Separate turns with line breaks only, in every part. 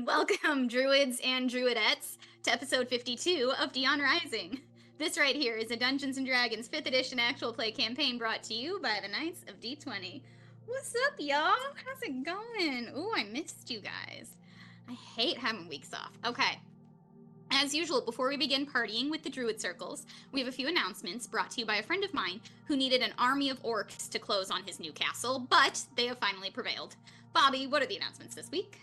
Welcome, Druids and Druidettes, to episode 52 of Dion Rising. This right here is a Dungeons & Dragons 5th edition actual play campaign brought to you by the Knights of D20. What's up, y'all? How's it going? Ooh, I missed you guys. I hate having weeks off. Okay. As usual, before we begin partying with the Druid Circles, we have a few announcements brought to you by a friend of mine who needed an army of orcs to close on his new castle, but they have finally prevailed. Bobby, what are the announcements this week?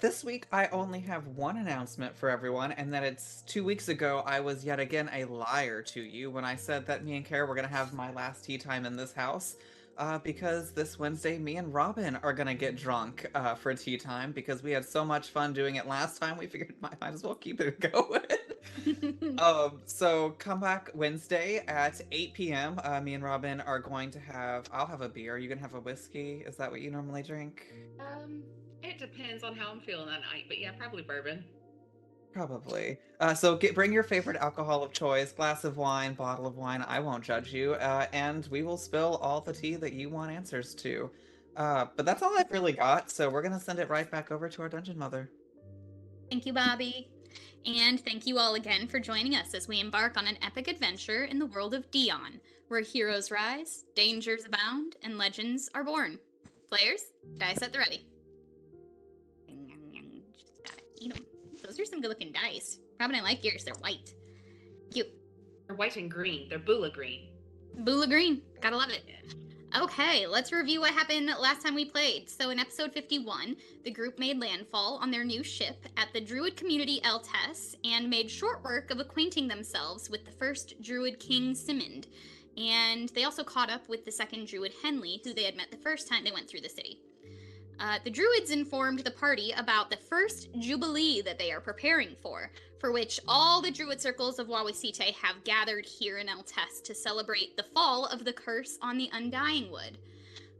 This week I only have one announcement for everyone, and that it's 2 weeks ago I was yet again a liar to you when I said that me and Kara were gonna have my last tea time in this house. Because this Wednesday me and Robin are gonna get drunk for tea time because we had so much fun doing it last time. We figured might as well keep it going. So come back Wednesday at 8 p.m. Me and Robin are going to have. I'll have a beer. Are you gonna have a whiskey? Is that what you normally drink?
Um, it depends on how I'm feeling that night, but yeah, probably bourbon.
Probably. So bring your favorite alcohol of choice, glass of wine, bottle of wine. I won't judge you, and we will spill all the tea that you want answers to. But that's all I've really got, so we're gonna send it right back over to our dungeon mother.
Thank you, Bobby. And thank you all again for joining us as we embark on an epic adventure in the world of Dion, where heroes rise, dangers abound, and legends are born. Players, dice at the ready. Just gotta eat them. Those are some good looking dice. Robin, I like yours. They're white. Cute.
They're white and green. They're Bula green.
Bula green. Gotta love it. Okay, let's review what happened last time we played. So in episode 51, the group made landfall on their new ship at the Druid community Eltes and made short work of acquainting themselves with the first Druid King Simond. And they also caught up with the second Druid Henley, who they had met the first time they went through the city. The Druids informed the party about the First Jubilee that they are preparing for which all the Druid circles of Wawasite have gathered here in Eltes to celebrate the fall of the curse on the Undying Wood.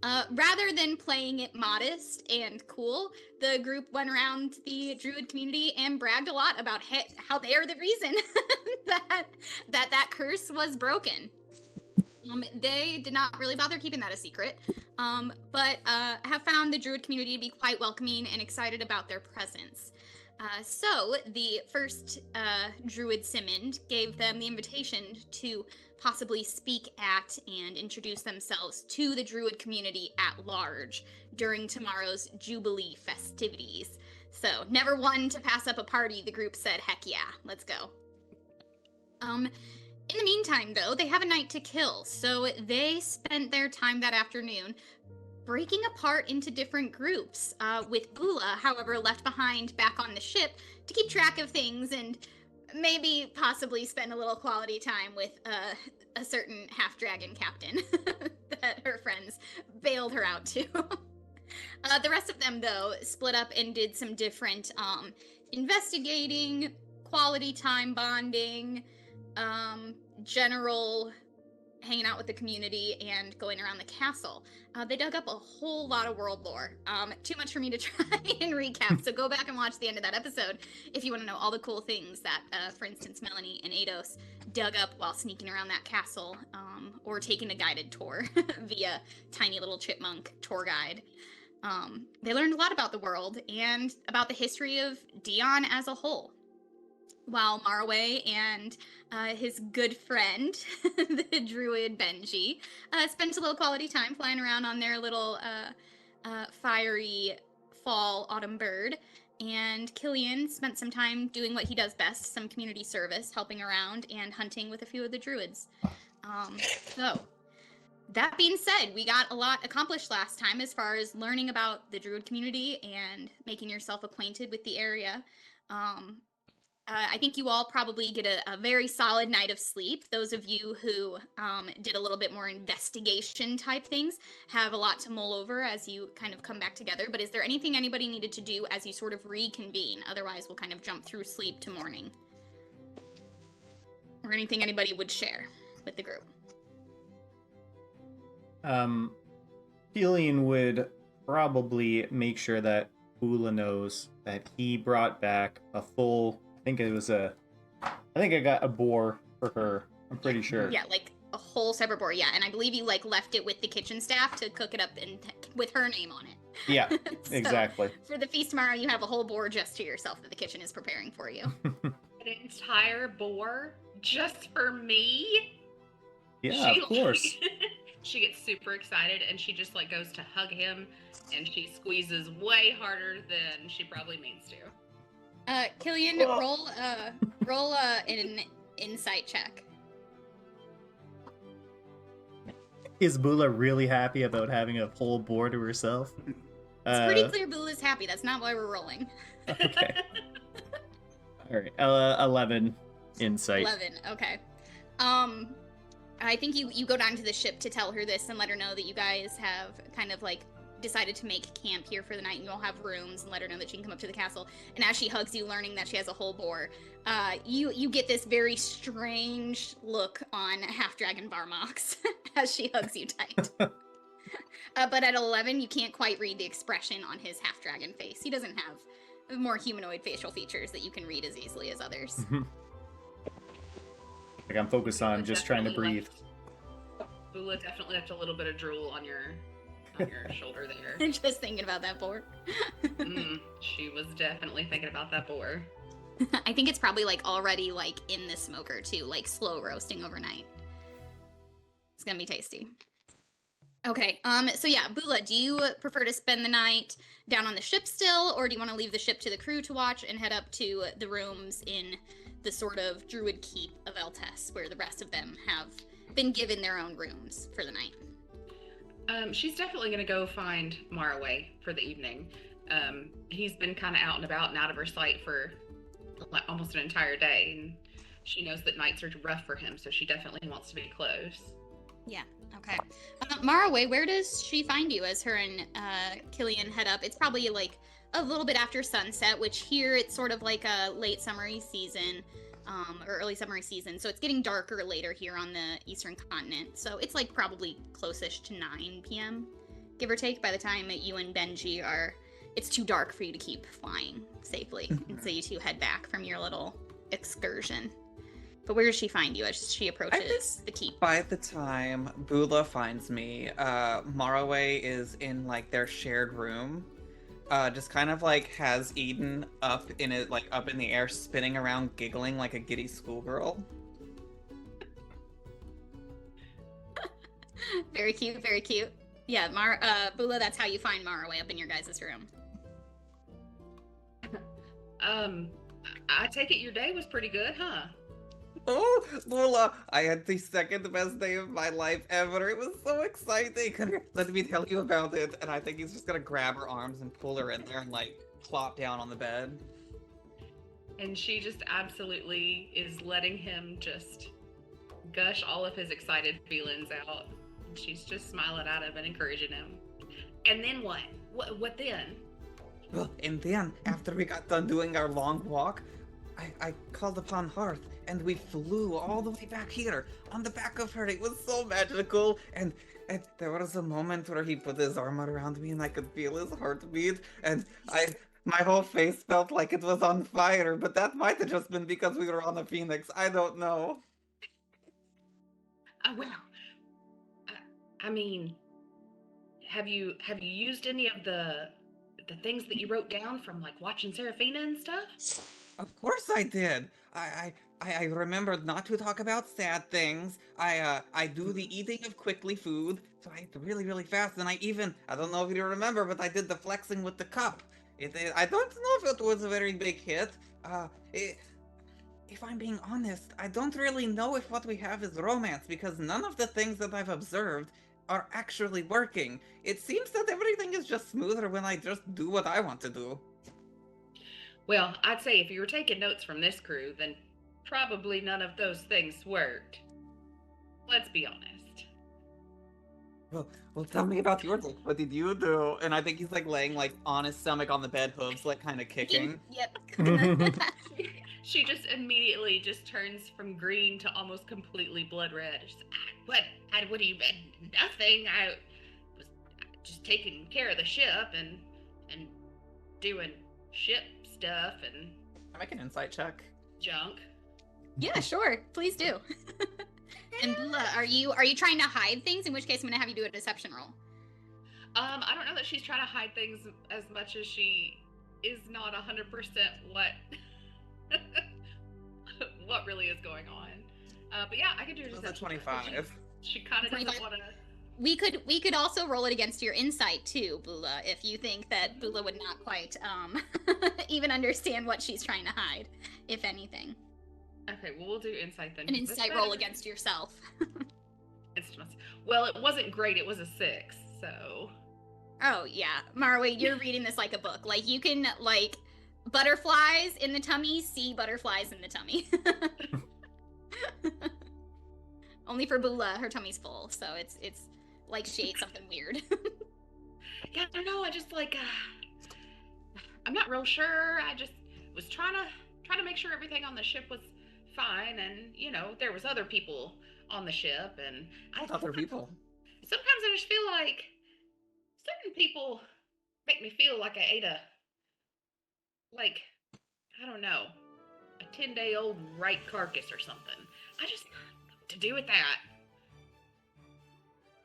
Rather than playing it modest and cool, the group went around the Druid community and bragged a lot about how they are the reason that curse was broken. They did not really bother keeping that a secret, but have found the Druid community to be quite welcoming and excited about their presence. So the first Druid Simond gave them the invitation to possibly speak at and introduce themselves to the Druid community at large during tomorrow's Jubilee festivities. So never one to pass up a party, the group said, heck yeah, let's go. In the meantime, though, they have a night to kill, so they spent their time that afternoon breaking apart into different groups, with Bula, however, left behind back on the ship to keep track of things and maybe possibly spend a little quality time with a certain half-dragon captain that her friends bailed her out to. The rest of them, though, split up and did some different investigating, quality time bonding, general hanging out with the community and going around the castle. They dug up a whole lot of world lore. Too much for me to try and recap, so go back and watch the end of that episode if you want to know all the cool things that, for instance, Melanie and Ados dug up while sneaking around that castle, or taking a guided tour via tiny little chipmunk tour guide. They learned a lot about the world and about the history of Dion as a whole. While Marway and his good friend, the druid Benji, spent a little quality time flying around on their little fiery fall autumn bird. And Killian spent some time doing what he does best, some community service, helping around and hunting with a few of the druids. So, that being said, we got a lot accomplished last time as far as learning about the druid community and making yourself acquainted with the area. I think you all probably get a very solid night of sleep. Those of you who did a little bit more investigation type things have a lot to mull over as you kind of come back together. But is there anything anybody needed to do as you sort of reconvene? Otherwise, we'll kind of jump through sleep to morning. Or anything anybody would share with the group?
Killian would probably make sure that Ula knows that he brought back a full... I think I got a boar for her. I'm pretty sure.
Yeah, like a whole separate boar. Yeah, and I believe you left it with the kitchen staff to cook it up and with her name on it.
Yeah,
So,
exactly.
for the feast tomorrow, you have a whole boar just to yourself that the kitchen is preparing for you.
An entire boar just for me?
Yeah,
She,
of course.
she gets super excited and she just like goes to hug him and she squeezes way harder than she probably means to.
Killian, roll an insight check.
Is Bula really happy about having a whole boar to herself?
It's pretty clear Bula's happy. That's not why we're rolling.
Okay. All right. 11 insight.
11. Okay. I think you go down to the ship to tell her this and let her know that you guys have kind of like decided to make camp here for the night and you'll have rooms, and let her know that she can come up to the castle. And as she hugs you, learning that she has a whole boar, you get this very strange look on Half Dragon Varmox as she hugs you tight. But at 11, you can't quite read the expression on his Half Dragon face. He doesn't have more humanoid facial features that you can read as easily as others.
Like I'm focused on just trying to breathe.
Bula definitely left a little bit of drool on your shoulder there.
Just thinking about that boar.
She was definitely thinking about that boar.
I think it's probably like already like in the smoker too, like slow roasting overnight. It's gonna be tasty. Okay, so yeah, Bula, do you prefer to spend the night down on the ship still, or do you want to leave the ship to the crew to watch and head up to the rooms in the sort of Druid keep of Eltes, where the rest of them have been given their own rooms for the night?
She's definitely going to go find Maraway for the evening. He's been kind of out and about and out of her sight for almost an entire day, and she knows that nights are rough for him, so she definitely wants to be close.
Yeah, okay. Maraway, where does she find you as her and Killian head up? It's probably like a little bit after sunset, which here it's sort of like a late summery season, or early summery season. So it's getting darker later here on the eastern continent. So it's like probably close-ish to 9 p.m., give or take, by the time that you and Benji it's too dark for you to keep flying safely. And so you two head back from your little excursion. But where does she find you as she approaches the keep?
By the time Bula finds me, Maraway is in like their shared room. Just kind of like has Eden up in it, like up in the air, spinning around, giggling like a giddy schoolgirl.
Very cute, very cute. Yeah, Bula, that's how you find Maraway, up in your guys' room.
I take it your day was pretty good, huh?
Oh, Bula, I had the second best day of my life ever. It was so exciting. Let me tell you about it. And I think he's just gonna grab her arms and pull her in there and like plop down on the bed.
And she just absolutely is letting him just gush all of his excited feelings out. She's just smiling at him and encouraging him. And then what? What then?
Well, and then, after we got done doing our long walk, I called upon Hearth, and we flew all the way back here, on the back of her. It was so magical, and there was a moment where he put his arm around me, and I could feel his heartbeat, and my whole face felt like it was on fire, but that might have just been because we were on the Phoenix. I don't know.
I mean, have you used any of the things that you wrote down from like watching Seraphina and stuff?
Of course I did. I remembered not to talk about sad things. I do the eating of quickly food, so I ate really, really fast. And I don't know if you remember, but I did the flexing with the cup. I don't know if it was a very big hit. If I'm being honest, I don't really know if what we have is romance, because none of the things that I've observed are actually working. It seems that everything is just smoother when I just do what I want to do.
Well, I'd say if you were taking notes from this crew, then probably none of those things worked. Let's be honest.
Well, tell me about your day. What did you do? And I think he's like laying like on his stomach on the bed, hooves like kind of kicking.
Yep.
She just immediately just turns from green to almost completely blood red. She's, what do you mean? Nothing. I was just taking care of the ship and doing ship stuff and
I make an insight check.
junk.
Yeah, sure. Please do. And Bula, are you trying to hide things? In which case, I'm gonna have you do a deception roll.
I don't know that she's trying to hide things as much as she is not 100% what what really is going on. But yeah, I could do a
That's a
deception check.
25.
She kind of doesn't
25.
want to.
We could also roll it against your insight too, Bula, if you think that Bula would not quite even understand what she's trying to hide, if anything.
Okay, well, we'll do insight then.
An
'cause that's
insight roll
better.
against yourself.
Well, it wasn't great. It was a 6, so.
Oh yeah, Marway, you're reading this like a book. Like you can like butterflies in the tummy, see butterflies in the tummy. Only for Bula, her tummy's full, so it's like she ate something weird.
Yeah, I don't know. I just like I'm not real sure. I just was trying to make sure everything on the ship was fine, and there was other people on the ship, and
Other people.
sometimes I just feel like certain people make me feel like I ate I don't know, a 10-day-old right carcass or something. I just don't know what to do with that.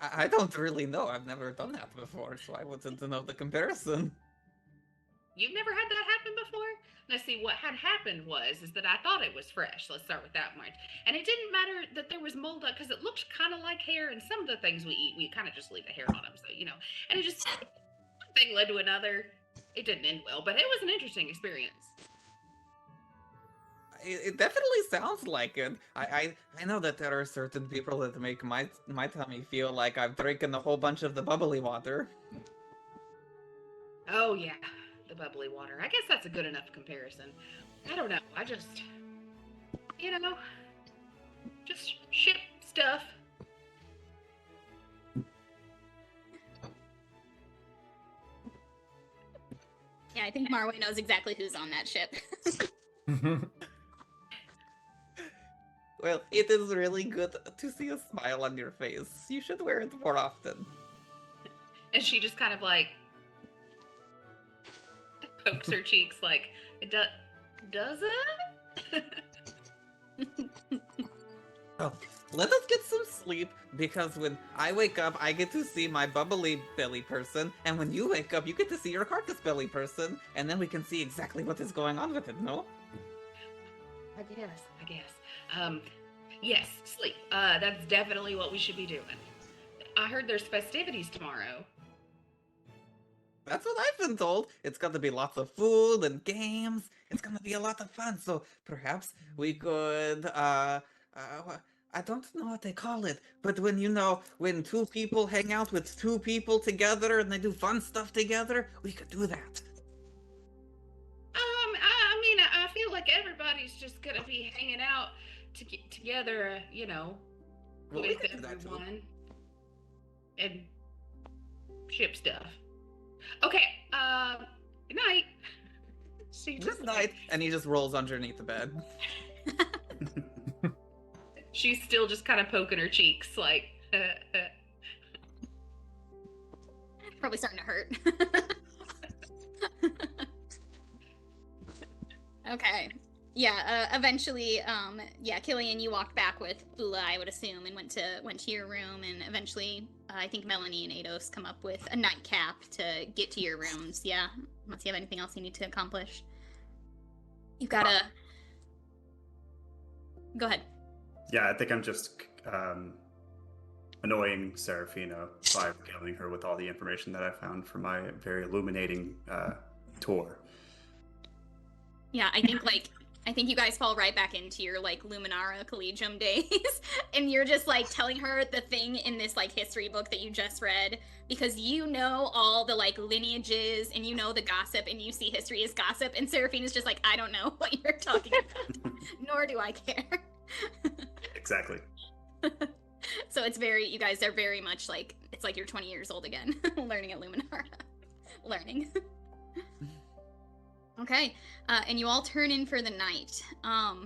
I don't really know. I've never done that before, so I wouldn't know the comparison.
You've never had that happen before? Now, see, what had happened is that I thought it was fresh. Let's start with that much. And it didn't matter that there was mold on, because it looked kind of like hair, and some of the things we eat, we kind of just leave the hair on them, so, And it just, one thing led to another. It didn't end well, but it was an interesting experience.
It definitely sounds like it. I know that there are certain people that make my tummy feel like I've drinking a whole bunch of the bubbly water.
Oh, yeah, the bubbly water. I guess that's a good enough comparison. I don't know. I just, just ship stuff.
Yeah, I think Marway knows exactly who's on that ship.
Well, it is really good to see a smile on your face. You should wear it more often.
And she just kind of pokes her cheeks like, does it?
Oh, let us get some sleep, because when I wake up, I get to see my bubbly belly person, and when you wake up, you get to see your carcass belly person, and then we can see exactly what is going on with it, no?
I guess. Yes, sleep. That's definitely what we should be doing. I heard there's festivities tomorrow.
That's what I've been told. It's gonna be lots of food and games. It's gonna be a lot of fun, so perhaps we could, I don't know what they call it, but when two people hang out with two people together and they do fun stuff together, we could do that.
I mean, I feel like everybody's just gonna be hanging out together,
Well, we
with
could do that too.
everyone. And ship stuff. Okay, good night. She just,
Good night. And he just rolls underneath the bed.
She's still just kind of poking her cheeks, like,
Probably starting to hurt. Okay. Yeah, eventually, Killian, you walked back with Bula, I would assume, and went to your room, and eventually, I think Melanie and Ados come up with a nightcap to get to your rooms. Yeah, unless you have anything else you need to accomplish. You gotta... Go ahead.
Yeah, I think I'm just annoying Serafina by regaling her with all the information that I found from my very illuminating tour.
Yeah, I think you guys fall right back into your Luminara Collegium days, and you're just telling her the thing in this history book that you just read, because you know all the lineages and you know the gossip, and you see history as gossip, and Seraphina's just I don't know what you're talking about, nor do I care.
Exactly.
So it's you guys are very much it's like you're 20 years old again, learning at Luminara. Learning. Okay, and you all turn in for the night. I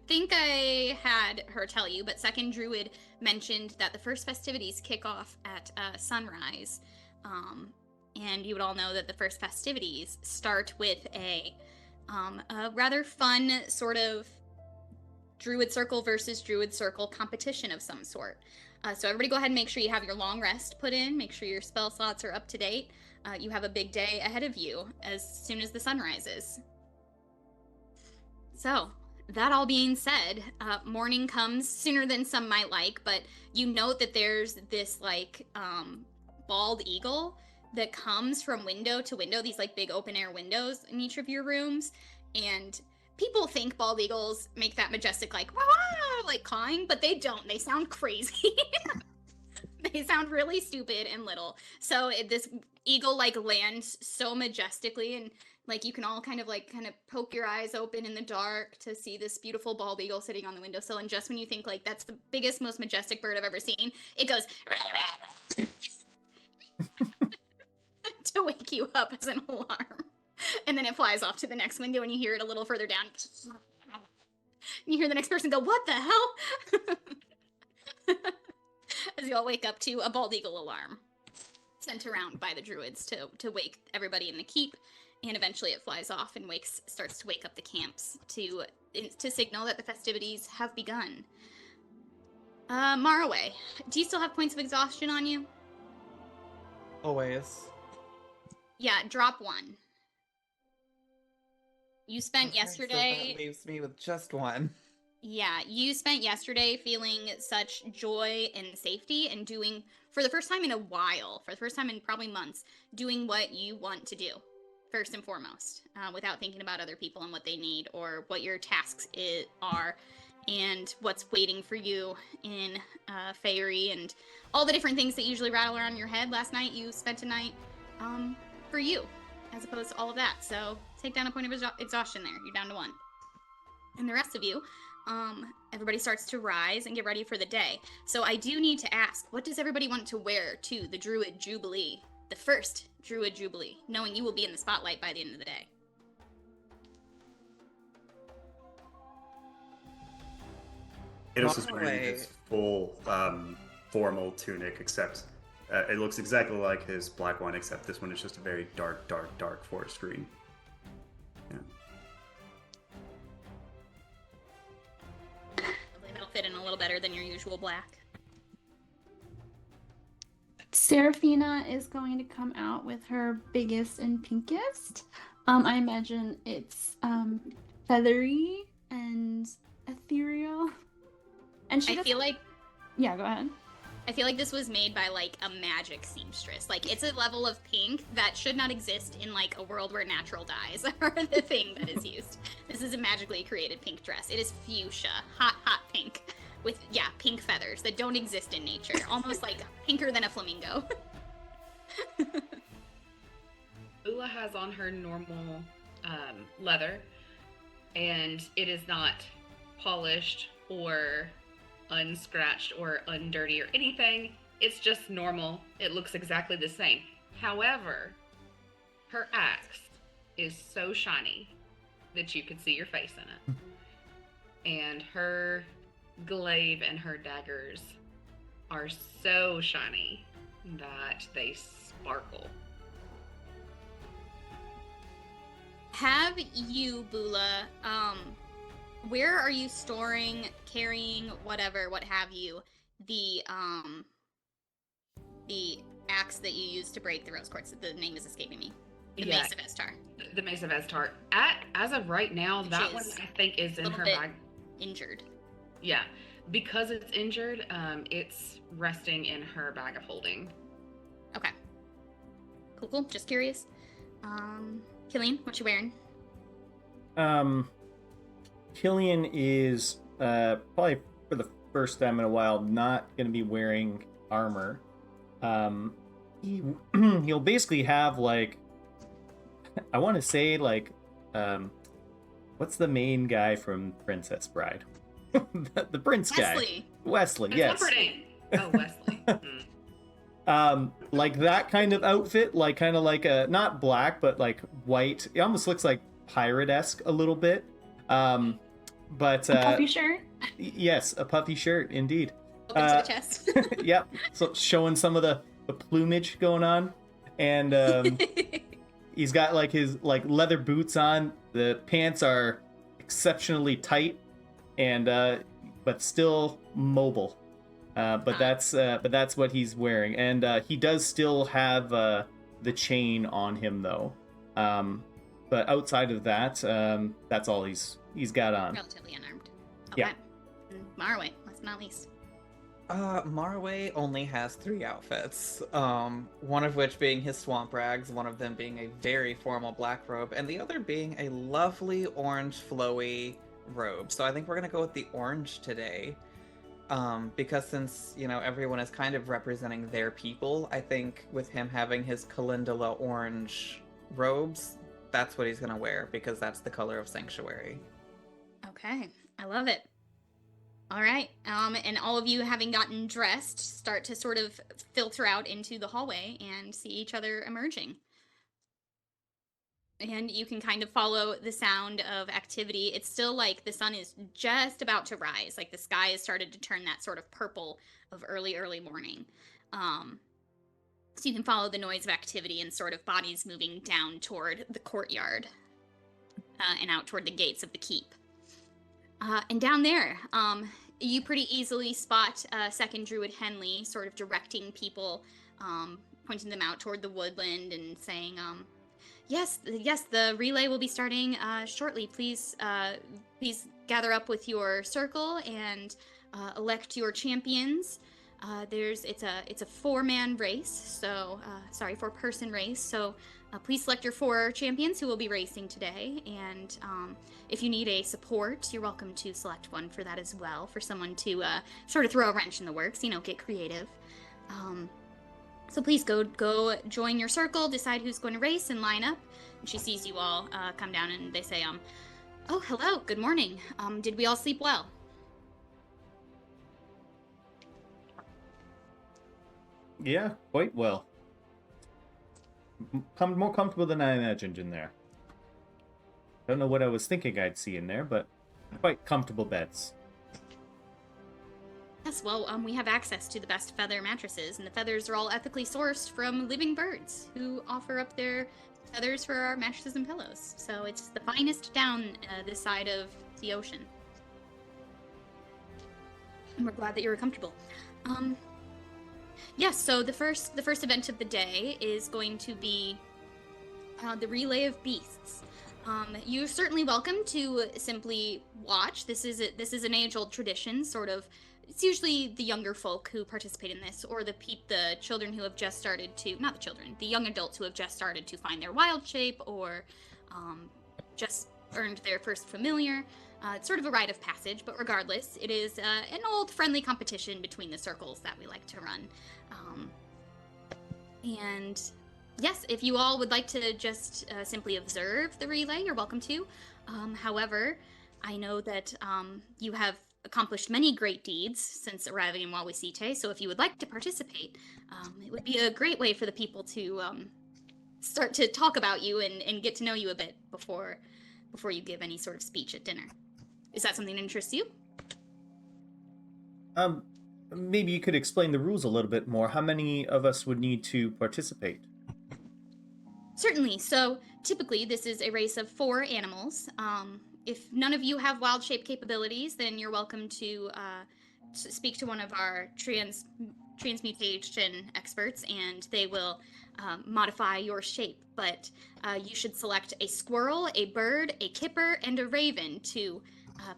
think I had her tell you, but second Druid mentioned that the first festivities kick off at sunrise. And you would all know that the first festivities start with a rather fun sort of Druid Circle versus Druid Circle competition of some sort. So everybody go ahead and make sure you have your long rest put in. Make sure your spell slots are up to date. You have a big day ahead of you as soon as the sun rises. So, that all being said, morning comes sooner than some might like, but you note that there's this, like, bald eagle that comes from window to window, these, like, big open-air windows in each of your rooms, and people think bald eagles make that majestic, like, wah, like, cawing, but they don't. They sound crazy. They sound really stupid and little. So this eagle, like, lands so majestically, and like you can all kind of poke your eyes open in the dark to see this beautiful bald eagle sitting on the windowsill. And just when you think like that's the biggest, most majestic bird I've ever seen, it goes to wake you up as an alarm. And then it flies off to the next window, and you hear it a little further down. You hear the next person go, "What the hell?" As you all wake up to a bald eagle alarm sent around by the druids to wake everybody in the keep. And eventually it flies off and starts to wake up the camps to signal that the festivities have begun. Maraway, do you still have points of exhaustion on you?
Always.
Yeah, drop 1. You spent
Okay,
yesterday...
So that leaves me with just 1.
Yeah, you spent yesterday feeling such joy and safety and doing, for the first time in a while, for the first time in probably months, doing what you want to do. First and foremost, without thinking about other people and what they need or what your tasks are and what's waiting for you in Fairy and all the different things that usually rattle around your head. Last night you spent a night for you as opposed to all of that. So take down a point of exhaustion there. You're down to 1. And the rest of you, everybody starts to rise and get ready for the day. So I do need to ask, what does everybody want to wear to the Druid Jubilee? The first Druid Jubilee, knowing you will be in the spotlight by the end of the day.
Eidos is wearing his full formal tunic, except it looks exactly like his black one, except this one is just a very dark, dark, dark forest green. Yeah.
That'll fit in a little better than your usual black.
Seraphina is going to come out with her biggest and pinkest. I imagine it's feathery and ethereal. And
I feel like
yeah, go ahead.
I feel like this was made by like a magic seamstress. Like it's a level of pink that should not exist in like a world where natural dyes are the thing that is used. This is a magically created pink dress. It is fuchsia, hot pink. With, pink feathers that don't exist in nature. Almost like pinker than a flamingo.
Ula has on her normal leather, and it is not polished or unscratched or undirty or anything. It's just normal. It looks exactly the same. However, her axe is so shiny that you can see your face in it. And her glaive and her daggers are so shiny that they sparkle.
Have you, Bula, where are you storing, carrying, whatever, what have you, the axe that you use to break the rose quartz? The name is escaping me. The Mace of Estar.
The Mace of Estar. As of right now, that one I think is in her bag.
Injured.
Yeah, because it's injured, it's resting in her bag of holding.
Okay. Cool. Just curious. Killian, what you wearing?
Killian is probably for the first time in a while not going to be wearing armor. He'll basically have like, I want to say like, what's the main guy from Princess Bride? the prince
Wesley.
guy. Wesley, yes.
Oh, Wesley.
Like that kind of outfit, like kind of like a, not black, but like white. It almost looks like pirate-esque a little bit. But
a puffy shirt?
Yes, a puffy shirt, indeed.
Open to the chest.
Yep, so showing some of the plumage going on. And he's got like his like leather boots on. The pants are exceptionally tight. and but still mobile. But that's what he's wearing, and he does still have the chain on him though. But outside of that, that's all he's got on.
Relatively unarmed. Okay.
Yeah.
Marway, last but not least.
Marway only has 3 outfits. One of which being his swamp rags, one of them being a very formal black robe, and the other being a lovely orange flowy robe. So I think we're gonna go with the orange today. Because since, everyone is kind of representing their people, I think with him having his Calendula orange robes, that's what he's gonna wear, because that's the color of Sanctuary.
Okay, I love it. All right, and all of you having gotten dressed, start to sort of filter out into the hallway and see each other emerging. And you can kind of follow the sound of activity. It's still like the sun is just about to rise. Like the sky has started to turn that sort of purple of early morning. So you can follow the noise of activity and sort of bodies moving down toward the courtyard and out toward the gates of the keep. And down there, you pretty easily spot second Druid Henley sort of directing people, pointing them out toward the woodland and saying, Yes, the relay will be starting shortly. Please gather up with your circle and elect your champions. It's a 4-man race, so 4-person race. So please select your 4 champions who will be racing today. And if you need a support, you're welcome to select one for that as well, for someone to sort of throw a wrench in the works. Get creative. So please go join your circle, decide who's going to race, and line up. And she sees you all come down, and they say, "Oh, hello, good morning. Did we all sleep well?"
Yeah, quite well. More comfortable than I imagined in there. Don't know what I was thinking I'd see in there, but quite comfortable beds.
Yes, well, we have access to the best feather mattresses, and the feathers are all ethically sourced from living birds who offer up their feathers for our mattresses and pillows. So it's the finest down this side of the ocean. And we're glad that you're comfortable. Yes, so the first event of the day is going to be the Relay of Beasts. You're certainly welcome to simply watch. This is an age-old tradition, sort of. It's usually the younger folk who participate in this, or the children who have just started to, not the children, the young adults who have just started to find their wild shape, or just earned their first familiar. It's sort of a rite of passage, but regardless, it is an old friendly competition between the circles that we like to run. And yes, if you all would like to just simply observe the relay, you're welcome to. However, I know that you have accomplished many great deeds since arriving in Wawasite, so if you would like to participate, it would be a great way for the people to start to talk about you and get to know you a bit before you give any sort of speech at dinner. Is that something that interests you?
Maybe you could explain the rules a little bit more. How many of us would need to participate?
Certainly. So typically this is a race of 4 animals. If none of you have wild shape capabilities, then you're welcome to speak to one of our transmutation experts, and they will modify your shape. But you should select a squirrel, a bird, a kipper, and a raven to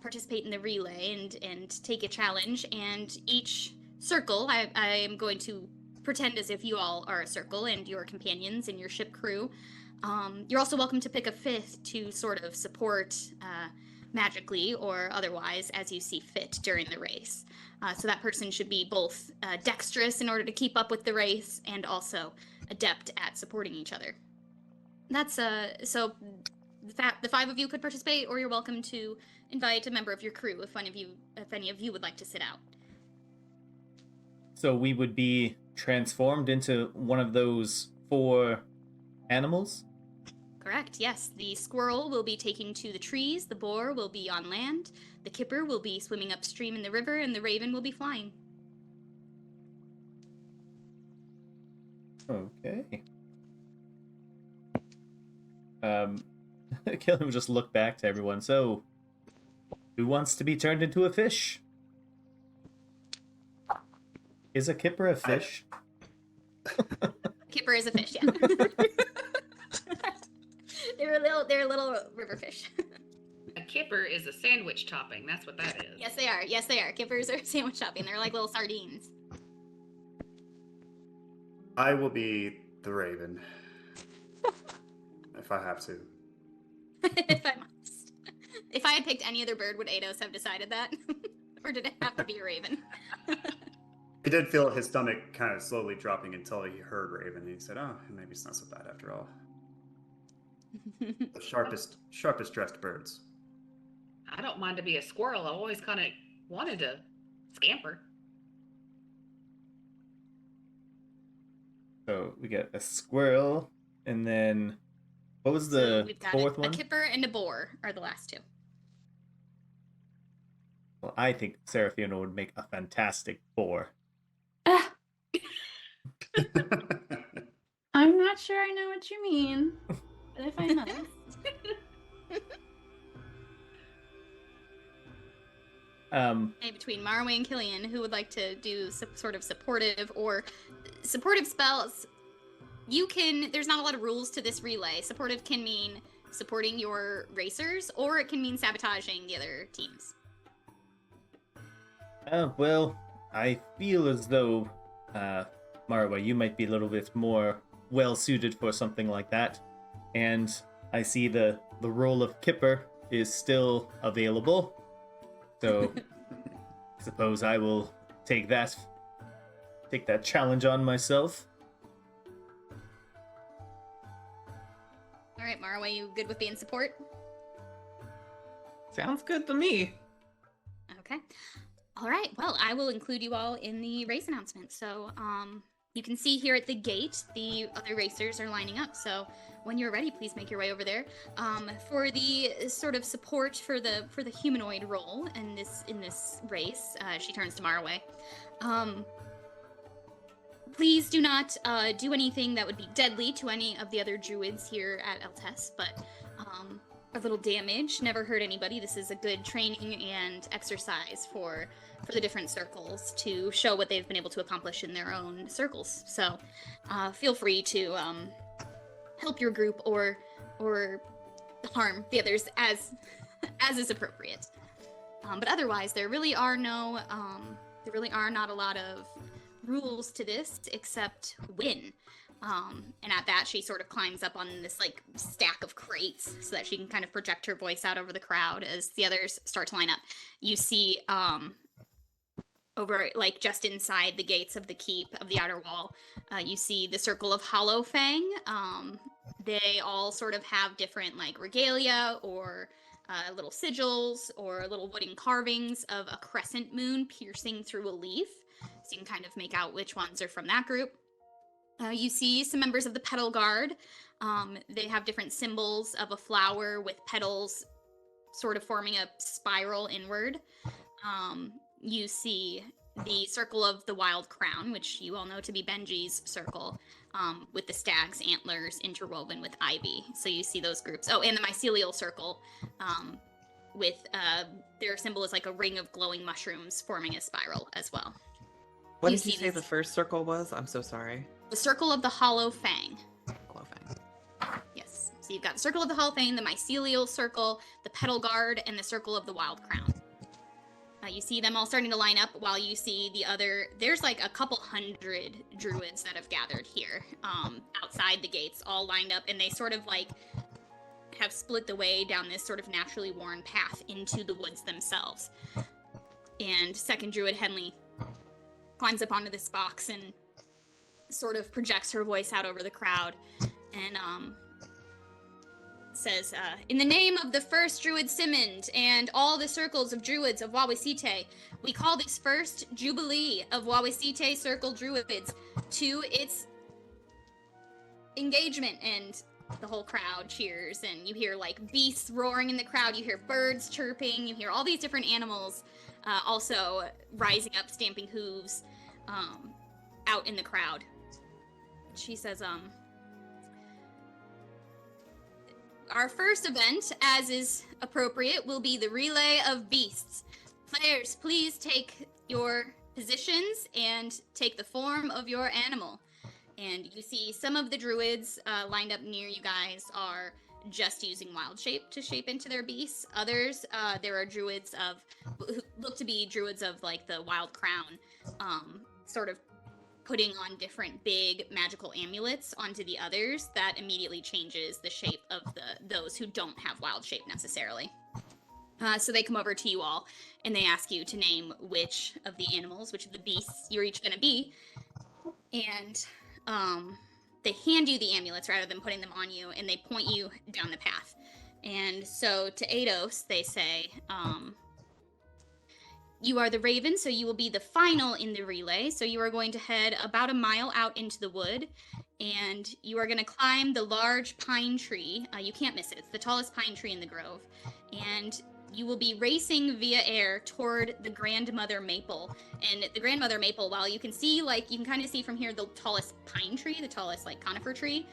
participate in the relay and take a challenge. And each circle, I am going to pretend as if you all are a circle and your companions and your ship crew. You're also welcome to pick a 5th to sort of support magically or otherwise as you see fit during the race. So that person should be both dexterous in order to keep up with the race and also adept at supporting each other. That's so the 5 of you could participate, or you're welcome to invite a member of your crew if any of you would like to sit out.
So we would be transformed into one of those 4 animals?
Correct, yes. The squirrel will be taking to the trees, the boar will be on land, the kipper will be swimming upstream in the river, and the raven will be flying.
Okay. Killian will just look back to everyone. So, Who wants to be turned into a fish? Is a kipper a fish?
Kipper is a fish, yeah. They're little river fish.
A kipper is a sandwich topping. That's what that is.
Yes, they are. Yes, they are. Kippers are sandwich topping. They're like little sardines.
I will be the raven. If I have to.
If I must. If I had picked any other bird, would Ados have decided that? Or did it have to be a raven?
He did feel his stomach kind of slowly dropping until he heard raven, and he said, "Oh, maybe it's not so bad after all." The sharpest dressed birds.
I don't mind to be a squirrel. I always kind of wanted to scamper.
So we get a squirrel, and then what was
So
the
we've got
fourth
a
one?
kipper and a boar are the last two.
Well, I think Seraphina would make a fantastic boar.
Ah, I'm not sure I know what you mean, but if I must.
Hey, between Marway and Killian, who would like to do some sort of supportive spells? There's not a lot of rules to this relay. Supportive can mean supporting your racers, or it can mean sabotaging the other teams.
Well, I feel as though, Marwa, you might be a little bit more well-suited for something like that. And I see the role of Kipper is still available. So, I suppose I will take that challenge on myself.
All right, Marway, you good with being support?
Sounds good to me.
Okay. All right. Well, I will include you all in the race announcement. So, you can see here at the gate, the other racers are lining up. So, when you're ready, please make your way over there. For the sort of support for the humanoid role in this race, she turns to Marway. Please do not do anything that would be deadly to any of the other druids here at Eltes, but a little damage never hurt anybody. This is a good training and exercise for the different circles to show what they've been able to accomplish in their own circles. So feel free to help your group or harm the others as is appropriate. But otherwise, there really are not a lot of rules to this except win. And at that, she sort of climbs up on this like stack of crates so that she can kind of project her voice out over the crowd as the others start to line up. You see over like just inside the gates of the keep of the outer wall, you see the circle of Hollow Fang. They all sort of have different like regalia or little sigils or little wooden carvings of a crescent moon piercing through a leaf. So you can kind of make out which ones are from that group. You see some members of the Petal Guard. They have different symbols of a flower with petals sort of forming a spiral inward. You see the Circle of the Wild Crown, which you all know to be Benji's circle, with the stag's antlers interwoven with ivy. So you see those groups. Oh, and the Mycelial Circle, with their symbol is like a ring of glowing mushrooms forming a spiral as well.
What
You
did you
see
say
this-
the first circle was? I'm so sorry.
The Circle of the Hollow Fang.
Hollow Fang.
Yes. So you've got the Circle of the Hollow Fang, the Mycelial Circle, the Petal Guard, and the Circle of the Wild Crown. You see them all starting to line up while you see there's like a couple hundred druids that have gathered here outside the gates, all lined up, and they sort of like have split the way down this sort of naturally worn path into the woods themselves. And second druid, Henley, climbs up onto this box and sort of projects her voice out over the crowd and says, in the name of the first druid Simond and all the circles of druids of Wawasite, we call this first Jubilee of Wawasite Circle Druids to its engagement. And the whole crowd cheers, and you hear like beasts roaring in the crowd, you hear birds chirping, you hear all these different animals also rising up, stamping hooves out in the crowd. She says, our first event, as is appropriate, will be the Relay of Beasts. Players, please take your positions and take the form of your animal. And you see some of the druids lined up near you guys are just using wild shape to shape into their beasts. Others, there are druids who look to be druids of like the Wild Crown, sort of putting on different big magical amulets onto the others that immediately changes the shape of those who don't have wild shape necessarily. So they come over to you all and they ask you to name which of the animals, which of the beasts you're each going to be. And they hand you the amulets rather than putting them on you, and they point you down the path. And so to Eidos, they say, you are the Raven, so you will be the final in the relay. So you are going to head about a mile out into the wood, and you are going to climb the large pine tree. You can't miss it. It's the tallest pine tree in the grove. And you will be racing via air toward the grandmother maple. And the grandmother maple, while you can see, like, you can kind of see from here the tallest pine tree, the tallest, like, conifer tree.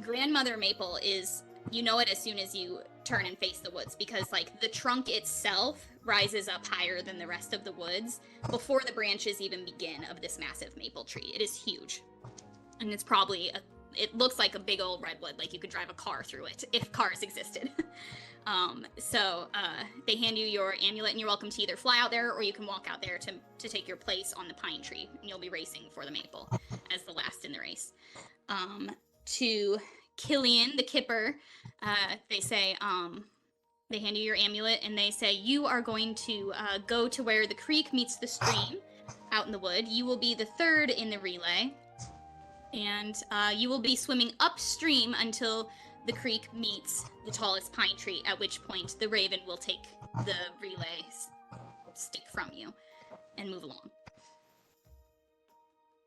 Grandmother maple is, you know it as soon as you turn and face the woods, because, like, the trunk itself rises up higher than the rest of the woods before the branches even begin of this massive maple tree. It is huge. And it's probably, it looks like a big old redwood, like you could drive a car through it if cars existed. They hand you your amulet, and you're welcome to either fly out there or you can walk out there to take your place on the pine tree, and you'll be racing for the maple as the last in the race. To Killian, the kipper, they say, they hand you your amulet, and they say, you are going to go to where the creek meets the stream out in the wood. You will be the third in the relay, and you will be swimming upstream until the creek meets the tallest pine tree, at which point the Raven will take the relay stick from you and move along.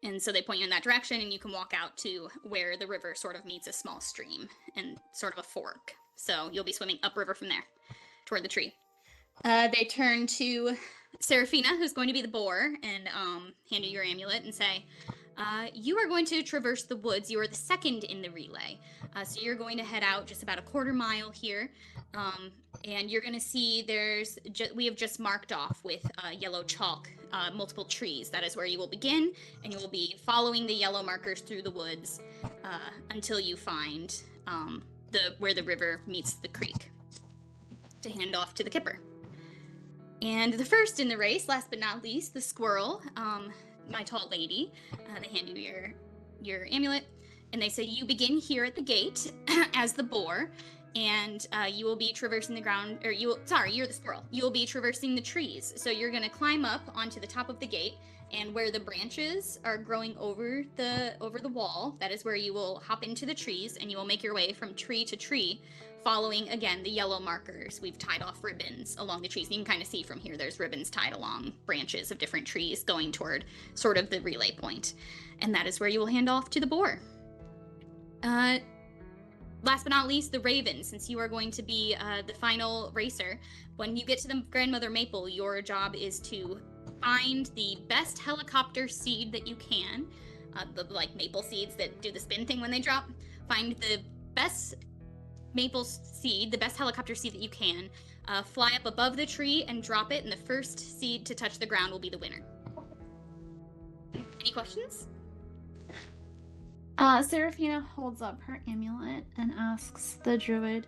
And so they point you in that direction, and you can walk out to where the river sort of meets a small stream and sort of a fork. So you'll be swimming upriver from there toward the tree. They turn to Seraphina, who's going to be the boar, and hand you your amulet and say, you are going to traverse the woods. You are the second in the relay. So you're going to head out just about a quarter mile here. And you're going to see we have just marked off with yellow chalk multiple trees. That is where you will begin, and you will be following the yellow markers through the woods until you find where the river meets the creek to hand off to the kipper. And the first in the race, last but not least, the squirrel, my tall lady. They hand you your amulet, and they say you begin here at the gate as the boar, and you will be traversing the ground, you're the squirrel. You will be traversing the trees. So you're going to climb up onto the top of the gate, and where the branches are growing over the wall, that is where you will hop into the trees, and you will make your way from tree to tree, following, again, the yellow markers. We've tied off ribbons along the trees. You can kind of see from here, there's ribbons tied along branches of different trees going toward sort of the relay point. And that is where you will hand off to the boar. Last but not least, the Raven, since you are going to be the final racer. When you get to the Grandmother Maple, your job is to find the best helicopter seed that you can, the like maple seeds that do the spin thing when they drop. Find the best maple seed, the best helicopter seed that you can, fly up above the tree and drop it, and the first seed to touch the ground will be the winner. Any questions?
Seraphina holds up her amulet and asks the druid,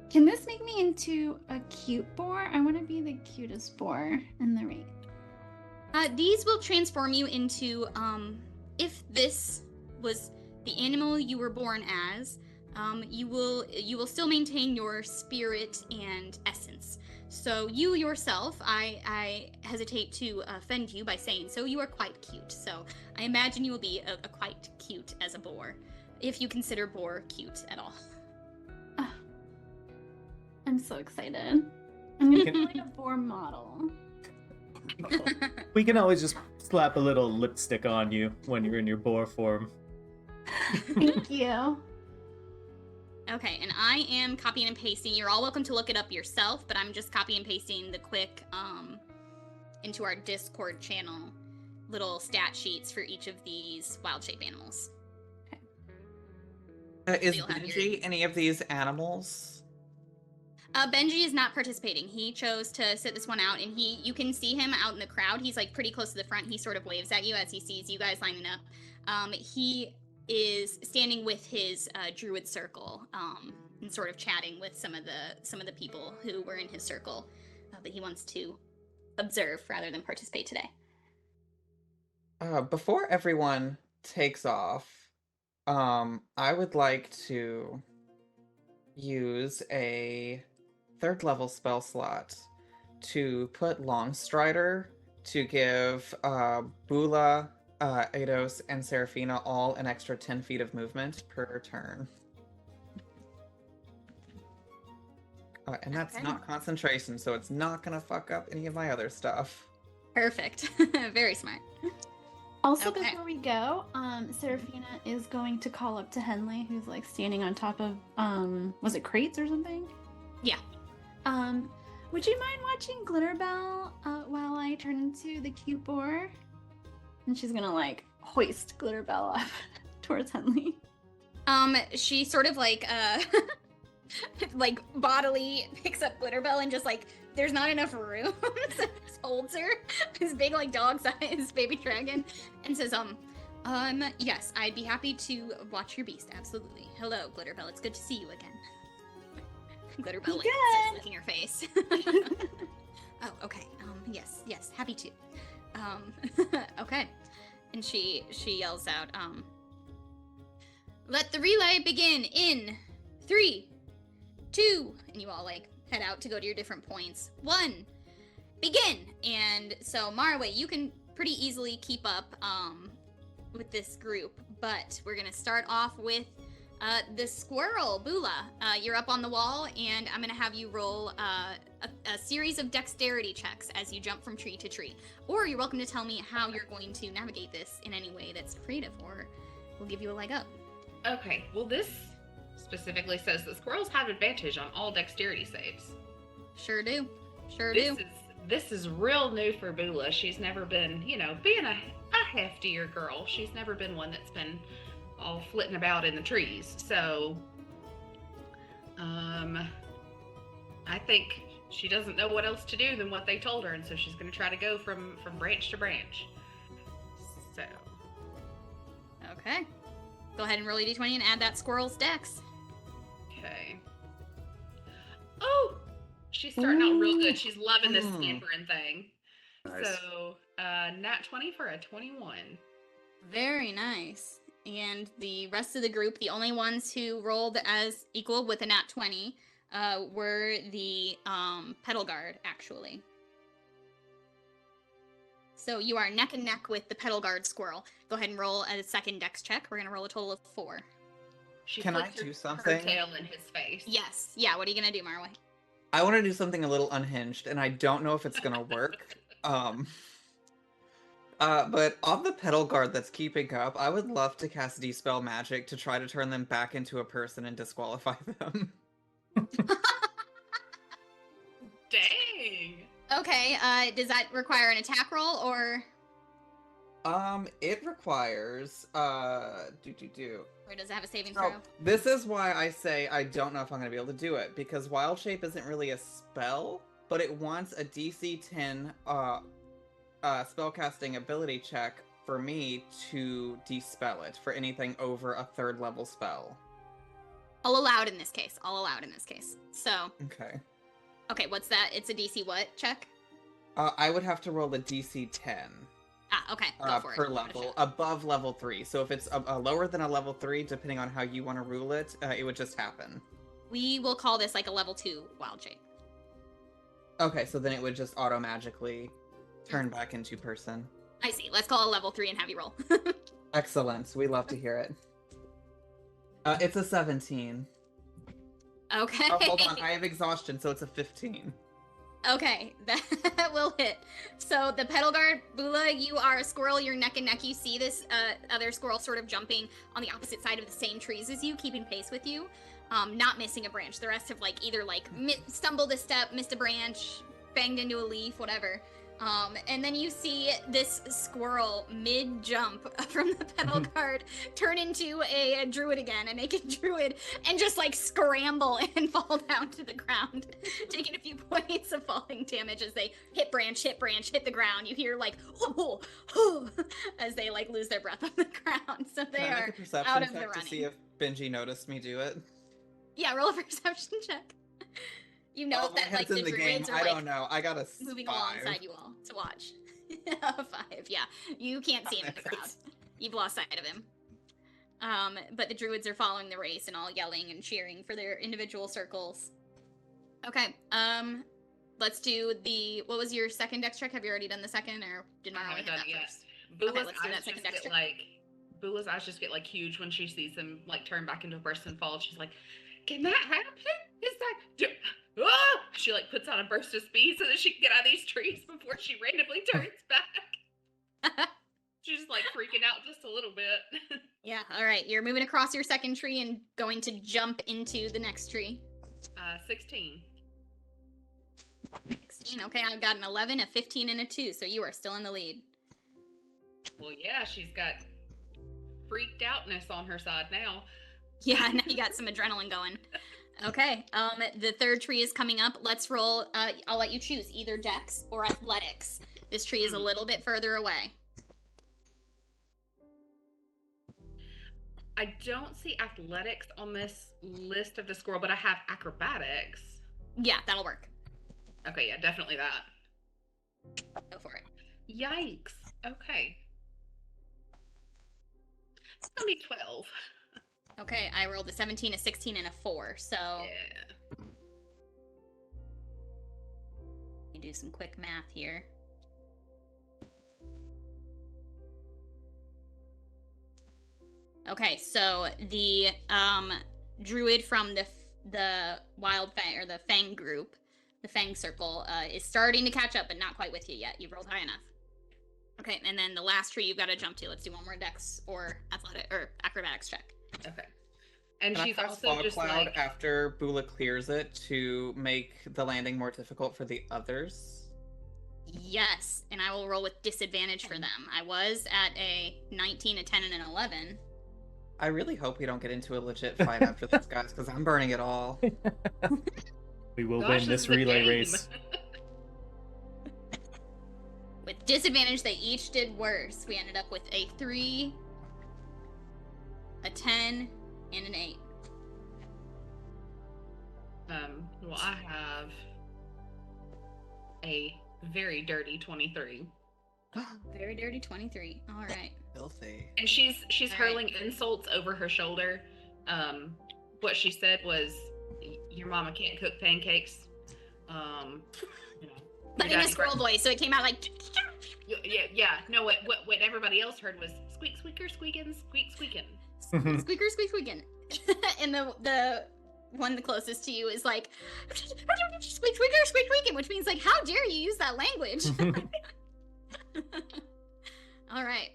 can this make me into a cute boar? I want to be the cutest boar in the race.
These will transform you into, if this was the animal you were born as, you will still maintain your spirit and essence. So you yourself, I hesitate to offend you by saying so, you are quite cute. So I imagine you will be a quite cute as a boar, if you consider boar cute at all.
I'm so excited. I'm gonna be like a boar model.
We can always just slap a little lipstick on you when you're in your boar form.
Thank you.
Okay, and I am copying and pasting. You're all welcome to look it up yourself, but I'm just copy and pasting the quick into our Discord channel little stat sheets for each of these wild shape animals.
Is
you'll have your-
Benji any of these animals?
Benji is not participating. He chose to sit this one out, and you can see him out in the crowd. He's like pretty close to the front. He sort of waves at you as he sees you guys lining up. He is standing with his druid circle, and sort of chatting with some of the people who were in his circle, but he wants to observe rather than participate today.
Before everyone takes off, I would like to use a 3rd level spell slot to put Longstrider to give Bula, Eidos, and Seraphina all an extra 10 feet of movement per turn. And that's
Okay.
not concentration, so it's not gonna fuck up any of my other stuff.
Perfect. Very smart.
Also,
Okay.
before we go, Seraphina is going to call up to Henley, who's like standing on top of, was it crates or something?
Yeah.
Would you mind watching Glitterbell while I turn into the cute boar? And she's gonna like hoist Glitterbell up towards Henley.
She sort of like like bodily picks up Glitterbell and just like there's not enough room, so just holds her, this big like dog-sized baby dragon, and says, yes, I'd be happy to watch your beast, absolutely. Hello, Glitterbell, it's good to see you again. Glitterbell like, starts licking her face. Oh, okay. Yes, happy to. Okay. And she yells out, let the relay begin in 3, 2, and you all like head out to go to your different points. 1, begin! And so Marway, you can pretty easily keep up with this group, but we're gonna start off with the squirrel, Bula. You're up on the wall, and I'm gonna have you roll a series of dexterity checks as you jump from tree to tree. Or you're welcome to tell me how you're going to navigate this in any way that's creative, or we'll give you a leg up.
Okay, well this specifically says that squirrels have advantage on all dexterity saves.
Sure do.
This is real new for Bula. She's never been, being a heftier girl, she's never been one that's been all flitting about in the trees. So, I think she doesn't know what else to do than what they told her, and so she's going to try to go from branch to branch. So,
Okay. Go ahead and roll a d20 and add that squirrel's dex.
okay. Oh, she's starting out real good. She's loving this scampering thing.
Nice.
So, nat 20 for a 21.
Very nice. And the rest of the group, the only ones who rolled as equal with a nat 20, were the pedal guard, actually. So you are neck and neck with the pedal guard squirrel. Go ahead and roll a second dex check. We're gonna roll a total of 4.
She
Can I
flicks
do
her
something?
tail in his face.
Yes. Yeah. What are you gonna do, Marway?
I want to do something a little unhinged, and I don't know if it's gonna work. But on the pedal guard that's keeping up, I would love to cast Dispel Magic to try to turn them back into a person and disqualify them.
Dang.
Okay. Does that require an attack roll or
It requires,
or does it have a saving
So,
throw?
this is why I say I don't know if I'm gonna be able to do it, because Wild Shape isn't really a spell, but it wants a DC 10, spellcasting ability check for me to dispel it for anything over a 3rd level spell.
I'll allow it in this case. So,
Okay.
what's that? It's a DC what check?
I would have to roll a DC 10
Okay, go for
per
it.
level, above level 3. So if it's lower than a level 3, depending on how you want to rule it, it would just happen.
We will call this like a level 2 wild shape.
Okay, so then it would just auto-magically turn back into person.
I see. Let's call it a level 3 and have you roll.
Excellent. We love to hear it. It's a 17.
Okay.
Oh, hold on. I have exhaustion, so it's a 15.
Okay, that will hit. So the pedal guard, Bula, you are a squirrel. You're neck and neck. You see this other squirrel sort of jumping on the opposite side of the same trees as you, keeping pace with you, not missing a branch. The rest have either stumbled a step, missed a branch, banged into a leaf, whatever. And then you see this squirrel mid-jump from the pedal card turn into a druid again, a naked druid, and just like scramble and fall down to the ground, taking a few points of falling damage as they hit branch, hit the ground. You hear like, oh, oh, as they like lose their breath on the ground. So they
Can I
are
make a perception
out of
check
the
to
running.
see if Benji noticed me do it?
Yeah, roll a perception check. You know
Oh, my
that like
head's
the
in the
druids
game.
are
I
like
don't know. I got a
moving
5.
alongside you all to watch. 5, yeah. You can't see him in the crowd. You've lost sight of him. But the druids are following the race and all yelling and cheering for their individual circles. Okay, let's do the, what was your second dex check? Have you already done the second, or did
I
Mara only
haven't
hit
done
that
it yet.
first?
Bula's
Okay, let's do that
eyes
second
just
dex
get
check.
Bula's eyes just get like huge when she sees him like turn back into a burst and fall. She's like, "Can that happen? Is that?" Ah! She like puts on a burst of speed so that she can get out of these trees before she randomly turns back. She's just like freaking out just a little bit.
Yeah, all right. You're moving across your second tree and going to jump into the next tree.
16.
16. Okay, I've got an 11, a 15, and a 2, so you are still in the lead.
Well, yeah, she's got freaked outness on her side now.
Yeah, now you got some adrenaline going. Okay, the third tree is coming up. Let's roll. I'll let you choose either Dex or Athletics. This tree is a little bit further away.
I don't see athletics on this list of the squirrel, but I have acrobatics.
Yeah, that'll work.
Okay, yeah, definitely that.
Go for it.
Yikes. Okay. It's gonna be 12.
Okay, I rolled a 17, a 16, and a 4, so
Yeah.
let me do some quick math here. Okay, so the druid from the wild fang, or the fang group, the fang circle, is starting to catch up, but not quite with you yet. You've rolled high enough. Okay, and then the last tree you've got to jump to. Let's do one more Dex or athletic or acrobatics check.
Okay. And
Can
she's
I cast
also
Fog
just
Cloud
like,
after Bula clears it to make the landing more difficult for the others?
Yes, and I will roll with disadvantage for them. I was at a 19, a 10, and an 11.
I really hope we don't get into a legit fight after this, guys, because I'm burning it all.
We will
gosh,
win this
is the
relay
game.
race.
With disadvantage, they each did worse. We ended up with a 3, a 10, and an 8.
Well, I have a very dirty 23.
Very dirty 23. All right.
Filthy.
And she's
All right.
hurling insults over her shoulder. What she said was, "Your mama can't cook pancakes." You know,
But
your
in a
daddy
squirrel voice, so it came out like.
Yeah. No, what everybody else heard was squeak, squeaker, squeakin', squeak, squeakin'.
Squeaker, squeak, squeaking. And the one the closest to you is like, squeak, squeaker, squeak, squeaking, which means like, how dare you use that language? All right.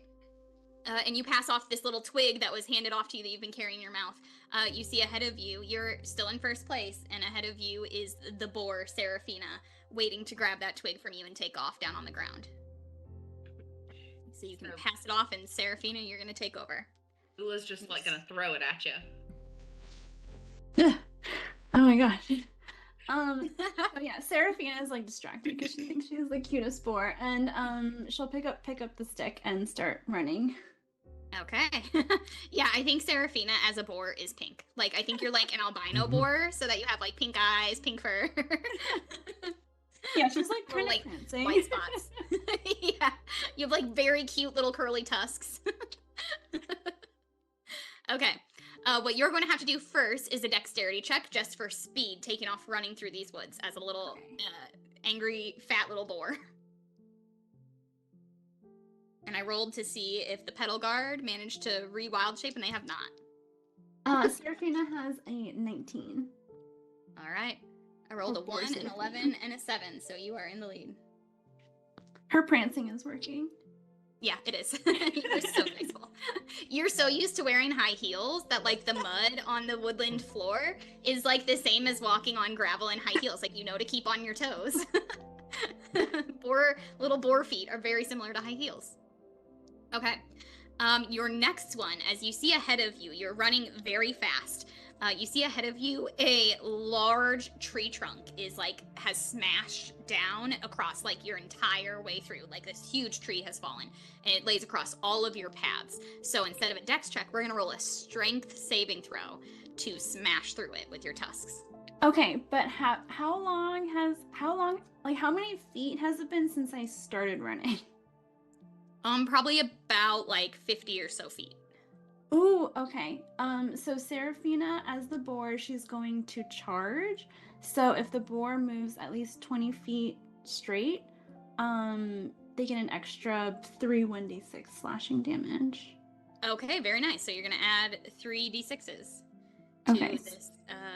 And you pass off this little twig that was handed off to you that you've been carrying in your mouth. You see ahead of you, you're still in first place, and ahead of you is the boar, Seraphina, waiting to grab that twig from you and take off down on the ground. So you can pass it off, and Seraphina, you're going to take over.
Ula's just like gonna throw it at you.
Oh my gosh. Oh yeah, Seraphina is like distracted because she thinks she's the cutest boar, and she'll pick up the stick and start running.
Okay. Yeah, I think Seraphina as a boar is pink. Like, I think you're like an albino boar, so that you have like pink eyes, pink fur.
Yeah, she's like
Or,
kind
like,
of prancing.
white spots. Yeah, you have like very cute little curly tusks. Okay. What you're going to have to do first is a dexterity check just for speed, taking off running through these woods as a little angry, fat little boar. And I rolled to see if the pedal guard managed to re-wild shape, and they have not.
Seraphina has a 19.
All right. I rolled a 1, an 11, and a 7, so you are in the lead.
Her prancing is working.
Yeah, it is. You're so graceful. You're so used to wearing high heels that like the mud on the woodland floor is like the same as walking on gravel in high heels. Like, you know to keep on your toes. Little boar feet are very similar to high heels. Okay. Your next one, as you see ahead of you, you're running very fast. You see ahead of you a large tree trunk has smashed down across your entire way through. Like this huge tree has fallen and it lays across all of your paths. So instead of a dex check, we're gonna roll a strength saving throw to smash through it with your tusks.
Okay, but how many feet has it been since I started running?
Probably about 50 or so feet.
Ooh, okay. So Seraphina, as the boar, she's going to charge. So if the boar moves at least 20 feet straight, they get an extra 3 1d6 slashing damage.
Okay, very nice. So you're gonna add 3 d6s to this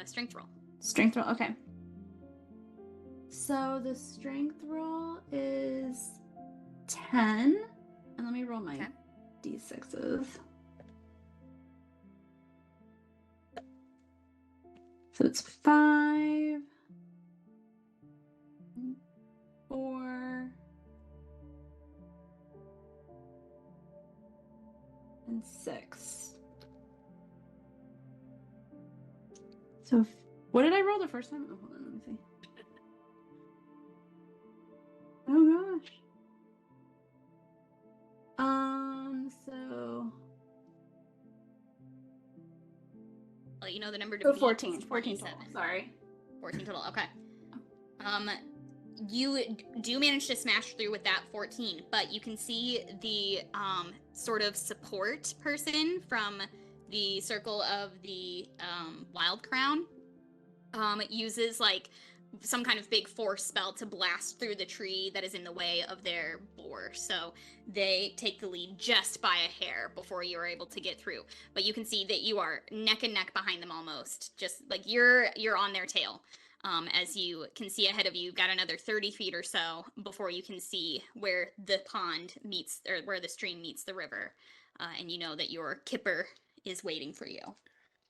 strength roll.
Strength roll, okay. So the strength roll is 10. And let me roll my d6s. So it's 5, 4, and 6. So what did I roll the first time? Oh, hold on, let me see. Oh gosh. So
Well, you know the number to beat
14
is
total,
27.
sorry.
14 total, okay. You do manage to smash through with that 14, but you can see the sort of support person from the circle of the Wild Crown uses some kind of big force spell to blast through the tree that is in the way of their boar. So they take the lead just by a hair before you are able to get through. But you can see that you are neck and neck behind them almost. Just you're on their tail. As you can see ahead of you, you've got another 30 feet or so before you can see where the pond meets, or where the stream meets the river. And you know that your kipper is waiting for you.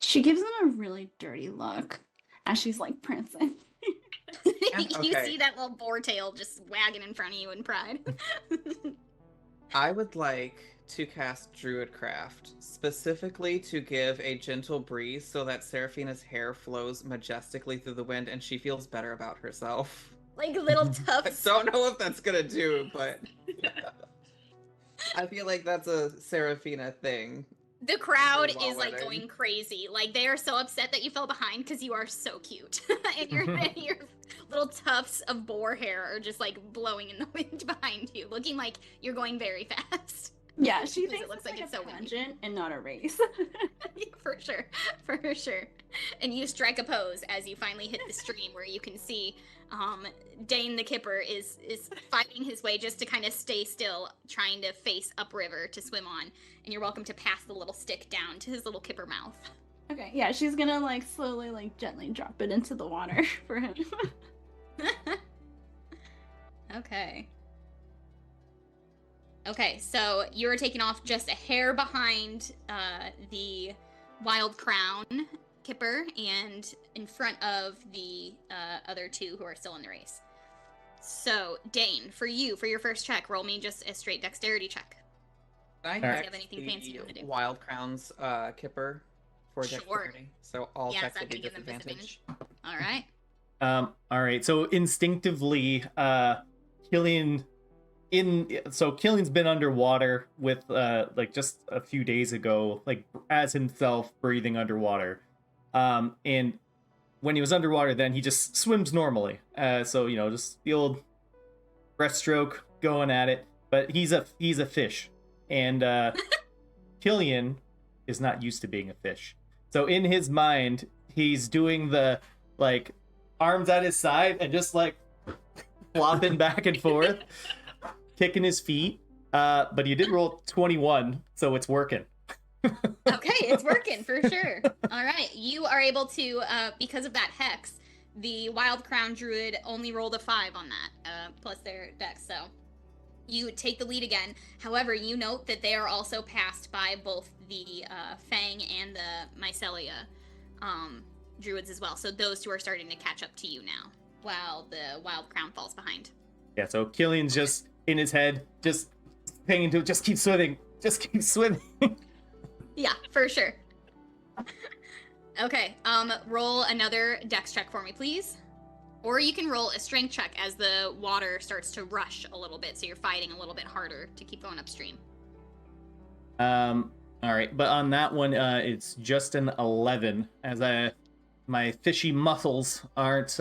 She gives them a really dirty look as she's prancing.
You see that little boar tail just wagging in front of you in pride.
I would like to cast Druidcraft, specifically to give a gentle breeze so that Seraphina's hair flows majestically through the wind and she feels better about herself.
Little
I
tufts.
don't know if that's gonna do, but I feel like that's a Seraphina thing.
The crowd
While
is
wedding.
going crazy. They are so upset that you fell behind because you are so cute. And your little tufts of boar hair are just blowing in the wind behind you, looking like you're going very fast.
Yeah, she
Because
thinks
it looks
it's
like it's
a
so windy.
pageant and not a race.
For sure. And you strike a pose as you finally hit the stream where you can see Dane the Kipper is fighting his way just to kind of stay still, trying to face upriver to swim on. And you're welcome to pass the little stick down to his little kipper mouth.
Okay, yeah, she's gonna slowly, gently drop it into the water for him.
Okay, so you're taking off just a hair behind the Wild Crown Kipper and in front of the other two who are still in the race. So, Dane, for your first check, roll me just a straight dexterity check.
Can I
Do you
hex
have anything fancy you want to do?
Wild Crown's Kipper for
Sure.
dexterity? So all
Yeah, is
checks
that
will be
gonna give them
disadvantage.
All right.
All right. So instinctively, Killian's been underwater with just a few days ago, as himself breathing underwater. And when he was underwater, then he just swims normally. So just the old breaststroke going at it. But he's a fish, and Killian is not used to being a fish. So in his mind, he's doing the arms at his side and just flopping back and forth, kicking his feet. But he did roll 21, so it's working.
Okay, it's working for sure. All right, you are able to, because of that hex, the Wild Crown Druid only rolled a 5 on that, plus their dex, so you take the lead again. However, you note that they are also passed by both the Fang and the Mycelia Druids as well, so those two are starting to catch up to you now, while the Wild Crown falls behind.
Yeah, so Killian's just in his head, just paying into it, just keep swimming. Just keep swimming.
Yeah, for sure. Okay, roll another dex check for me, please. Or you can roll a strength check as the water starts to rush a little bit, so you're fighting a little bit harder to keep going upstream.
All right, but on that one, it's just an 11, as my fishy muscles aren't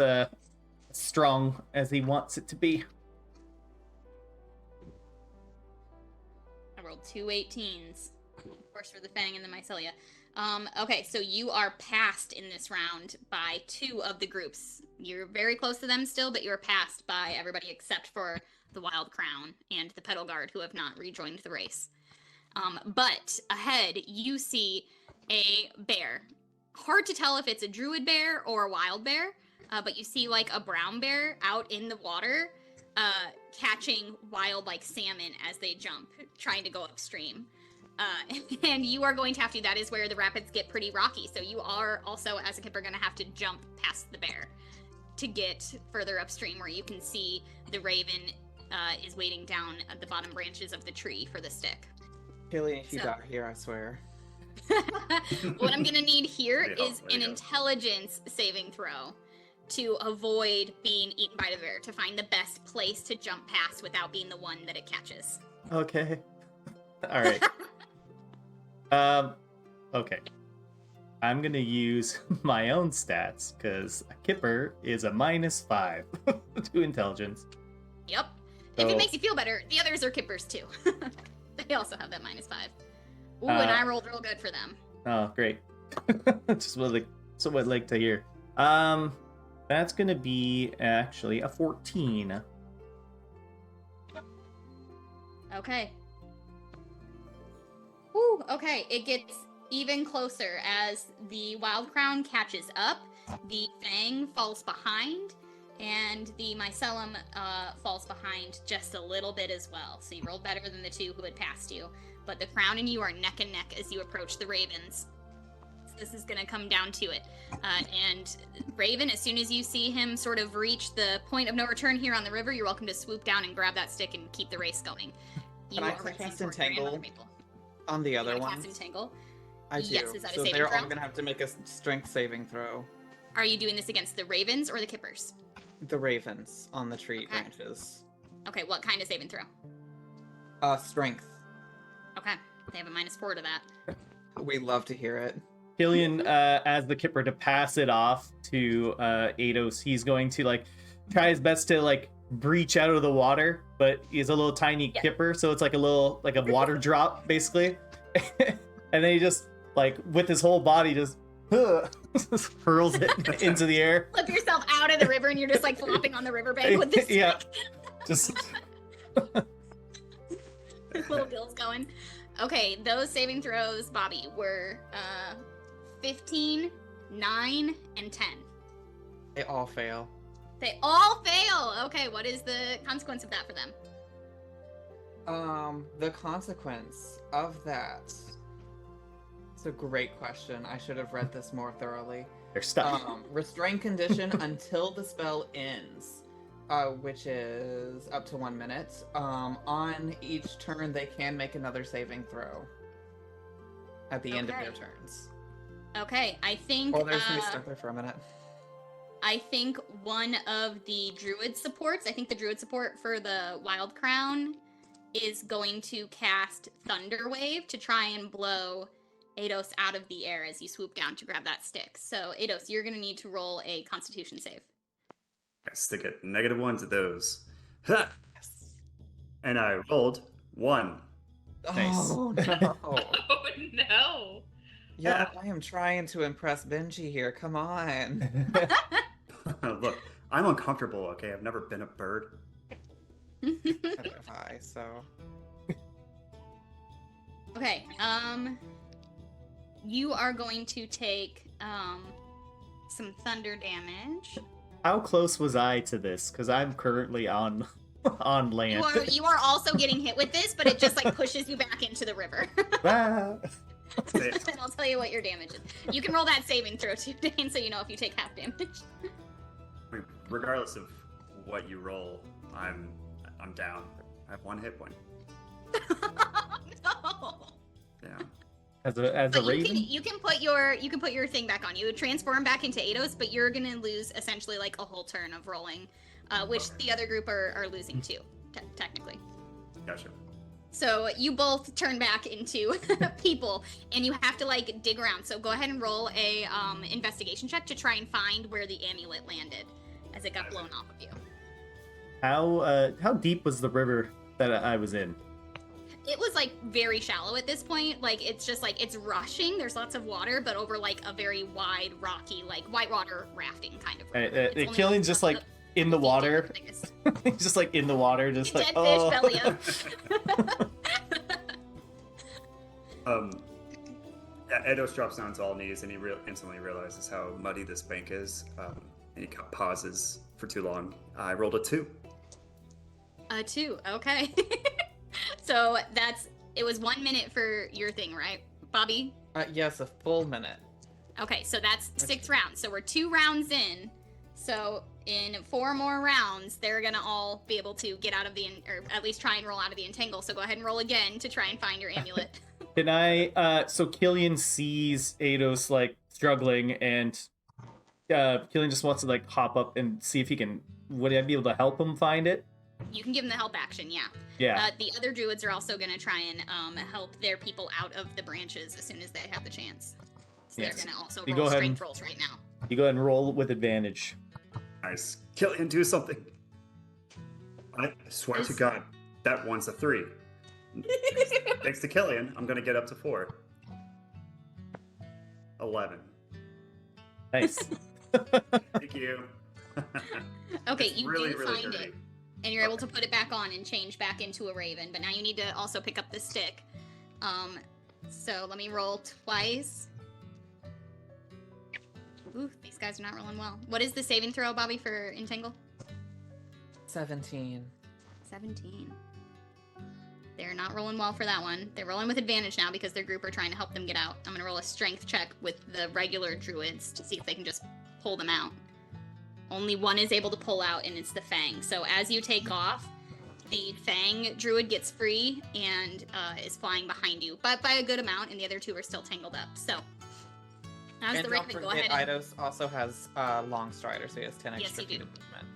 strong as he wants it to be.
I rolled 2 18s, of course, for the Fang and the Mycelia. Okay, so you are passed in this round by 2 of the groups. You're very close to them still, but you're passed by everybody except for the Wild Crown and the Petal Guard, who have not rejoined the race. But ahead, you see a bear. Hard to tell if it's a druid bear or a wild bear, but you see like a brown bear out in the water, catching wild like salmon as they jump, trying to go upstream. And you are going to have to, that is where the rapids get pretty rocky, so you are also, as a kipper, going to have to jump past the bear to get further upstream, where you can see the raven is waiting down at the bottom branches of the tree for the stick.
Killian, if you die here, I swear.
What I'm gonna need here
There you go,
is
there you
an
go.
intelligence saving throw to avoid being eaten by the bear, to find the best place to jump past without being the one that it catches.
Okay. All right. Okay. I'm gonna use my own stats, because a kipper is a -5 to intelligence.
Yep. If
So-
it makes you feel better, the others are kippers too. They also have that -5. Ooh, and I rolled real good for them.
Oh, great. Just what I'd like to hear. That's gonna be actually a 14.
Okay. Woo, okay, it gets even closer as the Wild Crown catches up, the Fang falls behind, and the Mycelium falls behind just a little bit as well. So you rolled better than the 2 who had passed you, but the Crown and you are neck and neck as you approach the Ravens. So this is gonna come down to it. And Raven, as soon as you see him sort of reach the point of no return here on the river, you're welcome to swoop down and grab that stick and keep the race going.
Can I cast Entangle on the other
Cast
ones?
Entangle.
I do.
Yes, is that a
so
saving
they're
throw?
all gonna have to make a strength saving throw.
Are you doing this against the Ravens or the Kippers?
The ravens on the tree
Okay.
branches.
Okay, what kind of saving throw?
Strength.
Okay, they have a -4 to that.
We love to hear it.
Killian, as the kipper, to pass it off to Eidos, he's going to like try his best to like breach out of the water, but he's a little tiny
Yeah.
kipper, so it's like a little like a water drop basically. And then he just like with his whole body just hurls it into the air.
Flip yourself out of the river and you're just like flopping on the riverbank with this
Yeah. Just
little gills going. Okay, those saving throws, Bobby, were 15, 9, and 10.
They all fail.
They all fail. Okay, what is the consequence of that for them?
The consequence of that. It's a great question. I should have read this more thoroughly.
they're stuck.
Restrain condition until the spell ends, which is up to 1 minute. On each turn, they can make another saving throw at the end of
Okay.
their turns.
Okay, I think
Oh, there's me stuck there for a minute.
I think one of the druid supports, I think the druid support for the Wild Crown is going to cast Thunder Wave to try and blow Eidos out of the air as you swoop down to grab that stick. So, Eidos, you're going to need to roll a Constitution save.
I stick a -1 to those. Ha! And I rolled 1.
Nice.
Oh no!
Oh no!
Yeah, I am trying to impress Benji here. Come on.
Look, I'm uncomfortable, okay? I've never been a bird.
Neither have I, so.
Okay, you are going to take some thunder damage.
How close was I to this? Because I'm currently on land.
You are also getting hit with this, but it just like pushes you back into the river.
Ah.
And I'll tell you what your damage is. You can roll that saving throw too, Dane, so you know if you take half damage.
I mean, regardless of what you roll, I'm I'm down. I have 1 hit point.
No.
Yeah.
As a
But
raven?
you can put your thing back on. You would transform back into Eidos, but you're gonna lose essentially like a whole turn of rolling, which the other group are losing too, technically.
Gotcha.
So you both turn back into people, and you have to like dig around. So go ahead and roll a investigation check to try and find where the amulet landed as it got blown off of you.
How deep was the river that I was in?
It was like very shallow at this point. Like it's just like it's rushing. There's lots of water, but over like a very wide, rocky, like whitewater rafting kind of river. It's only
Killing's just like in the water. He's just like in the water, just like
Dead
oh.
fish belly up.
Eidos drops down to all knees, and he instantly realizes how muddy this bank is. And he pauses for too long. I rolled a 2.
A 2. Okay. So it was 1 minute for your thing, right, Bobby?
Yes, a full minute.
Okay, so that's 6 rounds. So we're 2 rounds in. So in 4 more rounds, they're gonna all be able to get out of or at least try and roll out of the entangle. So go ahead and roll again to try and find your amulet.
Can I? So Killian sees Eidos like struggling, and Killian just wants to like hop up and see if he can. Would I be able to help him find it?
You can give them the help action, yeah.
Yeah.
The other druids are also going to try and help their people out of the branches as soon as they have the chance. So
Yes.
they're going to also
You
roll
go ahead
strength
and-
rolls right now.
You go ahead and roll with advantage.
Nice. Killian, do something. I swear to God, that one's a 3. Thanks to Killian, I'm gonna get up to 4. 11.
Nice.
Thank you.
Okay,
It's
you
really,
do
really
find
dirty.
it, and you're able to put it back on and change back into a raven. But now you need to also pick up the stick. So let me roll twice. Ooh, these guys are not rolling well. What is the saving throw, Bobby, for Entangle?
17.
17. They're not rolling well for that one. They're rolling with advantage now because their group are trying to help them get out. I'm going to roll a strength check with the regular druids to see if they can just pull them out. Only one is able to pull out, and it's the Fang. So as you take off, the Fang druid gets free and is flying behind you, but by a good amount, and the other 2 are still tangled up. So as
And
the
don't
raven, go
forget,
ahead and...
Eidos also has long strider, so he has 10
Yes,
extra
you
feet
do.
of movement.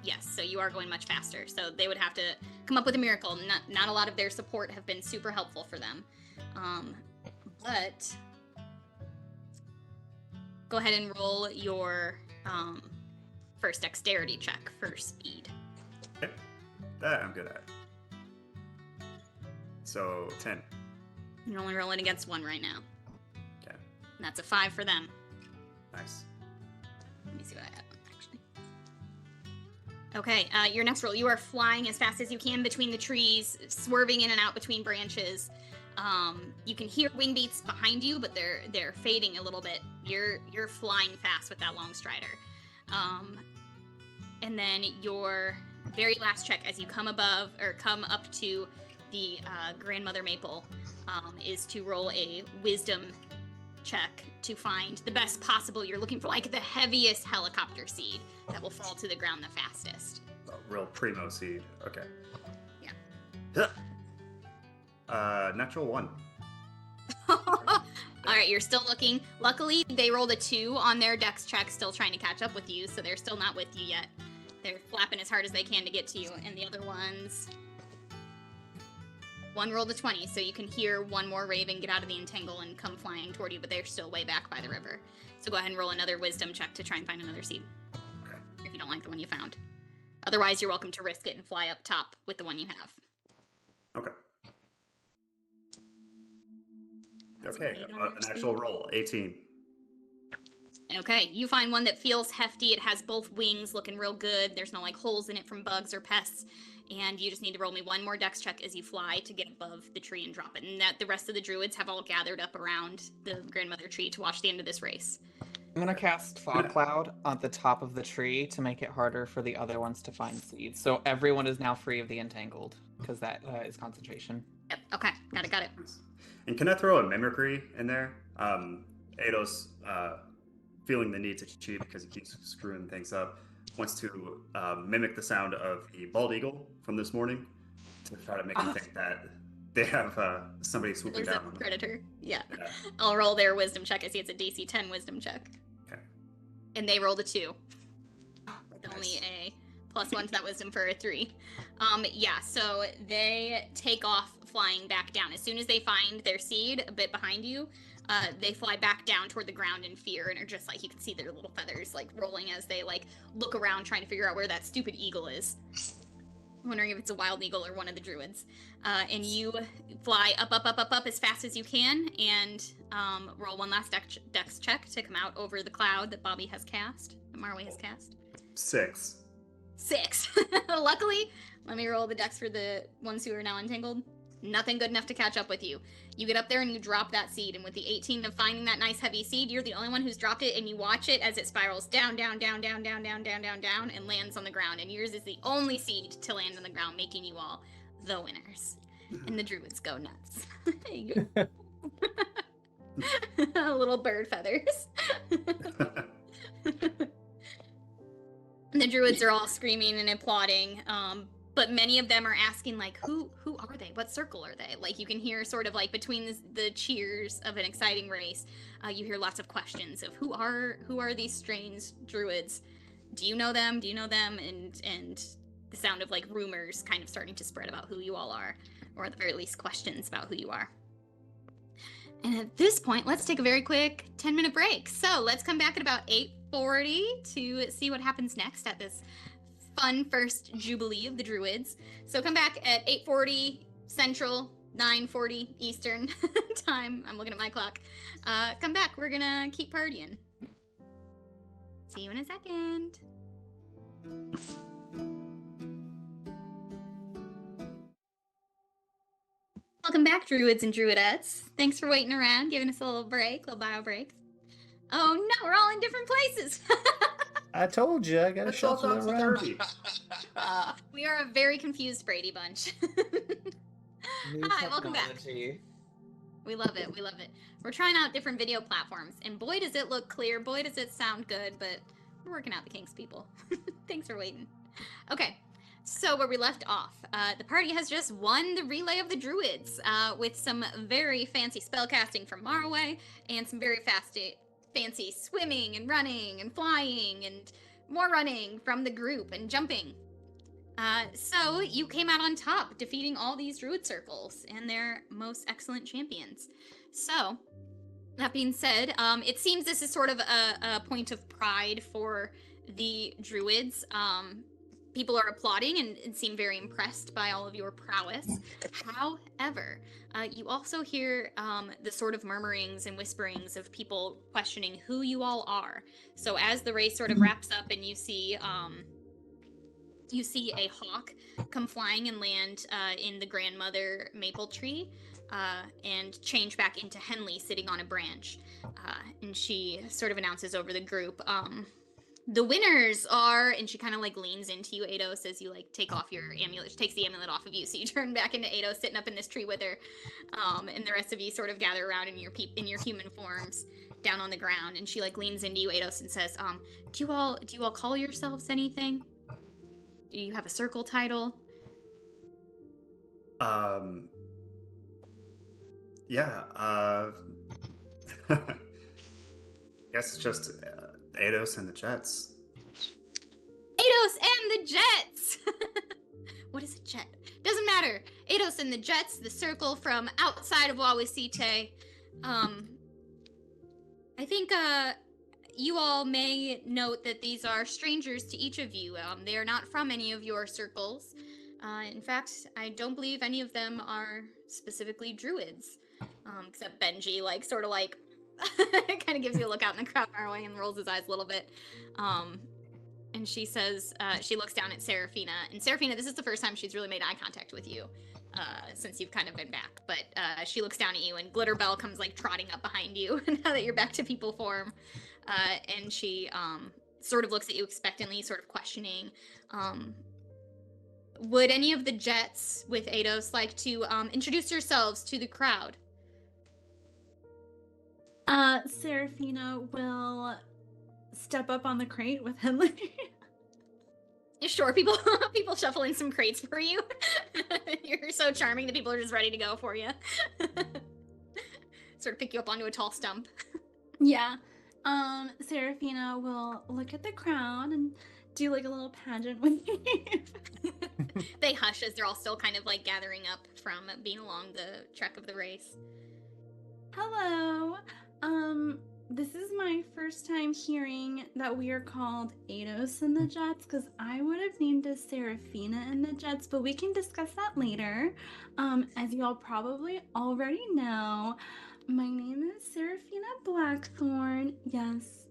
Yes, so you are going much faster. So they would have to come up with a miracle. Not a lot of their support have been super helpful for them. But go ahead and roll your first dexterity check for speed.
Okay. That I'm good at. So 10.
You're only rolling against 1 right now.
Okay.
And that's a 5 for them.
Nice.
Let me see what I have, actually. Okay, your next roll. You are flying as fast as you can between the trees, swerving in and out between branches. You can hear wing beats behind you, but they're fading a little bit. You're flying fast with that long strider. And then your very last check as you come up to the grandmother maple is to roll a wisdom check to find the best possible. You're looking for like the heaviest helicopter seed that will fall to the ground the fastest.
Oh, real primo seed. Okay.
Yeah.
Natural 1.
All right, you're still looking. Luckily, they rolled a 2 on their dex check, still trying to catch up with you, so they're still not with you yet. They're flapping as hard as they can to get to you, and the other ones... One rolled a 20, so you can hear one more raven get out of the entangle and come flying toward you, but they're still way back by the river. So go ahead and roll another wisdom check to try and find another seed.
Okay.
If you don't like the one you found. Otherwise, you're welcome to risk it and fly up top with the one you have.
Okay.
That's
Okay,
what I don't
an actual roll, 18.
Okay, you find one that feels hefty. It has both wings looking real good. There's no like holes in it from bugs or pests. And you just need to roll me one more dex check as you fly to get above the tree and drop it. And that the rest of the druids have all gathered up around the grandmother tree to watch the end of this race.
I'm gonna cast Fog Cloud on the top of the tree to make it harder for the other ones to find seeds. So everyone is now free of the entangled, because that is concentration.
Yep, okay, got it.
And can I throw a mimicry in there? Eidos, feeling the need to cheat because he keeps screwing things up, wants to mimic the sound of the bald eagle from this morning to try to make them think that they have somebody swooping
There's
down
a
on them.
predator. Yeah.
Yeah.
I'll roll their wisdom check. I see it's a DC 10 wisdom check.
Okay.
And they rolled a 2. With
Nice.
only a +1 to that wisdom for a 3. Yeah, so they take off flying back down. As soon as they find their seed a bit behind you, they fly back down toward the ground in fear and are just like, you can see their little feathers like rolling as they like look around trying to figure out where that stupid eagle is. Wondering if it's a wild eagle or one of the druids. And you fly up as fast as you can and roll one last dex check to come out over the cloud that Bobby has cast, that Marway has cast.
6.
6. Luckily, let me roll the dex for the ones who are now entangled. Nothing good enough to catch up with you. You get up there and you drop that seed, and with the 18 of finding that nice heavy seed, you're the only one who's dropped it, and you watch it as it spirals down, and lands on the ground, and yours is the only seed to land on the ground, making you all the winners. And the druids go nuts. Little bird feathers. And the druids are all screaming and applauding, but many of them are asking, like, who are they? What circle are they? Like, you can hear sort of like between the cheers of an exciting race, you hear lots of questions of who are these strange druids? Do you know them? Do you know them? And the sound of like rumors kind of starting to spread about who you all are, or at the very least questions about who you are. And at this point, let's take a very quick 10-minute break. So let's come back at about 8:40 to see what happens next at this fun first Jubilee of the Druids. So come back at 8:40 Central, 9:40 Eastern time. I'm looking at my clock. Come back. We're gonna keep partying. See you in a second. Welcome back, Druids and Druidettes. Thanks for waiting around, giving us a little bio break. Oh no, we're all in different places.
I told you, I gotta
That's all
shuffle it around.
topsy-turvy.
We are a very confused Brady bunch. Hi, welcome back.
Technology.
We love it. We love it. We're trying out different video platforms, and boy, does it look clear. Boy, does it sound good, but we're working out the kinks, people. Thanks for waiting. Okay, so where we left off, the party has just won the Relay of the Druids with some very fancy spellcasting from Marway and some very fancy swimming and running and flying and more running from the group and jumping. So you came out on top, defeating all these druid circles and their most excellent champions. So, that being said, it seems this is sort of a point of pride for the druids. People are applauding and seem very impressed by all of your prowess. However, you also hear the sort of murmurings and whisperings of people questioning who you all are. So as the race sort of wraps up and you see a hawk come flying and land in the grandmother maple tree and change back into Henley sitting on a branch. And she sort of announces over the group, the winners are, and she kind of like leans into you, Ados, as you like take off your amulet. She takes the amulet off of you, so you turn back into Ados sitting up in this tree with her, and the rest of you sort of gather around in your human forms down on the ground. And she like leans into you, Ados, and says, do you all call yourselves anything? Do you have a circle title?
Yeah, guess it's just Ados and the Jets.
Ados and the Jets! What is a jet? Doesn't matter. Ados and the Jets, the circle from outside of Wawasite. I think you all may note that these are strangers to each of you. They are not from any of your circles. In fact, I don't believe any of them are specifically druids. Except Benji, like, sort of like, kind of gives you a look out in the crowd our way and rolls his eyes a little bit. And she says, she looks down at Seraphina. And Seraphina, this is the first time she's really made eye contact with you since you've kind of been back. But she looks down at you, and Glitterbell comes, like, trotting up behind you now that you're back to people form. And she sort of looks at you expectantly, sort of questioning. Would any of the Jets with Ados like to introduce yourselves to the crowd?
Seraphina will step up on the crate with Henley.
Sure, people people shuffle in some crates for you. You're so charming that people are just ready to go for you. Sort of pick you up onto a tall stump.
Yeah. Serafina will look at the crowd and do like a little pageant with you.
They hush as they're all still kind of like gathering up from being along the trek of the race.
Hello. This is my first time hearing that we are called Ados and the Jets, because I would have named us Serafina and the Jets, but we can discuss that later. As you all probably already know, my name is Serafina Blackthorn. Yes,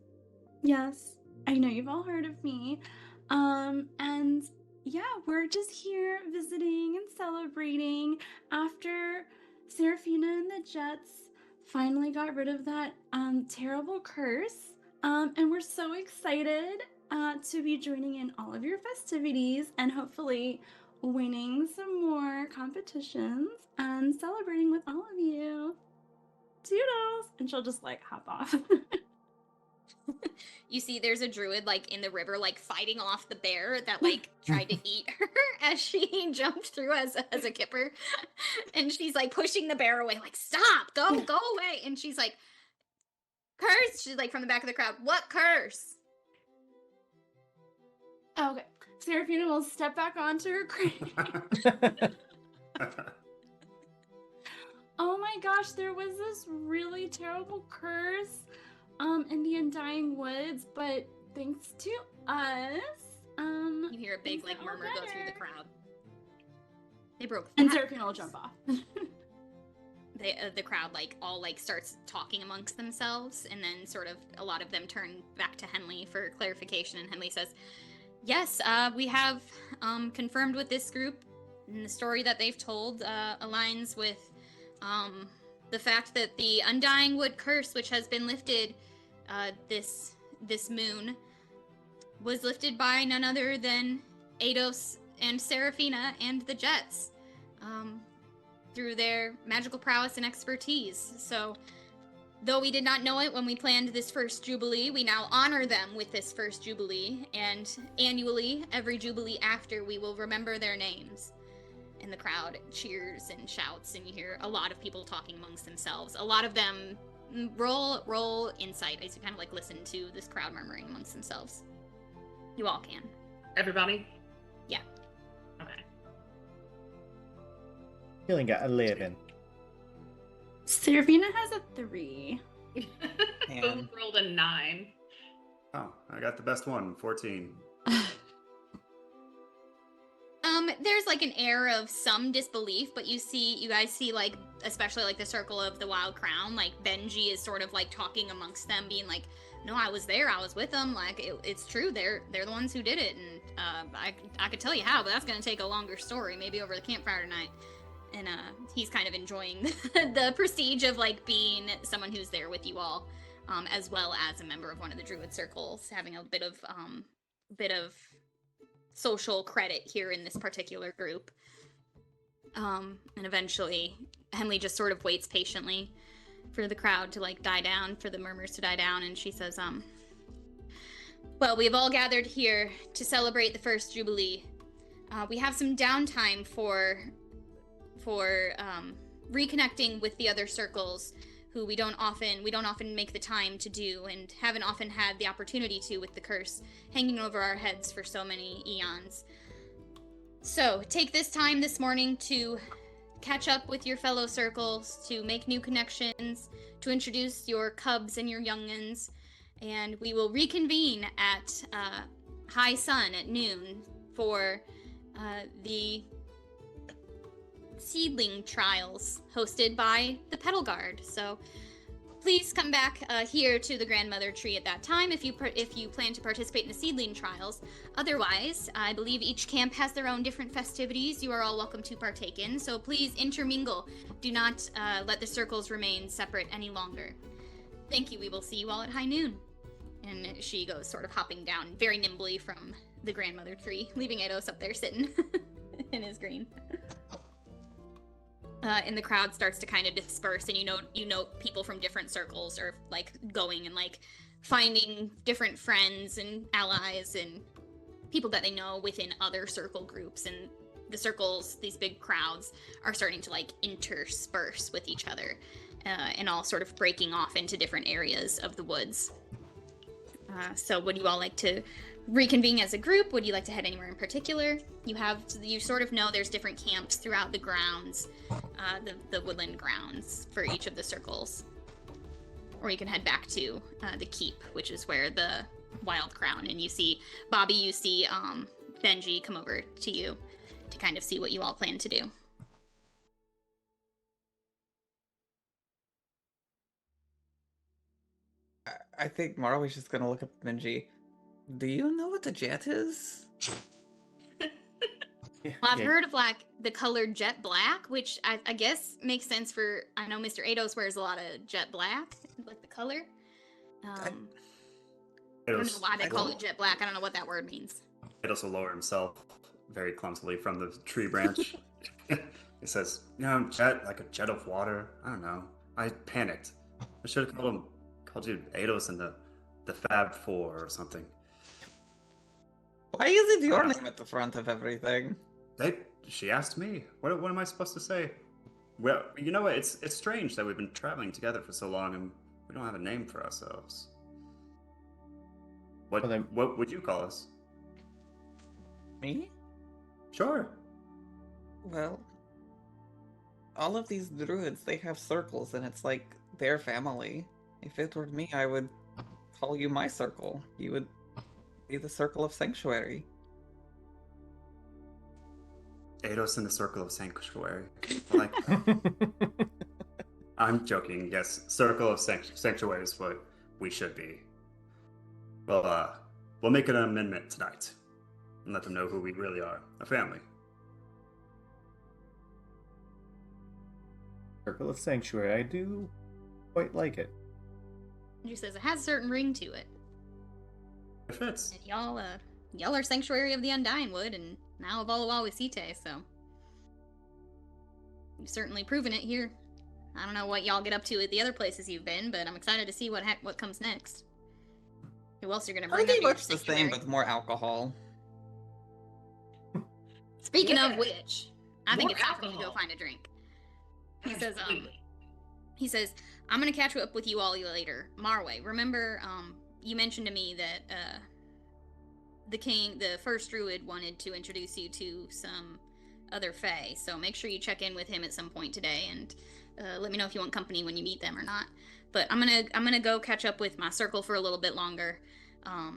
I know you've all heard of me. And yeah, we're just here visiting and celebrating after Serafina and the Jets finally got rid of that terrible curse. And we're so excited to be joining in all of your festivities and hopefully winning some more competitions and celebrating with all of you. Toodles! And she'll just like hop off.
You see there's a druid like in the river like fighting off the bear that like tried to eat her as she jumped through as a kipper. And she's like pushing the bear away like, stop, go away. And she's like, curse. She's like from the back of the crowd, what curse?
Okay. Serafina will step back onto her crate. Oh my gosh, there was this really terrible curse in the Undying Woods, but thanks to us,
You hear a big
things
like
got
murmur go through the
better.
crowd. They broke
And
that.
Serafina will jump off.
The crowd like all like starts talking amongst themselves, and then sort of a lot of them turn back to Henley for clarification, and Henley says, yes, we have confirmed with this group, and the story that they've told aligns with the fact that the Undying Wood curse, which has been lifted this moon, was lifted by none other than Ados and Serafina and the Jets, through their magical prowess and expertise. So, though we did not know it when we planned this First Jubilee, we now honor them with this First Jubilee, and annually, every Jubilee after, we will remember their names. And the crowd cheers and shouts, and you hear a lot of people talking amongst themselves. A lot of them roll insight as you kind of like listen to this crowd murmuring amongst themselves. You all can.
Everybody?
Yeah.
Okay.
Healing got 11.
Serafina has a 3.
Both rolled a 9.
Oh, I got the best one, 14.
There's like an air of some disbelief, but you guys see like, especially like the circle of the Wild Crown, like Benji is sort of like talking amongst them, being like, no, I was there, I was with them, like it's true, they're the ones who did it, and I could tell you how, but that's gonna take a longer story, maybe over the campfire tonight. And he's kind of enjoying the prestige of like being someone who's there with you all, as well as a member of one of the Druid circles, having a bit of social credit here in this particular group. And eventually Henley just sort of waits patiently for the crowd to like die down, for the murmurs to die down, and she says, well, we've all gathered here to celebrate the First Jubilee. We have some downtime for reconnecting with the other circles who we don't often make the time to do, and haven't often had the opportunity to, with the curse hanging over our heads for so many eons. So take this time this morning to catch up with your fellow circles, to make new connections, to introduce your cubs and your young'uns, and we will reconvene at high sun at noon for the seedling trials hosted by the Petal Guard. So please come back here to the Grandmother Tree at that time if you plan to participate in the seedling trials. Otherwise, I believe each camp has their own different festivities you are all welcome to partake in, so please intermingle. Do not let the circles remain separate any longer. Thank you. We will see you all at high noon. And she goes sort of hopping down very nimbly from the Grandmother Tree, leaving Ados up there sitting in his green. And the crowd starts to kind of disperse, and you know people from different circles are like going and like finding different friends and allies and people that they know within other circle groups, and the circles, these big crowds, are starting to like intersperse with each other, and all sort of breaking off into different areas of the woods. So would you all like to reconvene as a group? Would you like to head anywhere in particular? You sort of know there's different camps throughout the grounds, the woodland grounds for each of the circles. Or you can head back to the keep, which is where the Wild Crown, and you see Bobby, you see Benji come over to you to kind of see what you all plan to do.
I think Marley's just gonna look up at Benji. Do you know what a jet is?
Yeah,
Well, I've
yeah.
heard of like the color jet black, which I guess makes sense for. I know Mr. Ados wears a lot of jet black, like the color. I don't know why they call it jet black. I don't know what that word means.
Ados will lower himself very clumsily from the tree branch. He says, jet, like a jet of water. I don't know. I panicked. I should have called you Ados in the Fab Four or something.
Why is it your name at the front of everything?
She asked me. What am I supposed to say? Well, you know what? It's strange that we've been traveling together for so long and we don't have a name for ourselves. What would you call us?
Me?
Sure.
Well, all of these druids, they have circles, and it's like their family. If it were me, I would call you my circle. You would be the Circle of Sanctuary.
Ados in the Circle of Sanctuary. I like that. I'm joking. Yes, Circle of Sanctuary is what we should be. Well, we'll make an amendment tonight and let them know who we really are. A family.
Circle of Sanctuary. I do quite like it.
She says it has a certain ring to it.
It fits.
And y'all are Sanctuary of the Undying Wood, and now of Oluwawisite, so you've certainly proven it here. I don't know what y'all get up to at the other places you've been, but I'm excited to see what comes next. Who else you're gonna bring up
Pretty
to your
much the same,
sanctuary?
but more alcohol.
Speaking
Yeah.
of which, I think
More
it's time for me to go
alcohol.
find a drink. He says,
Absolutely.
He says, I'm gonna catch up with you all later. Marway, remember, you mentioned to me that, the first druid wanted to introduce you to some other fae, so make sure you check in with him at some point today, and let me know if you want company when you meet them or not. But I'm gonna go catch up with my circle for a little bit longer. I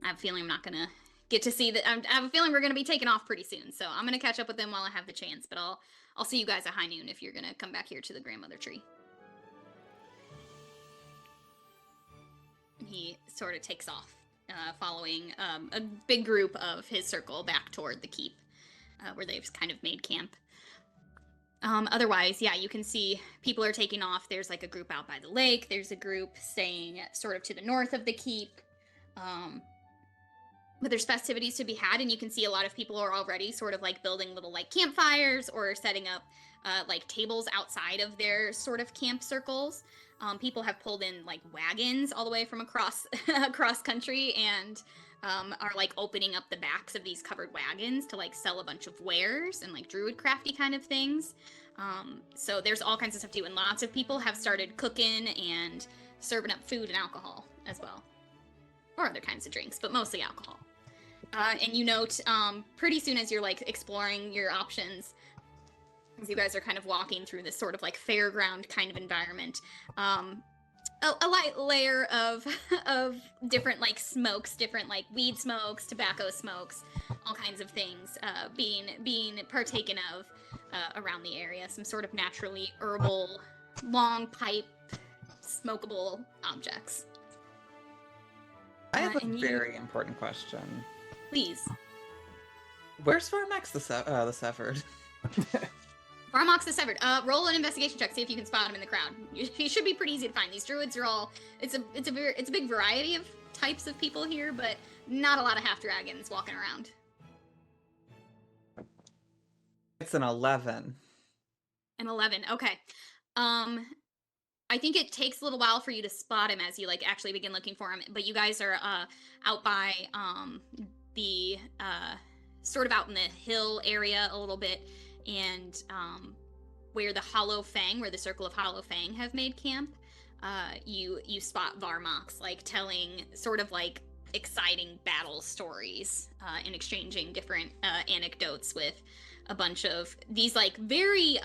have a feeling I'm not gonna get to see that. I have a feeling we're gonna be taking off pretty soon, so I'm gonna catch up with them while I have the chance. But I'll see you guys at high noon if you're gonna come back here to the grandmother tree. And he sort of takes off, following a big group of his circle back toward the keep, where they've kind of made camp. Otherwise, yeah, you can see people are taking off. There's like a group out by the lake. There's a group staying sort of to the north of the keep. But there's festivities to be had, and you can see a lot of people are already sort of like building little like campfires or setting up like tables outside of their sort of camp circles. People have pulled in like wagons all the way from across country, and are like opening up the backs of these covered wagons to like sell a bunch of wares and like druid crafty kind of things. So there's all kinds of stuff too, and lots of people have started cooking and serving up food and alcohol as well, or other kinds of drinks, but mostly alcohol. And you note pretty soon as you're like exploring your options, as you guys are kind of walking through this sort of like fairground kind of environment, a light layer of different like smokes, different like weed smokes, tobacco smokes, all kinds of things being partaken of around the area. Some sort of naturally herbal, long pipe, smokable objects.
I have a
and you-
very important question.
Please.
Where's Varmax the Severed?
Varmox is severed. Roll an investigation check. See if you can spot him in the crowd. He should be pretty easy to find. These druids are all. It's a big variety of types of people here, but not a lot of half dragons walking around.
It's an 11.
An 11. Okay. I think it takes a little while for you to spot him as you like actually begin looking for him. But you guys are out by the sort of out in the hill area a little bit, and where the Hollow Fang, where the Circle of Hollow Fang have made camp, you spot Varmox like telling sort of like exciting battle stories and exchanging different anecdotes with a bunch of these like very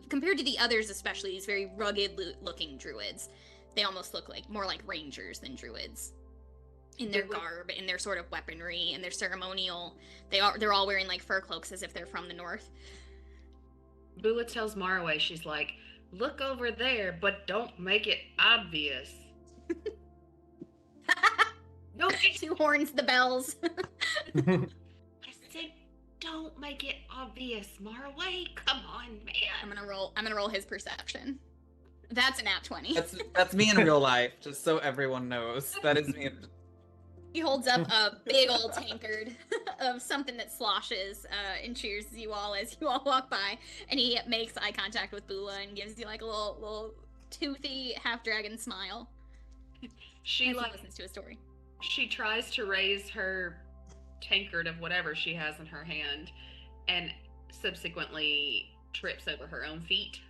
compared to the others, especially these very rugged looking druids. They almost look like more like rangers than druids in their garb, in their sort of weaponry, and their ceremonial. They're all wearing like fur cloaks as if they're from the north.
Bula tells Marway, she's like, look over there, but don't make it obvious. No,
Two horns, the bells.
I said, don't make it obvious, Marway. Come on, man.
I'm gonna roll his perception. That's a nat 20.
That's me in real life, just so everyone knows. That is me.
He holds up a big old tankard of something that sloshes and cheers you all as you all walk by, and he makes eye contact with Bula and gives you like a little toothy half dragon smile.
She
as he listens to a story.
She tries to raise her tankard of whatever she has in her hand, and subsequently trips over her own feet.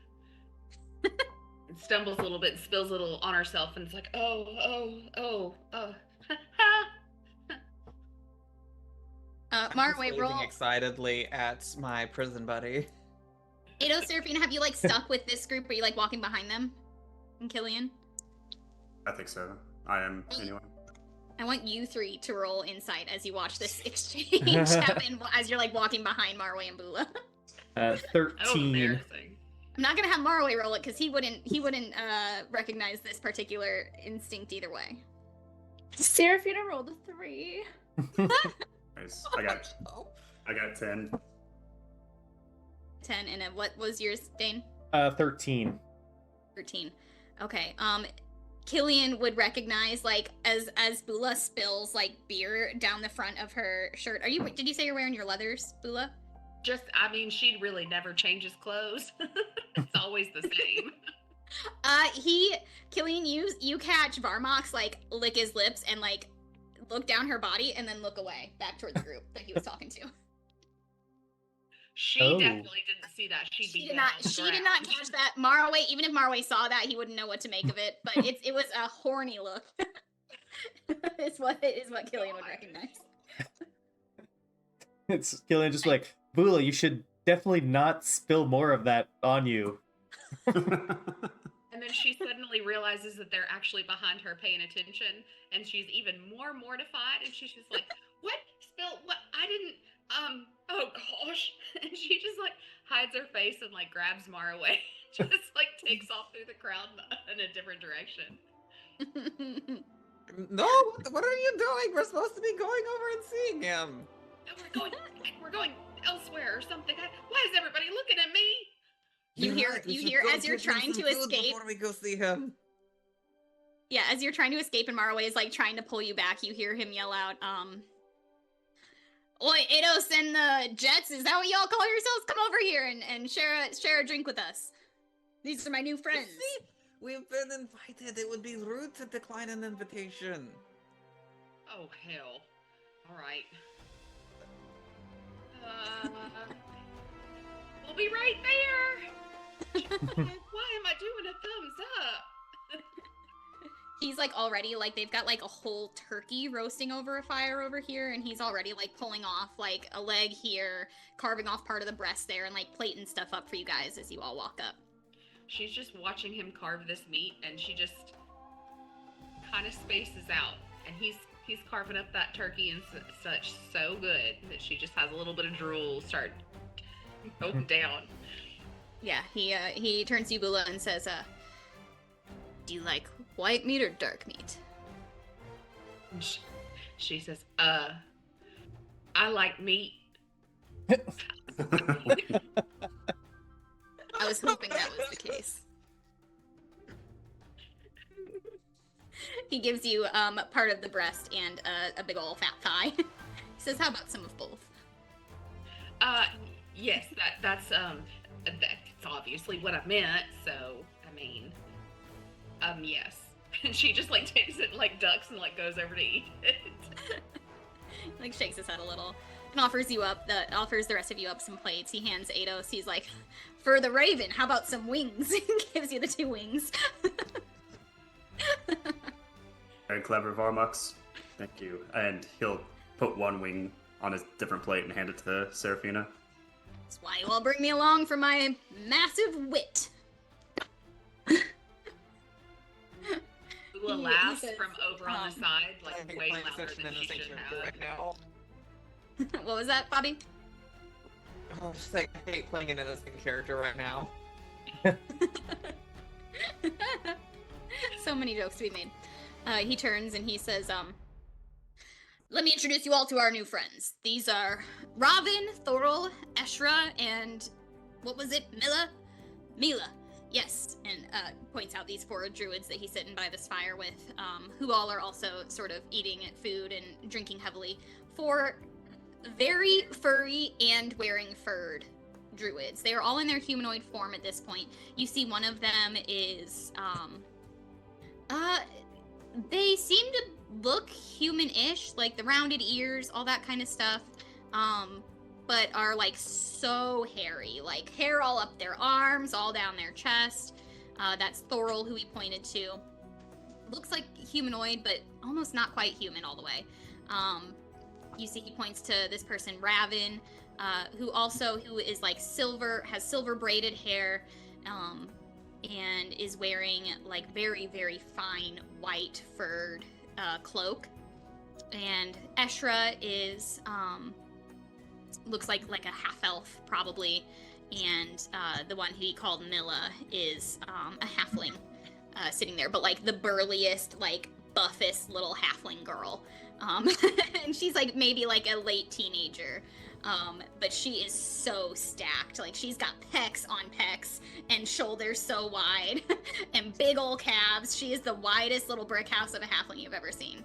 And stumbles a little bit and spills a little on herself, and it's like, oh.
Marway, roll.
Excitedly at my prison buddy.
Ado, Seraphina, have you like stuck with this group? Are you like walking behind them? And Killian?
I think so. I am, anyway.
I want you three to roll insight as you watch this exchange happen as you're like walking behind Marway and Bula.
13.
Oh, embarrassing.
I'm not gonna have Marway roll it because he wouldn't recognize this particular instinct either way.
Seraphina rolled a 3.
Nice. I got 10.
10, and what was yours, Dane?
13.
13. Okay. Killian would recognize like as Bula spills like beer down the front of her shirt. Did you say you're wearing your leathers, Bula?
She really never changes clothes. It's always the same.
Killian, you catch Varmox like lick his lips and like look down her body and then look away back toward the group that he was talking to.
She definitely didn't see that. She did
not catch that. Marway, even if Marway saw that, he wouldn't know what to make of it. But it was a horny look. is what Killian would recognize.
It's Killian just like, Bula, you should definitely not spill more of that on you.
And then she suddenly realizes that they're actually behind her paying attention, and she's even more mortified, and she's just like, what? Spill? What? I didn't, oh gosh. And she just like hides her face and like grabs Mara away, just like takes off through the crowd in a different direction.
No, what are you doing? We're supposed to be going over and seeing him.
No, we're going elsewhere or something. Why is everybody looking at me?
You hear as you're trying to escape.
Before we go see him.
Yeah, as you're trying to escape and Marway is like trying to pull you back, you hear him yell out, Oi, Eidos and the Jets, is that what y'all call yourselves? Come over here and share a drink with us. These are my new friends.
See, we've been invited. It would be rude to decline an invitation.
Oh, hell. All right. We'll be right there. Why am I doing a thumbs up?
He's like already like they've got like a whole turkey roasting over a fire over here, and he's already like pulling off like a leg here, carving off part of the breast there, and like plating stuff up for you guys as you all walk up.
She's just watching him carve this meat, and she just kind of spaces out, and he's carving up that turkey and such so good that she just has a little bit of drool start going down.
Yeah, he turns to you, Bula, and says, do you like white meat or dark meat?
She says, I like meat.
I was hoping that was the case. He gives you part of the breast and a big ol' fat thigh. He says, how about some of both?
Yes, that's obviously what I meant, so, I mean, yes. And she just, like, takes it, like, ducks and, like, goes over to eat it.
like shakes his head a little and offers the rest of you up some plates. He hands Ados. He's like, for the raven, how about some wings? Gives you the 2 wings.
Very clever, Varmux. Thank you. And he'll put one wing on a different plate and hand it to Seraphina.
That's why you all bring me along for my massive wit.
Bula
He
laughs
says,
from over on the side, like way louder than she should have.
right now.
What was that, Bobby?
Oh, just like, I hate playing an innocent character right now.
So many jokes to be made. He turns and he says, let me introduce you all to our new friends. These are Robin, Thorol, Eshra, and what was it? Mila. Yes, and points out these 4 druids that he's sitting by this fire with, who all are also sort of eating food and drinking heavily. 4 very furry and wearing furred druids. They are all in their humanoid form at this point. You see one of them is, they seem to look human-ish, like the rounded ears, all that kind of stuff, but are like so hairy, like hair all up their arms, all down their chest. That's Thorol, who he pointed to. Looks like humanoid, but almost not quite human all the way. You see he points to this person, Raven, who is like silver, has silver braided hair, and is wearing like very, very fine white furred cloak. And Eshra is looks like a half elf probably, and the one he called Mila is a halfling sitting there, but like the burliest, like buffest little halfling girl. And she's like maybe like a late teenager. But she is so stacked. Like she's got pecs on pecs and shoulders so wide and big old calves. She is the widest little brick house of a halfling you've ever seen.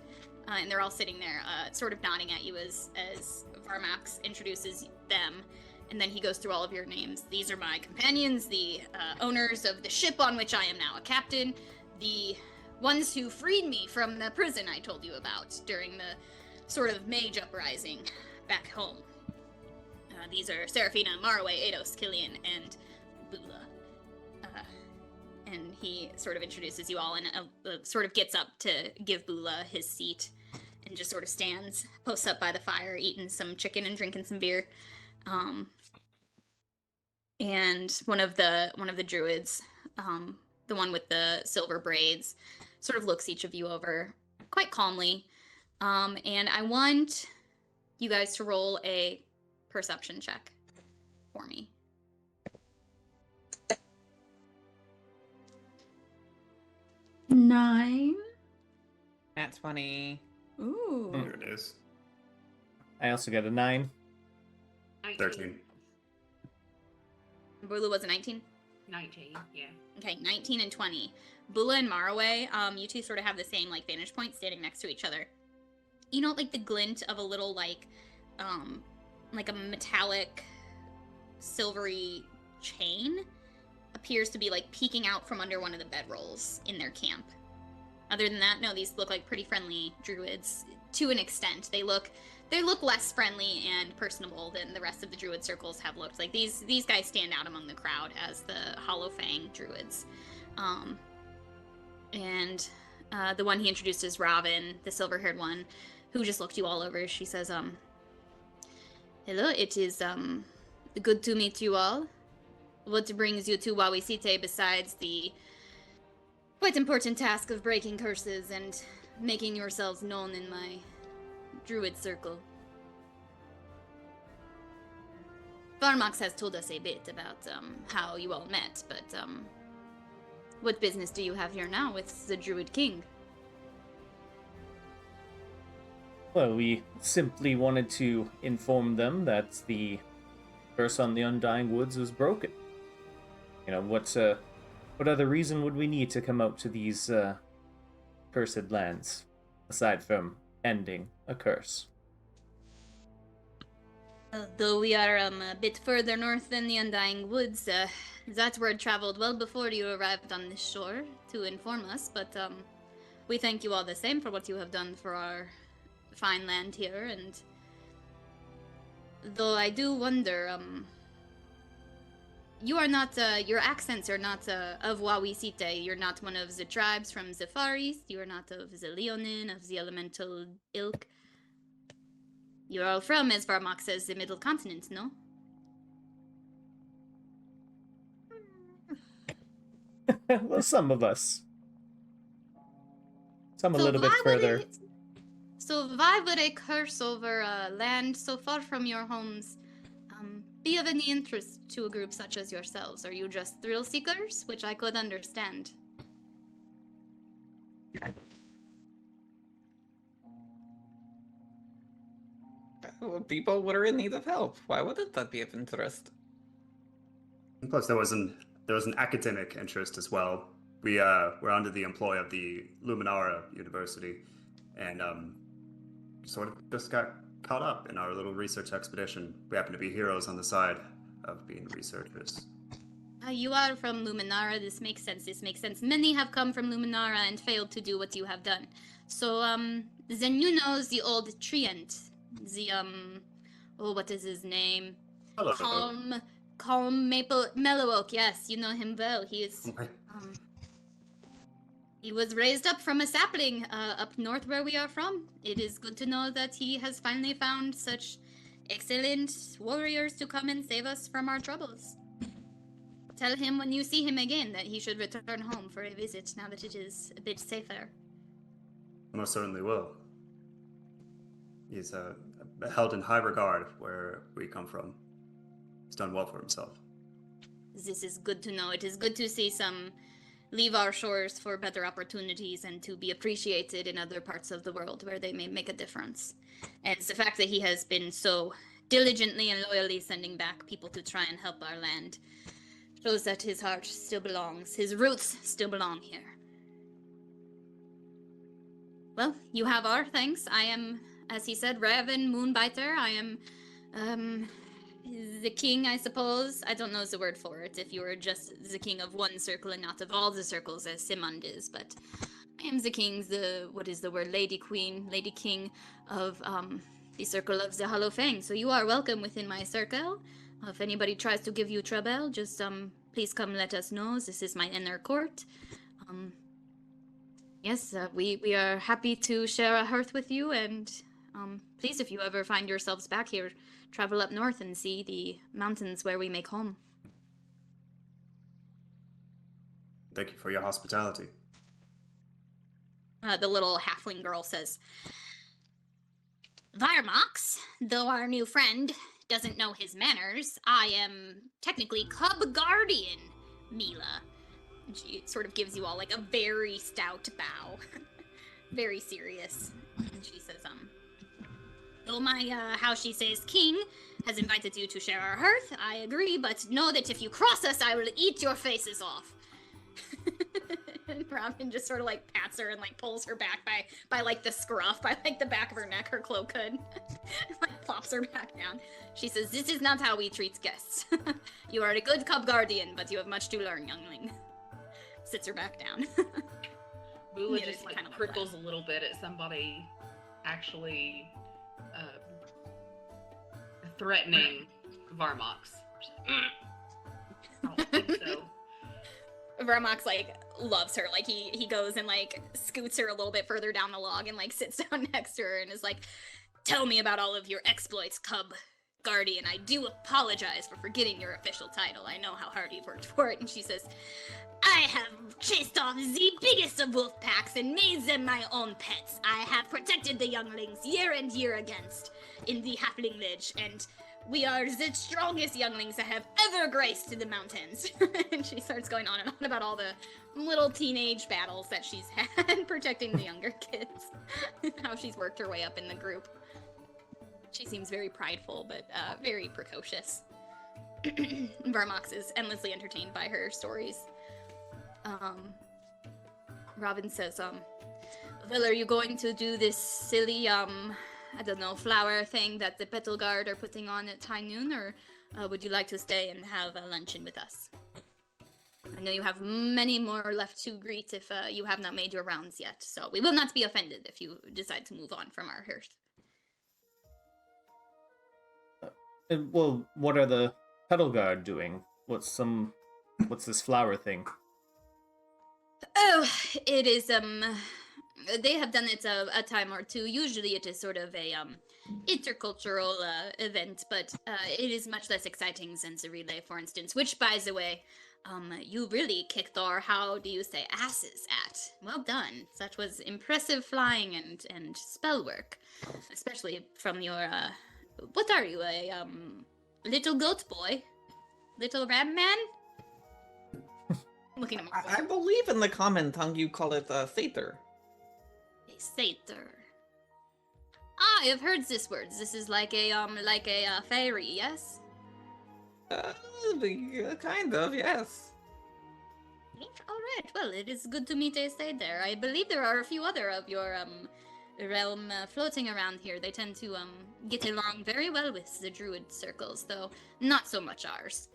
And they're all sitting there, sort of nodding at you as Varmax introduces them. And then he goes through all of your names. These are my companions, the owners of the ship on which I am now a captain, the ones who freed me from the prison I told you about during the sort of mage uprising back home. These are Seraphina, Maraway, Ados, Killian, and Bula. And he sort of introduces you all and sort of gets up to give Bula his seat and just sort of stands, posts up by the fire, eating some chicken and drinking some beer. And one of the druids, the one with the silver braids, sort of looks each of you over quite calmly. And I want you guys to roll a perception check for me.
Nine.
At 20.
Ooh.
There it is.
I also got a 9.
13.
Bula was a 19?
19, yeah.
Okay, 19 and 20. Bula and Maraway, you two sort of have the same like vantage point standing next to each other. You know, like the glint of a little like a metallic silvery chain appears to be like peeking out from under one of the bedrolls in their camp. Other than that, no, these look like pretty friendly druids to an extent. They look less friendly and personable than the rest of the druid circles have looked. Like these guys stand out among the crowd as the Hollow Fang druids. And the one he introduced is Robin, the silver-haired one, who just looked you all over. She says, hello, it is good to meet you all. What brings you to Wawisite besides the quite important task of breaking curses and making yourselves known in my druid circle? Varmax has told us a bit about how you all met, but what business do you have here now with the Druid King?
Well, we simply wanted to inform them that the curse on the Undying Woods was broken. You know, what other reason would we need to come out to these cursed lands, aside from ending a curse?
Though we are a bit further north than the Undying Woods, that word traveled well before you arrived on this shore to inform us, but we thank you all the same for what you have done for our fine land here, and Though I do wonder, you are not, your accents are not of Wawisite. You're not one of the tribes from the Far East. You are not of the Leonin, of the elemental ilk. You're all from, as Varmok says, the Middle Continent, no?
Well, some of us. Some a
So
little bit
why would
further.
it- So why would a curse over a land so far from your homes be of any interest to a group such as yourselves? Are you just thrill seekers? Which I could understand.
People were in need of help. Why wouldn't that be of interest?
And plus, there was an academic interest as well. We were under the employ of the Luminara University, and sort of just got caught up in our little research expedition. We happen to be heroes on the side of being researchers.
You are from Luminara. This makes sense. This makes sense. Many have come from Luminara and failed to do what you have done. So, then you know the old Treant. The, oh, what is his name?
Hello.
Calm Maple Mellowok. Yes, you know him well. He is,
Okay.
he was raised up from a sapling, up north where we are from. It is good to know that he has finally found such excellent warriors to come and save us from our troubles. Tell him when you see him again that he should return home for a visit now that it is a bit safer.
Most certainly will. He's held in high regard where we come from. He's done well for himself.
This is good to know. It is good to see some leave our shores for better opportunities and to be appreciated in other parts of the world where they may make a difference. And it's the fact that he has been so diligently and loyally sending back people to try and help our land shows that his heart still belongs, his roots still belong here. Well, you have our thanks. I am, as he said, Raven Moonbiter. I am, the king, I suppose. I don't know the word for it, if you were just the king of one circle and not of all the circles, as Simond is, but I am the king, what is the word, Lady Queen, Lady King of, the circle of the Hollow Fang. So you are welcome within my circle. If anybody tries to give you trouble, just, please come let us know. This is my inner court. Yes, we are happy to share a hearth with you, and please, if you ever find yourselves back here, travel up north and see the mountains where we make home.
Thank you for your hospitality.
The little halfling girl says, Varmox, though our new friend doesn't know his manners, I am technically Cub Guardian, Mila. And she sort of gives you all like a very stout bow. Very serious. And she says, though my, how she says, king has invited you to share our hearth, I agree, but know that if you cross us, I will eat your faces off. And Robin just sort of like pats her and like pulls her back by like the scruff, by like the back of her neck, her cloak hood. Like plops her back down. She says, this is not how we treat guests. You are a good cub guardian, but you have much to learn, youngling. Sits her back down.
Bula
Yeah,
just like
kind of
prickles a little bit at somebody actually threatening Varmox. I don't think so.
Varmox like loves her. Like he goes and like scoots her a little bit further down the log and like sits down next to her and is like, tell me about all of your exploits, cub guardian. I do apologize for forgetting your official title. I know how hard you've worked for it. And she says, I have chased off the biggest of wolf packs and made them my own pets. I have protected the younglings year and year against in the Halfling Village, and we are the strongest younglings that have ever graced the mountains. And she starts going on and on about all the little teenage battles that she's had protecting the younger kids. How she's worked her way up in the group. She seems very prideful, but very precocious. Varmox is endlessly entertained by her stories. Robin says, well, are you going to do this silly, I don't know, flower thing that the Petal Guard are putting on at high noon, or would you like to stay and have a luncheon with us? I know you have many more left to greet if you have not made your rounds yet, so we will not be offended if you decide to move on from our hearth.
Well, what are the Petal Guard doing? What's this flower thing?
Oh, it is, they have done it a time or two. Usually it is sort of a, intercultural, event, but, it is much less exciting than the relay, for instance, which, by the way, you really kicked our, how do you say, asses at. Well done. That was impressive flying and spell work, especially from your, what are you, a, little goat boy? Little ram man? Looking at my
I believe in the common tongue you call it satyr.
A satyr. Ah, I have heard this word. This is like a fairy, yes?
Kind of, yes.
All right. Well, it is good to meet a satyr. I believe there are a few other of your realm floating around here. They tend to get along very well with the druid circles, though not so much ours.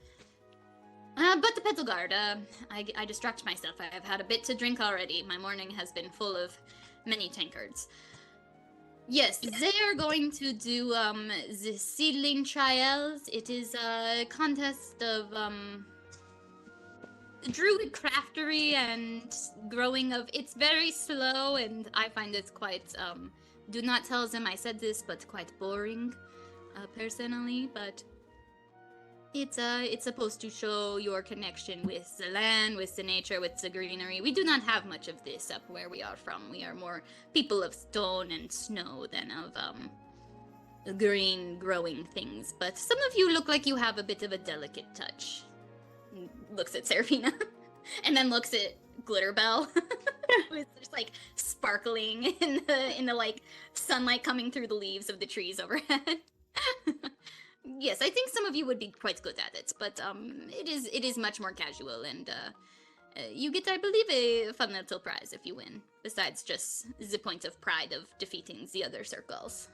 But the Petal Guard, I distract myself. I have had a bit to drink already. My morning has been full of many tankards. Yes, they are going to do, the seedling trials. It is a contest of, druid craftery and growing of... It's very slow, and I find it quite, do not tell them I said this, but quite boring, personally, but... It's supposed to show your connection with the land, with the nature, with the greenery. We do not have much of this up where we are from. We are more people of stone and snow than of green growing things. But some of you look like you have a bit of a delicate touch. Looks at Seraphina, and then looks at Glitterbell, who's just like sparkling in the like sunlight coming through the leaves of the trees overhead. Yes, I think some of you would be quite good at it, but it is much more casual, and you get, I believe, a fun little prize if you win, besides just the point of pride of defeating the other circles.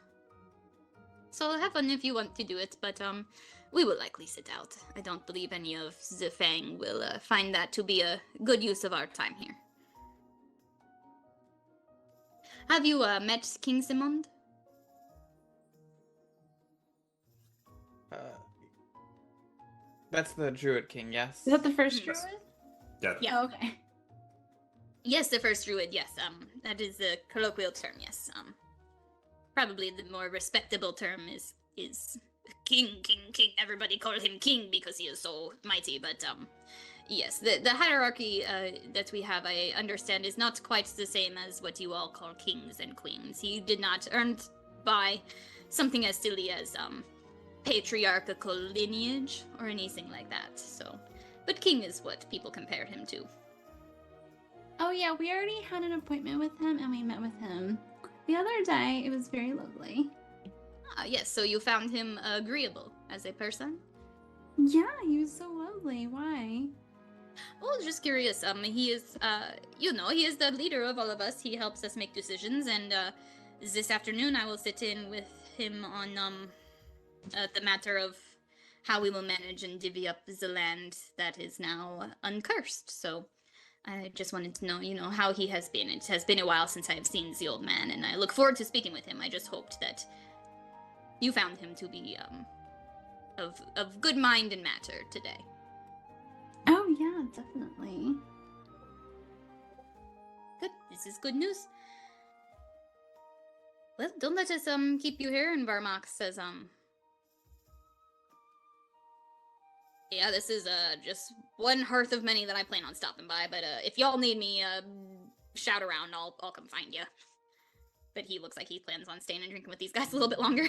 So have fun if you want to do it, but we will likely sit out. I don't believe any of the Fang will find that to be a good use of our time here. Have you met King Simond?
That's the Druid King, yes?
Is that the first
Yes.
druid?
Yeah.
Yeah.
Oh, okay.
Yes, the first druid, yes. That is the colloquial term, yes. Probably the more respectable term is king. Everybody calls him king because he is so mighty, but yes, the hierarchy that we have, I understand, is not quite the same as what you all call kings and queens. He did not earn by something as silly as patriarchal lineage or anything like that, so... But king is what people compare him to.
Oh yeah, we already had an appointment with him, and we met with him the other day. It was very lovely.
Ah, yes, so you found him agreeable as a person?
Yeah, he was so lovely. Why?
Well, just curious. He is, he is the leader of all of us. He helps us make decisions, and this afternoon I will sit in with him on the matter of how we will manage and divvy up the land that is now uncursed. So I just wanted to know, how he has been. It has been a while since I have seen the old man, and I look forward to speaking with him. I just hoped that you found him to be of good mind and matter today.
Oh yeah, definitely.
Good. This is good news. Well, don't let us keep you here. And Varmak says yeah, this is just one hearth of many that I plan on stopping by. But if y'all need me, shout around. I'll come find you. But he looks like he plans on staying and drinking with these guys a little bit longer.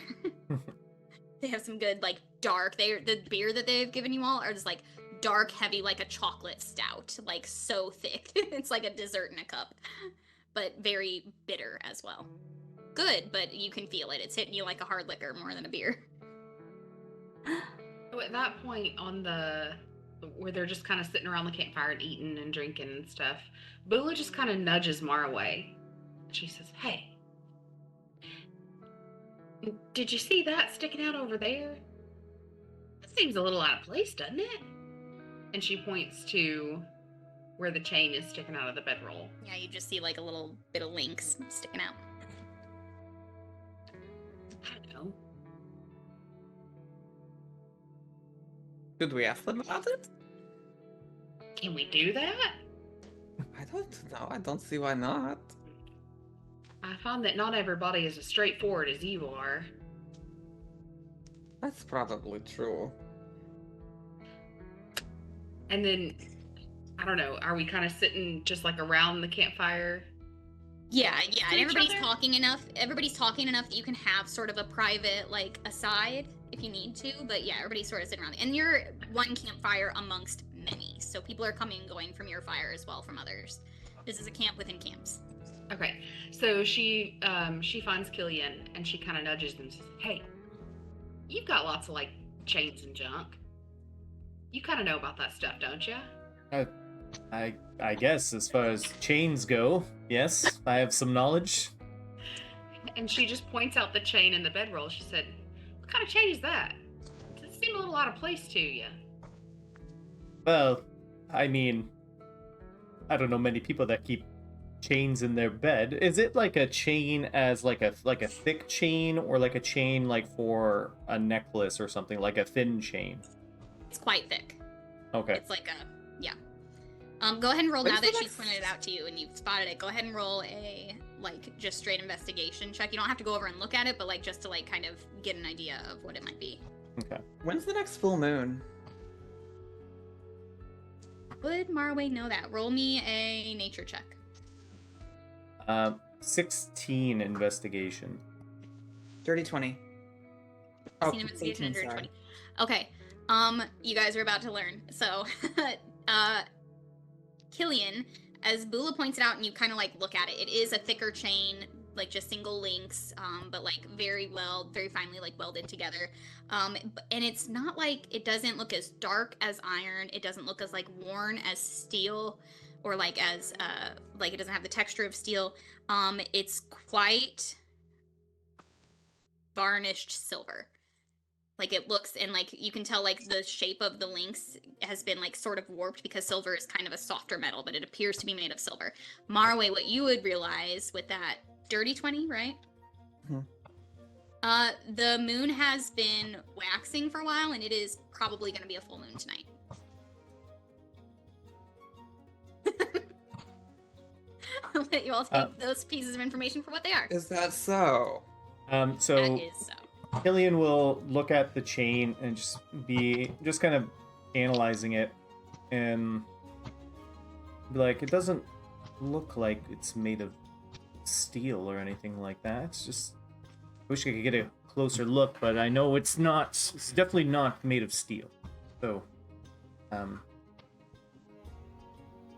They have some good, like, dark... The beer that they've given you all are just, like, dark, heavy, like a chocolate stout. Like, so thick. It's like a dessert in a cup. But very bitter as well. Good, but you can feel it. It's hitting you like a hard liquor more than a beer.
So at that point where they're just kind of sitting around the campfire and eating and drinking and stuff, Bula just kind of nudges Mar away. She says, "Hey, did you see that sticking out over there? That seems a little out of place, doesn't it?" And she points to where the chain is sticking out of the bedroll.
Yeah, you just see like a little bit of links sticking out.
I don't know.
Should we ask them about it?
Can we do that?
I don't know. I don't see why not.
I find that not everybody is as straightforward as you are.
That's probably true.
And then, I don't know, are we kind of sitting just like around the campfire?
Yeah,
To
and
each
everybody's
other?
talking enough. Everybody's talking enough that you can have sort of a private, like, aside if you need to. But yeah, everybody's sort of sitting around. And you're one campfire amongst many. So people are coming and going from your fire as well from others. This is a camp within camps.
Okay, so she finds Killian and she kind of nudges them and says, "Hey, you've got lots of like chains and junk. You kind of know about that stuff, don't you?"
I guess as far as chains go, yes, I have some knowledge.
And she just points out the chain in the bedroll. She said, "What kind of chain is that? Does it seem a little out of place to you?"
Well, I mean, I don't know many people that keep chains in their bed. Is it like a chain as like a thick chain, or like a chain like for a necklace or something, like a thin chain?
It's quite thick.
Okay.
It's like a, yeah. Go ahead and roll
When's
now
the
that she's
next-
pointed it out to you and you've spotted it. Go ahead and roll a, like, just straight investigation check. You don't have to go over and look at it, but, like, just to, like, kind of get an idea of what it might be.
Okay.
When's the next full moon?
Would Marway know that? Roll me a nature check.
16 investigation.
Dirty 20.
16 investigation and
18,
dirty
sorry.
20. Okay. You guys are about to learn. So, Killian, as Bula points it out and you kind of like look at it, it is a thicker chain, like just single links, but like very finely like welded together. And it's not like, it doesn't look as dark as iron. It doesn't look as like worn as steel, or like as like it doesn't have the texture of steel. It's quite varnished silver. Like it looks, and like you can tell like the shape of the links has been like sort of warped because silver is kind of a softer metal, but it appears to be made of silver. Marway, what you would realize with that dirty 20, right?
Mhm.
The moon has been waxing for a while, and it is probably going to be a full moon tonight. I'll let you all take those pieces of information for what they are.
Is that so?
So
That is so.
Killian will look at the chain and just kind of analyzing it and be like, it doesn't look like it's made of steel or anything like that. It's just, I wish I could get a closer look, but I know it's not. It's definitely not made of steel. So,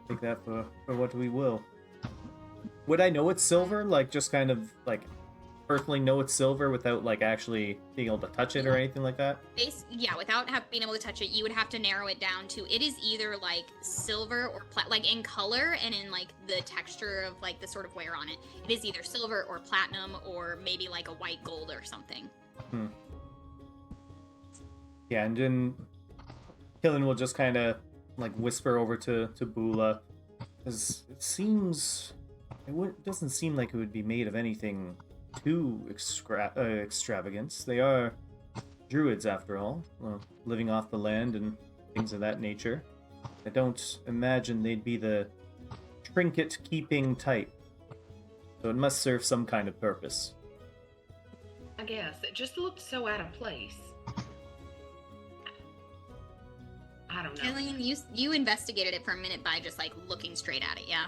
take that for what we will. Would I know it's silver? Like, just kind of like personally know it's silver without like actually being able to touch it or anything like that?
Yeah, without being able to touch it, you would have to narrow it down to, it is either like silver or like in color and in like the texture of like the sort of wear on it. It is either silver or platinum or maybe like a white gold or something.
Yeah, and then Killian will just kind of like whisper over to Bula, because it seems doesn't seem like it would be made of anything too extravagant. They are druids after all, living off the land and things of that nature. I don't imagine they'd be the trinket keeping type, so it must serve some kind of purpose.
I guess it just looked so out of place. I don't know.
Killian, you investigated it for a minute by just like looking straight at it, yeah?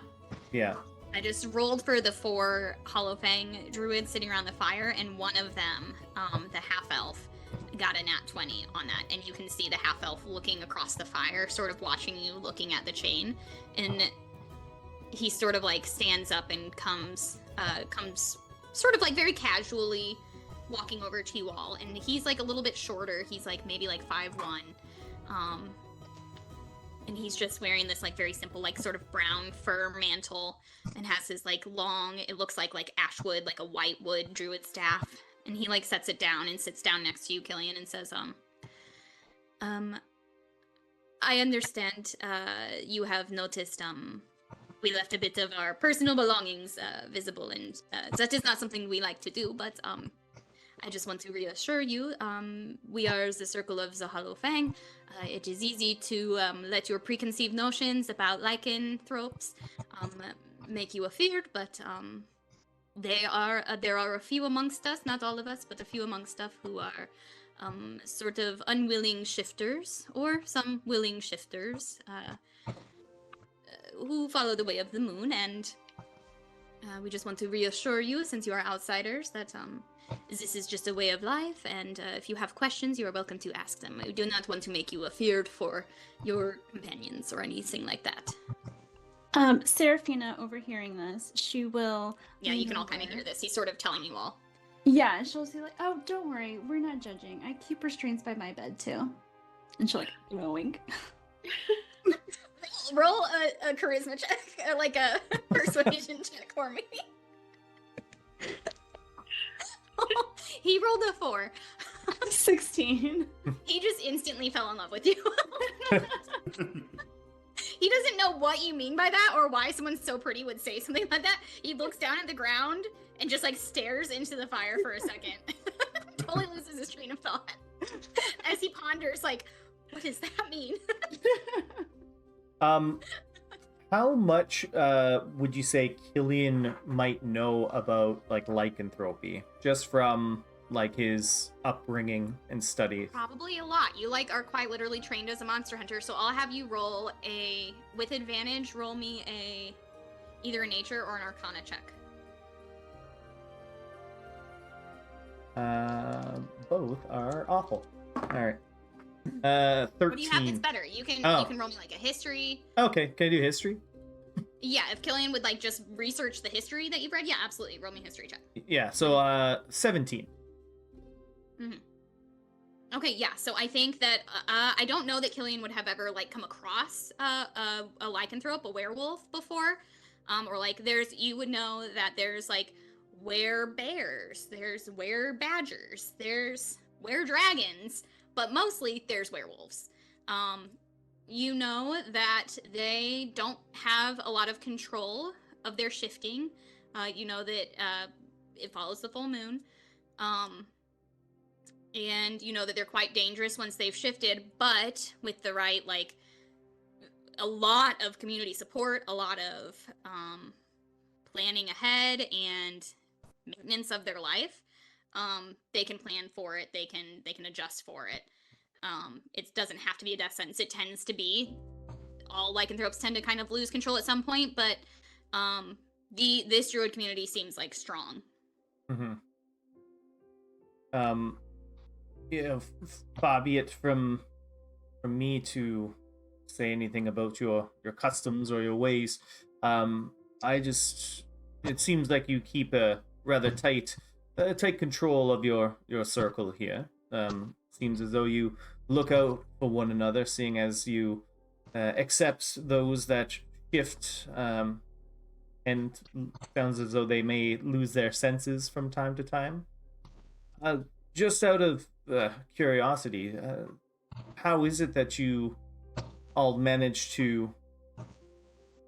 Yeah.
I just rolled for the 4 Hollow Fang druids sitting around the fire, and one of them, the half-elf, got a nat 20 on that. And you can see the half-elf looking across the fire, sort of watching you, looking at the chain. And he sort of like stands up and comes sort of like very casually walking over to you all. And he's like a little bit shorter. He's like maybe like 5'1". And he's just wearing this like very simple like sort of brown fur mantle, and has his like long, it looks like ashwood, like a white wood druid staff. And he like sets it down and sits down next to you, Killian, and says, I understand you have noticed we left a bit of our personal belongings visible, and that is not something we like to do, but I just want to reassure you, we are the Circle of the Hollow Fang. It is easy to let your preconceived notions about lycanthropes make you afeared, but there are a few amongst us, not all of us, but a few amongst us who are sort of unwilling shifters, or some willing shifters, who follow the way of the moon, and we just want to reassure you, since you are outsiders, that this is just a way of life, and if you have questions, you are welcome to ask them. We do not want to make you afeared for your companions or anything like that.
Seraphina, overhearing this, she will...
Yeah, you can all kind of hear this. He's sort of telling you all.
Yeah, she'll say like, oh, don't worry, we're not judging. I keep restraints by my bed, too. And she'll like, wink.
Roll a charisma check, like a persuasion check for me. He rolled a 4.
16.
He just instantly fell in love with you. He doesn't know what you mean by that or why someone so pretty would say something like that. He looks down at the ground and just like stares into the fire for a second. Totally loses his train of thought as he ponders like, what does that mean?
How much would you say Killian might know about like lycanthropy, just from like his upbringing and study?
Probably a lot. You like are quite literally trained as a monster hunter, so I'll have you roll with advantage. Roll me either a nature or an arcana check.
Both are awful. All right. 13.
What do you have that's better? You can roll me like a history.
Okay, can I do history?
Yeah, if Killian would like just research the history that you've read, yeah, absolutely. Roll me a history check.
Yeah, so 17.
Mm-hmm. Okay, yeah. So I think that I don't know that Killian would have ever like come across a lycanthrope, a werewolf before, or like you would know that there's like werebears, there's werebadgers, there's weredragons, but mostly there's werewolves. You know that they don't have a lot of control of their shifting. You know that it follows the full moon. And you know that they're quite dangerous once they've shifted, but with the right, like, a lot of community support, a lot of planning ahead and maintenance of their life, they can plan for it, they can adjust for it. It doesn't have to be a death sentence. It tends to be. All lycanthropes tend to kind of lose control at some point, but this druid community seems like strong.
Mm-hmm. Far be it from me to say anything about your customs or your ways. It seems like you keep a rather tight control of your circle here. Seems as though you look out for one another, seeing as you accept those that shift, and sounds as though they may lose their senses from time to time. Just out of curiosity, how is it that you all manage to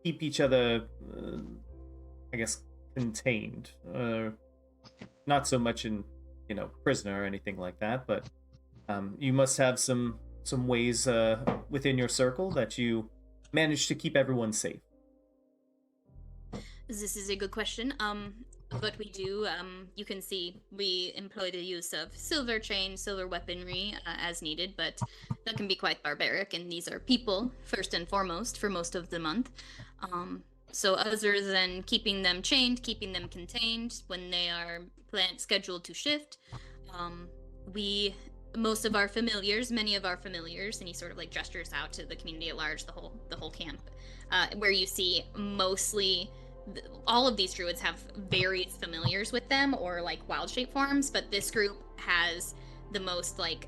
keep each other, I guess, contained? Not so much in, prisoner or anything like that, but you must have some ways within your circle that you manage to keep everyone safe.
This is a good question. What we do, you can see we employ the use of silver chain, silver weaponry as needed, but that can be quite barbaric, and these are people, first and foremost, for most of the month. So other than keeping them chained, keeping them contained when they are scheduled to shift, most of our familiars, many of our familiars, and he sort of like gestures out to the community at large, the whole camp, where you see mostly all of these druids have various familiars with them or like wild shape forms, but this group has the most like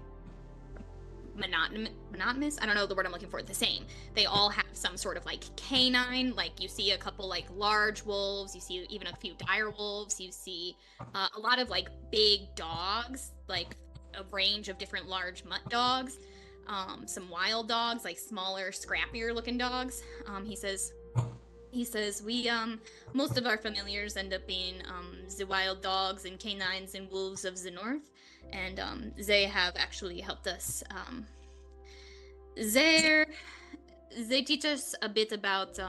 monotonous, I don't know the word I'm looking for, the same. They all have some sort of like canine, like you see a couple like large wolves, you see even a few dire wolves, you see a lot of like big dogs, like a range of different large mutt dogs, some wild dogs, like smaller, scrappier looking dogs. He says, we, most of our familiars end up being the wild dogs and canines and wolves of the north. and they have actually helped us. They teach us a bit about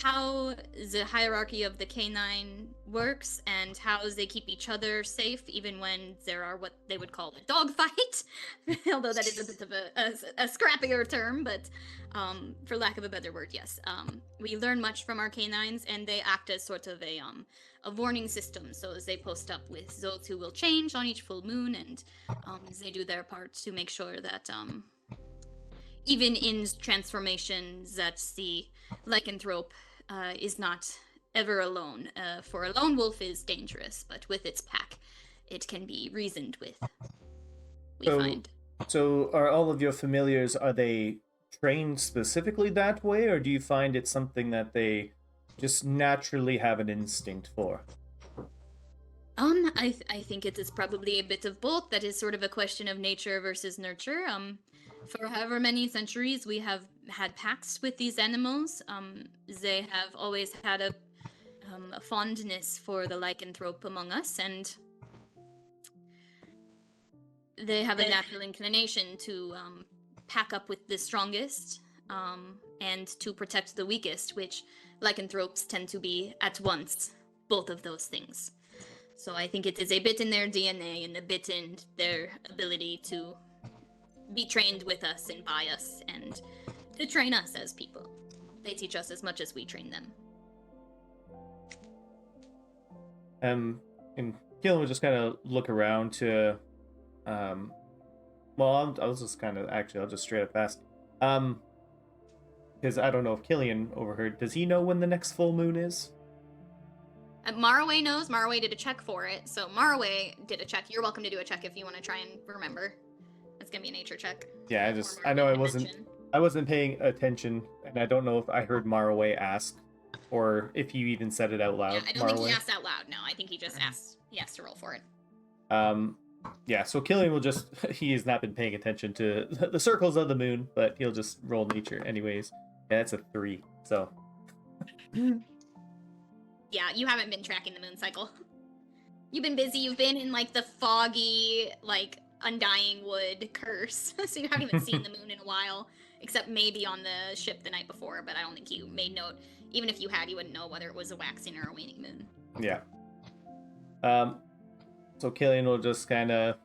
how the hierarchy of the canine works and how they keep each other safe even when there are what they would call a dog fight, although that is a bit of a scrappier term, but for lack of a better word, yes. We learn much from our canines, and they act as sort of a warning system. So as they post up with those who will change on each full moon, and they do their part to make sure that even in transformation, that the lycanthrope is not ever alone. For a lone wolf is dangerous, but with its pack, it can be reasoned with. We find.
So, are all of your familiars, are they trained specifically that way, or do you find it's something that they just naturally have an instinct for?
I think it is probably a bit of both. That is sort of a question of nature versus nurture. For however many centuries we have had pacts with these animals, they have always had a fondness for the lycanthrope among us, and they have a natural inclination to pack up with the strongest and to protect the weakest, which lycanthropes tend to be at once both of those things. So I think it is a bit in their DNA and a bit in their ability to be trained with us and by us and to train us as people. They teach us as much as we train them.
And Keelan would just kind of look around to, well, I'll just kind of, actually, I'll just straight up ask, because I don't know if Killian overheard, does he know when the next full moon is?
Maraway knows. Maraway did a check for it. So Maraway did a check. You're welcome to do a check if you want to try and remember. It's gonna be a nature check.
Yeah, I know I wasn't paying attention, and I don't know if I heard Maraway ask, or if you even said it out loud.
Yeah, I don't think he asked out loud. No, I think he just asked. He asked to roll for it.
Yeah. So Killian will just he has not been paying attention to the circles of the moon, but he'll just roll nature anyways. Yeah, that's a 3. So.
Yeah, you haven't been tracking the moon cycle. You've been busy. You've been in like the foggy, like undying wood curse, so you haven't even seen the moon in a while, except maybe on the ship the night before. But I don't think you made note. Even if you had, you wouldn't know whether it was a waxing or a waning moon.
Yeah. So Killian will just kind of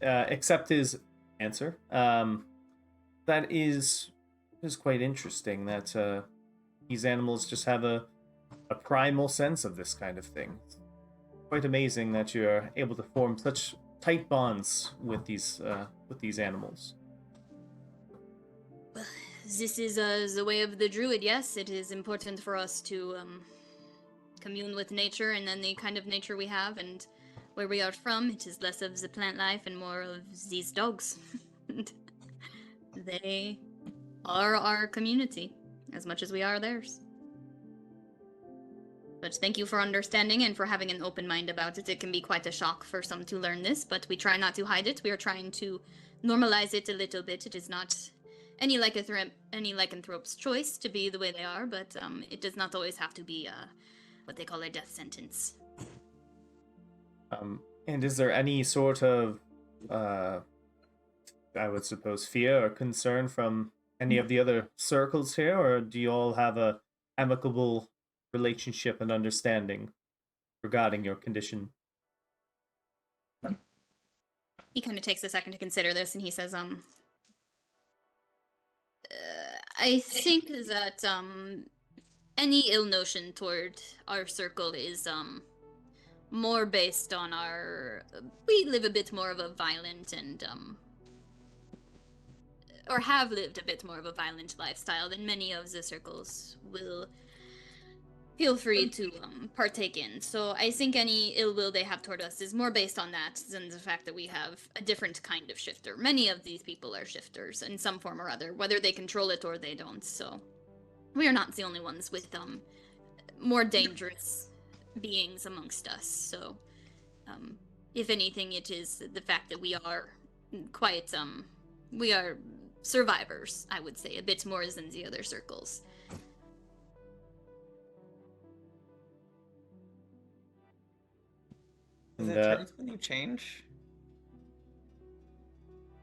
accept his answer. That is quite interesting. That these animals just have a primal sense of this kind of thing. Quite amazing that you are able to form such tight bonds with these animals.
This is the way of the Druid, yes. It is important for us to commune with nature and then the kind of nature we have and where we are from. It is less of the plant life and more of these dogs. They are our community as much as we are theirs. But thank you for understanding and for having an open mind about it. It can be quite a shock for some to learn this, but we try not to hide it. We are trying to normalize it a little bit. It is not any lycanthrope's choice to be the way they are, but it does not always have to be what they call a death sentence.
And is there any sort of, I would suppose, fear or concern from any of the other circles here, or do you all have a amicable relationship and understanding regarding your condition?
He kind of takes a second to consider this, and he says, I think that any ill notion toward our circle is more based on we live a bit more of a violent and or have lived a bit more of a violent lifestyle than many of the circles will feel free to partake in. So I think any ill will they have toward us is more based on that than the fact that we have a different kind of shifter. Many of these people are shifters in some form or other, whether they control it or they don't. So we are not the only ones with more dangerous beings amongst us. So if anything, it is the fact that we are quite we are survivors, I would say, a bit more than the other circles.
Does
And,
it hurt when you change?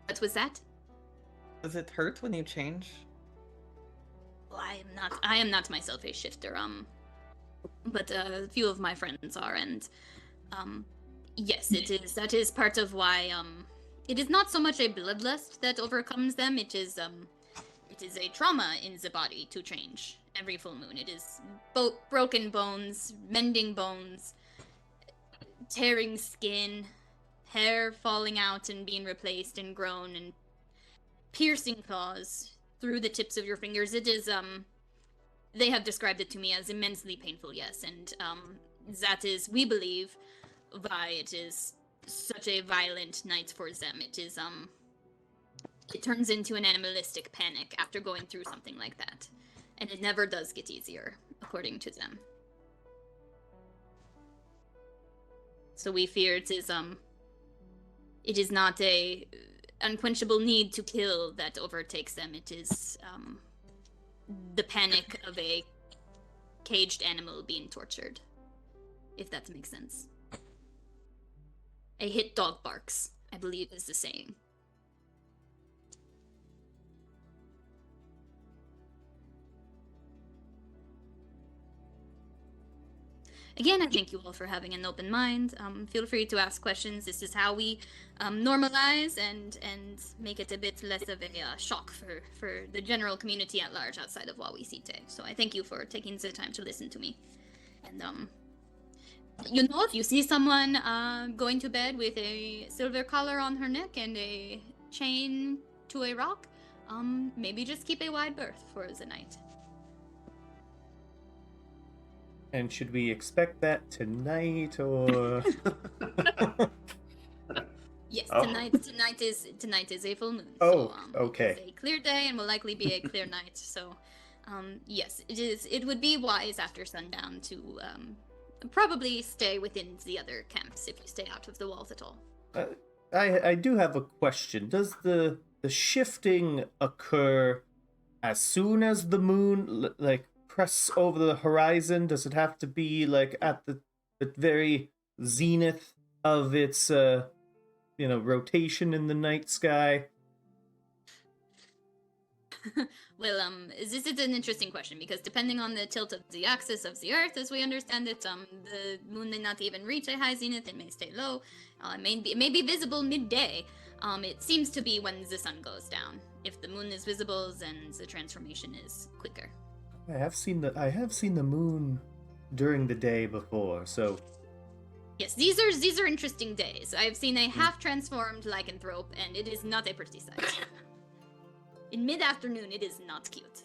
What was that?
Does it hurt when you change?
Well, I am not myself a shifter, but a few of my friends are, and yes, that is part of why it is not so much a bloodlust that overcomes them. It is a trauma in the body to change every full moon. It is broken bones, mending bones, tearing skin, hair falling out and being replaced and grown, and piercing claws through the tips of your fingers. It is they have described it to me as immensely painful, yes, and that is, we believe, why it is such a violent night for them. It is it turns into an animalistic panic after going through something like that, and it never does get easier, according to them. So we fear it is not a unquenchable need to kill that overtakes them. It is the panic of a caged animal being tortured, if that makes sense. A hit dog barks, I believe is the saying. Again, I thank you all for having an open mind. Feel free to ask questions. This is how we normalize and make it a bit less of a shock for the general community at large outside of Wawasite. So I thank you for taking the time to listen to me. And if you see someone going to bed with a silver collar on her neck and a chain to a rock, maybe just keep a wide berth for the night.
And should we expect that tonight, or?
Yes,
Oh.
tonight is a full moon.
Oh,
so,
okay.
It's a clear day and will likely be a clear night. So, yes, it is. It would be wise after sundown to probably stay within the other camps if you stay out of the walls at all.
I do have a question. Does the shifting occur as soon as the moon press over the horizon? Does it have to be at the very zenith of its rotation in the night sky?
Well, this is an interesting question because depending on the tilt of the axis of the Earth, as we understand it, the moon may not even reach a high zenith; it may stay low. It may be visible midday. It seems to be when the sun goes down. If the moon is visible, then the transformation is quicker.
I have seen the moon during the day before, so
Yes, these are interesting days. I've seen a half-transformed lycanthrope, and it is not a pretty sight. In mid-afternoon, it is not cute.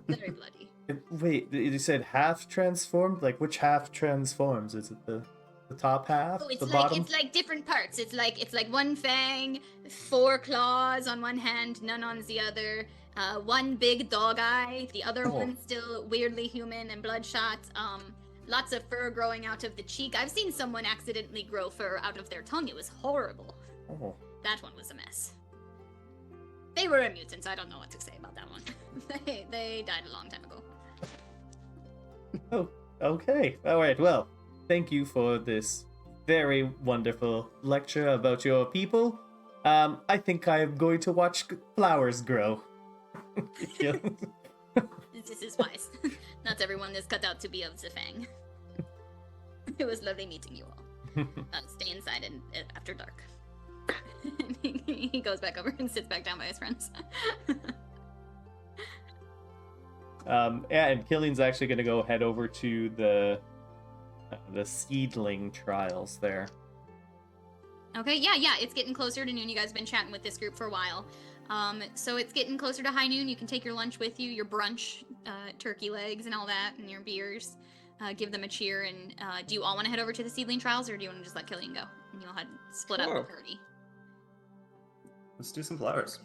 Very bloody.
Wait, you said half transformed? Like, which half transforms? Is it the top half?
Oh, it's
the
like
bottom?
it's like different parts. It's like one fang, 4 claws on one hand, none on the other. One big dog eye, the other one still weirdly human and bloodshot. Lots of fur growing out of the cheek. I've seen someone accidentally grow fur out of their tongue. It was horrible.
Oh.
That one was a mess. They were a mutant. I don't know what to say about that one. they died a long time ago.
Oh, okay. All right. Well, thank you for this very wonderful lecture about your people. I think I am going to watch flowers grow.
This is wise. Not everyone is cut out to be of the fang. It was lovely meeting you all. Stay inside and after dark. He goes back over and sits back down by his friends.
Yeah, and Killian's actually going to go head over to the seedling trials there.
Okay, yeah, it's getting closer to noon. You guys have been chatting with this group for a while. So it's getting closer to high noon. You can take your lunch with you, your brunch, turkey legs and all that, and your beers. Give them a cheer. And do you all want to head over to the seedling trials, or do you want to just let Killian go? And you'll split up the party.
Let's do some flowers.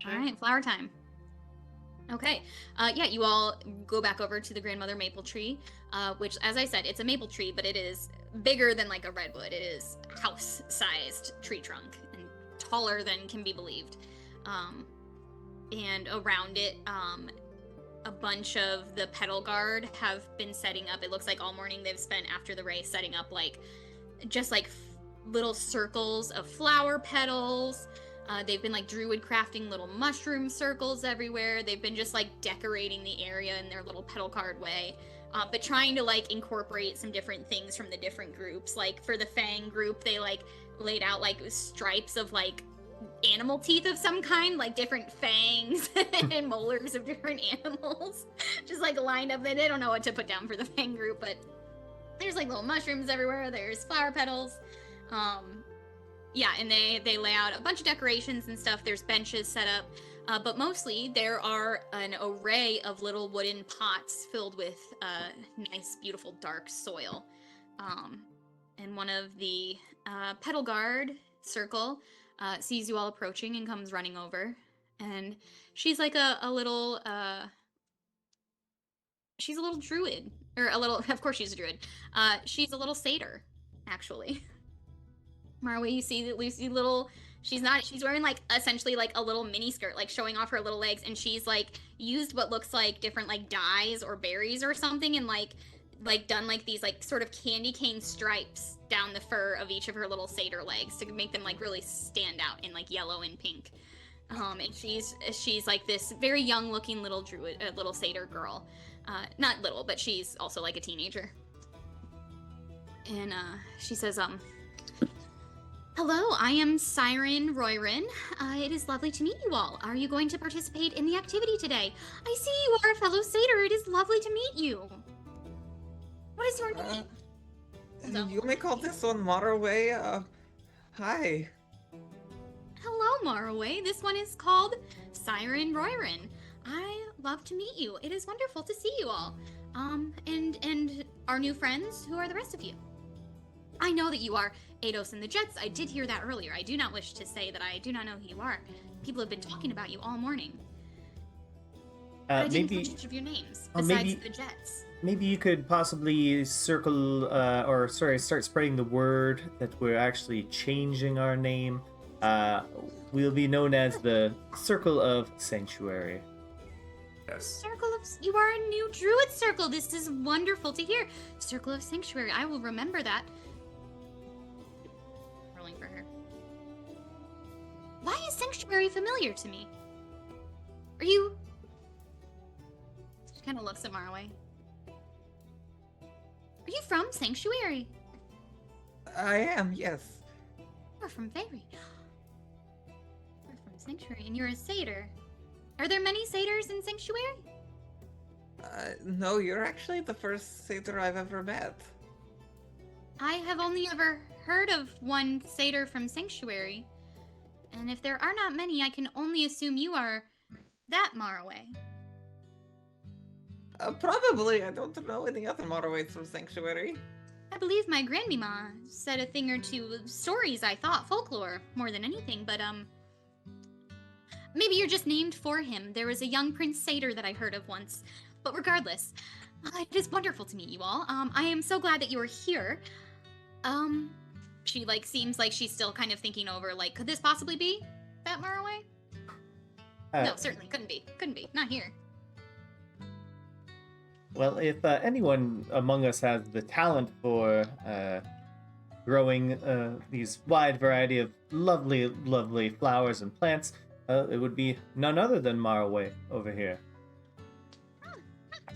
Okay. All right, flower time. Okay, yeah, you all go back over to the grandmother maple tree, which, as I said, it's a maple tree, but it is bigger than like a redwood. It is house-sized tree trunk and taller than can be believed. And around it, a bunch of the petal guard have been setting up. It looks like all morning they've spent after the race setting up like just like little circles of flower petals. They've been like Druid crafting little mushroom circles everywhere. They've been just like decorating the area in their little petal card way. But trying to like incorporate some different things from the different groups. Like for the Fang group, they like laid out like stripes of like animal teeth of some kind, like different fangs and molars of different animals, just like lined up. They don't know what to put down for the Fang group, but there's like little mushrooms everywhere. There's flower petals. Yeah, and they lay out a bunch of decorations and stuff. There's benches set up, but mostly there are an array of little wooden pots filled with nice, beautiful, dark soil. And one of the petal guard circle sees you all approaching and comes running over. And she's like a little she's a little druid, or a little. Of course, she's a druid. She's a little satyr, actually. Marway, you see that Lucy little, she's wearing like essentially like a little mini skirt, like showing off her little legs, and she's like used what looks like different like dyes or berries or something, and like done like these like sort of candy cane stripes down the fur of each of her little satyr legs to make them like really stand out in like yellow and pink. And she's like this very young looking little druid, little satyr girl. Not little, but she's also like a teenager. And she says, hello, I am Siren Royrin. It is lovely to meet you all. Are you going to participate in the activity today? I see you are a fellow satyr. It is lovely to meet you. What is your name?
You may call this one Maraway. Hi.
Hello, Maraway. This one is called Siren Royrin. I love to meet you. It is wonderful to see you all. And our new friends, who are the rest of you? I know that you are Eidos and the Jets. I did hear that earlier. I do not wish to say that I do not know who you are. People have been talking about you all morning. But I didn't catch each of your names, besides the Jets.
Maybe you could possibly start spreading the word that we're actually changing our name. We'll be known as the Circle of Sanctuary.
Yes.
You are a new Druid circle. This is wonderful to hear. Circle of Sanctuary. I will remember that. Rolling for her. Why is Sanctuary familiar to me? Are you... She kind of looks at Marway. Are you from Sanctuary?
I am, yes.
You're from Fairy. You're from Sanctuary, and you're a satyr. Are there many satyrs in Sanctuary?
No, you're actually the first satyr I've ever met.
I have only ever heard of one satyr from Sanctuary. And if there are not many, I can only assume you are that Maraway.
Probably. I don't know any other Maraways from Sanctuary.
I believe my grandmama said a thing or two of stories, I thought, folklore, more than anything, but, maybe you're just named for him. There was a young Prince Satyr that I heard of once. But regardless, it is wonderful to meet you all. I am so glad that you are here. She, like, seems like she's still kind of thinking over, like, could this possibly be that Maraway? No, certainly couldn't be. Couldn't be. Not here.
Well, if anyone among us has the talent for growing these wide variety of lovely, lovely flowers and plants, it would be none other than Maraway over here.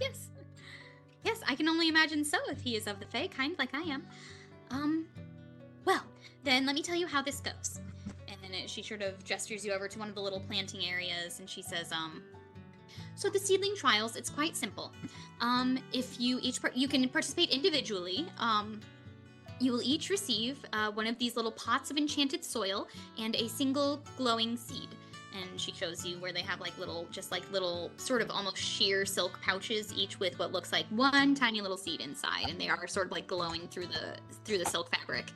Yes. Yes, I can only imagine so if he is of the Fae, kind like I am. Well, then let me tell you how this goes. And then she sort of gestures you over to one of the little planting areas, and she says, so the seedling trials, it's quite simple. If you you can participate individually. You will each receive one of these little pots of enchanted soil and a single glowing seed. And she shows you where they have like little sort of almost sheer silk pouches, each with what looks like one tiny little seed inside, and they are sort of like glowing through the silk fabric.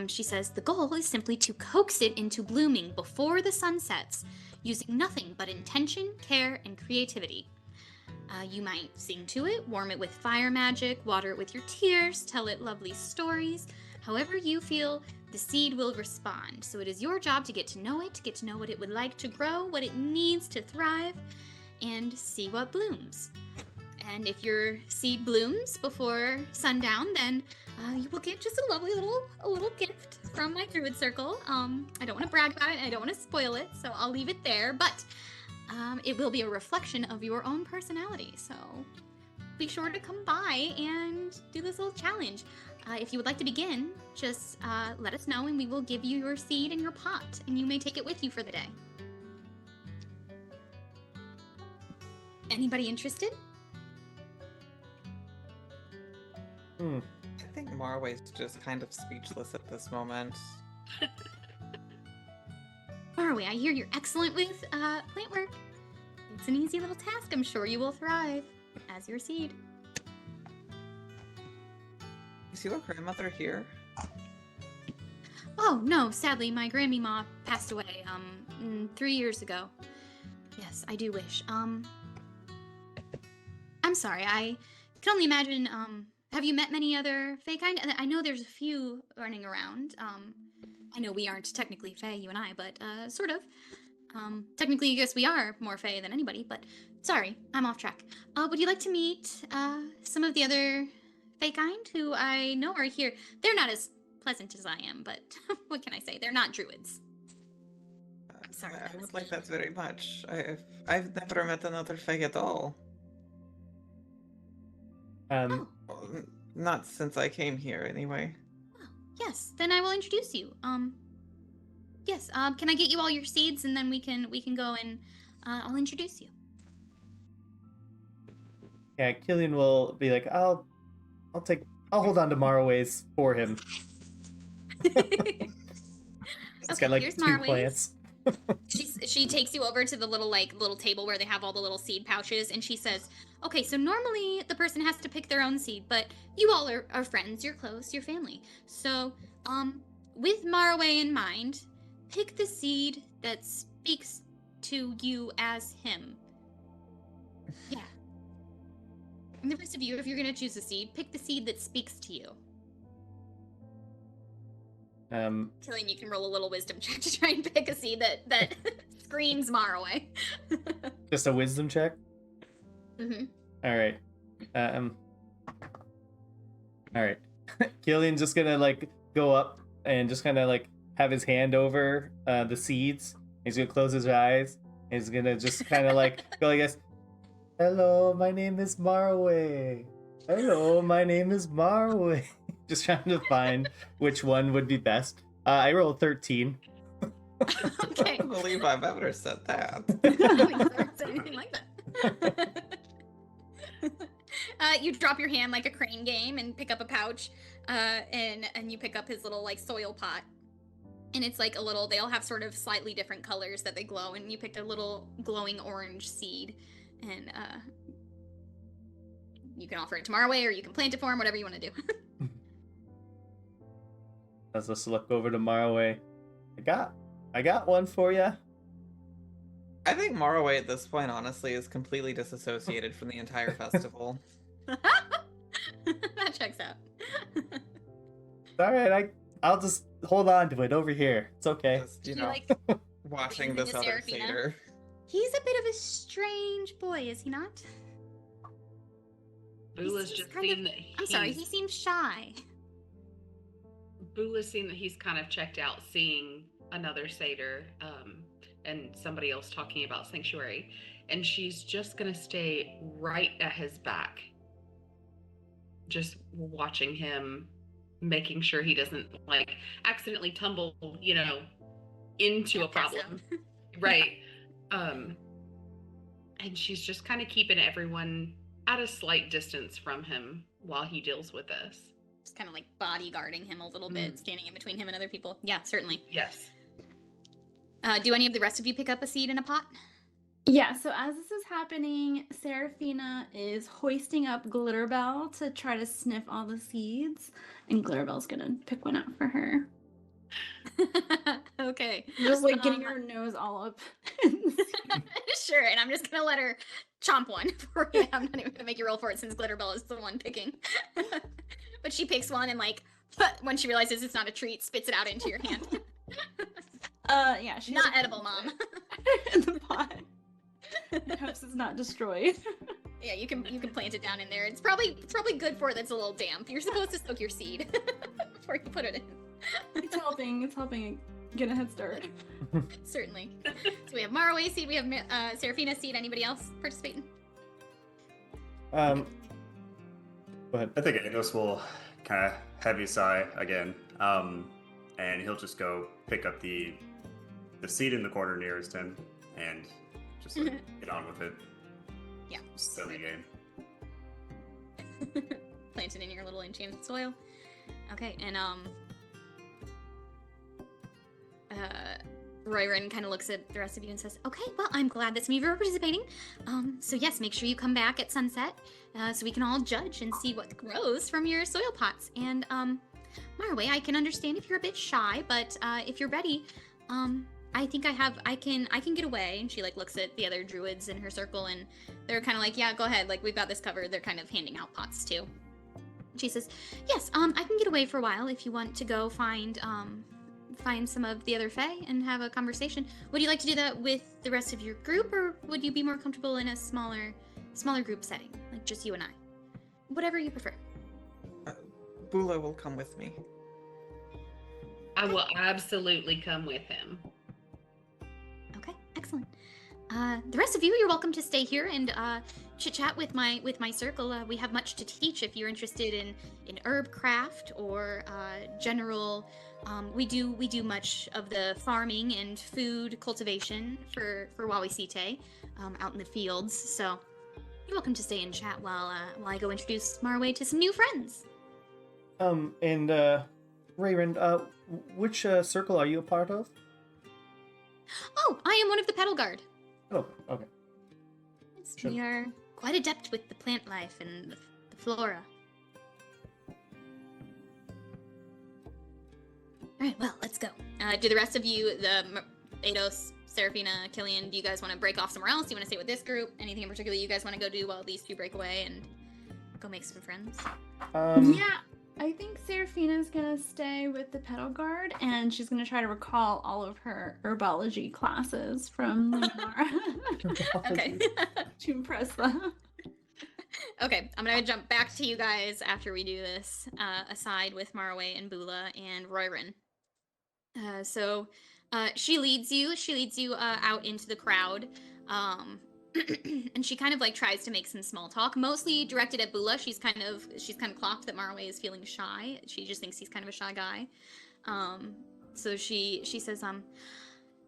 She says the goal is simply to coax it into blooming before the sun sets, using nothing but intention, care, and creativity. You might sing to it, warm it with fire magic, water it with your tears, tell it lovely stories. However you feel, the seed will respond. So it is your job to get to know it, to get to know what it would like to grow, what it needs to thrive, and see what blooms. And if your seed blooms before sundown, then you will get just a lovely little gift from my Druid circle. I don't want to brag about it, and I don't want to spoil it, so I'll leave it there. But it will be a reflection of your own personality. So be sure to come by and do this little challenge. If you would like to begin, just let us know, and we will give you your seed in your pot, and you may take it with you for the day. Anybody interested?
I think Marway's just kind of speechless at this moment.
Marway, I hear you're excellent with plant work. It's an easy little task. I'm sure you will thrive as your seed.
Is your grandmother here?
Oh, no, sadly, my Grandmama passed away 3 years ago. Yes, I do wish. I'm sorry, I can only imagine, have you met many other Fae kind? I know there's a few running around. I know we aren't technically Fae, you and I, but sort of. Technically, I guess we are more Fae than anybody, but sorry, I'm off track. Would you like to meet some of the other Fae kind who I know are here? They're not as pleasant as I am, but what can I say? They're not druids. Sorry,
I would like that very much. I've never met another Fae at all.
Oh,
Not since I came here, anyway.
yes. Then I will introduce you. Yes. Can I get you all your seeds, and then we can go and I'll introduce you.
Yeah, Killian will be like, I'll hold on to Marway's for him. It's got like
here's
2
Marway's.
plants.
She takes you over to the little table where they have all the little seed pouches, and she says, okay, so normally the person has to pick their own seed, but you all are friends, you're close, you're family. So, with Marway in mind, pick the seed that speaks to you as him. Yeah. And the rest of you, if you're gonna choose a seed, pick the seed that speaks to you. Killian, you can roll a little wisdom check to try and pick a seed that screams Marway.
Just a wisdom check?
Mm-hmm.
Alright. Alright. Killian's just gonna like go up and just kinda like have his hand over the seeds. He's gonna close his eyes. And he's gonna just kinda like go like this. Hello, my name is Marway. Hello, my name is Marway. Just trying to find which one would be best. I rolled 13.
Okay.
I can't believe I've ever said that.
I don't think I've ever said anything like that. You drop your hand like a crane game and pick up a pouch, and you pick up his little like soil pot, and it's like a little. They all have sort of slightly different colors that they glow, and you picked a little glowing orange seed, and you can offer it to Marway, or you can plant it for him, whatever you want to do.
Let's just look over to Marway. I got one for you.
I think Marway at this point, honestly, is completely disassociated from the entire festival.
That checks out.
All right, I'll just hold on to it over here. It's okay.
Just,
You
know,
like
watching
raising
this
a
other
Seraphina?
satyr.
He's a bit of a strange boy, is he not?
Boola's
He's
just
kind
seen
of-
that
I'm sorry,
he's-
he seems shy.
Boola's seen that he's kind of checked out seeing another satyr and somebody else talking about sanctuary, and she's just gonna stay right at his back, just watching him, making sure he doesn't like accidentally tumble, into a problem. Right. And she's just kind of keeping everyone at a slight distance from him while he deals with this.
Just kind of like bodyguarding him a little bit, standing in between him and other people. Yeah, certainly.
Yes.
Do any of the rest of you pick up a seed in a pot?
Yeah, so as this is happening, Seraphina is hoisting up Glitterbell to try to sniff all the seeds, and Glitterbell's gonna pick one out for her.
Okay.
Just like getting her nose all up.
Sure, and I'm just gonna let her chomp one for you. I'm not even gonna make you roll for it since Glitterbell is the one picking. But she picks one and like, when she realizes it's not a treat, spits it out into your hand.
Yeah, she's
Not edible, Mom.
in the pot. I hope it's not destroyed.
Yeah, you can plant it down in there. It's probably good for it. That's a little damp. You're supposed to soak your seed before you put it in.
It's helping get a head start.
Certainly. So we have Marway seed. We have Seraphina seed. Anybody else participating?
But
I think Anos will kind of heavy sigh again, and he'll just go pick up the seat in the corner nearest him and just like, get on with it.
Yeah.
Silly game.
Plant it in your little enchanted soil. Okay, and Royrin kind of looks at the rest of you and says, "Okay, well, I'm glad that some of you are participating. So yes, make sure you come back at sunset, so we can all judge and see what grows from your soil pots. And Marway, I can understand if you're a bit shy, but if you're ready, I think I can get away." And she like looks at the other druids in her circle, and they're kind of like, "Yeah, go ahead. Like we've got this covered." They're kind of handing out pots too. She says, "Yes, I can get away for a while if you want to go find some of the other Fae and have a conversation. Would you like to do that with the rest of your group, or would you be more comfortable in a smaller group setting, like just you and I? Whatever you prefer."
Bula will come with me.
I will absolutely come with him.
Okay, excellent. The rest of you, you're welcome to stay here and chit-chat with my circle. We have much to teach if you're interested in herb craft or general. We do much of the farming and food cultivation for Wawasite out in the fields. So you're welcome to stay and chat while I go introduce Marway to some new friends.
And Rayron, which circle are you a part of?
Oh, I am one of the Petal Guard.
Oh, okay.
Yes,
Sure.
we are quite adept with the plant life and the flora. All right, well, let's go. Do the rest of you, Ados, Seraphina, Killian, do you guys want to break off somewhere else? Do you want to stay with this group? Anything in particular you guys want to go do while these two break away and go make some friends?
Yeah, I think Seraphina's gonna stay with the Petal Guard, and she's gonna try to recall all of her herbology classes from Leonora
Okay.
to impress them.
Okay, I'm gonna jump back to you guys after we do this, aside with Marway and Bula and Royrin. So she leads you out into the crowd, and she kind of like tries to make some small talk, mostly directed at Bula. She's kind of clocked that Marway is feeling shy. She just thinks he's kind of a shy guy. So she says,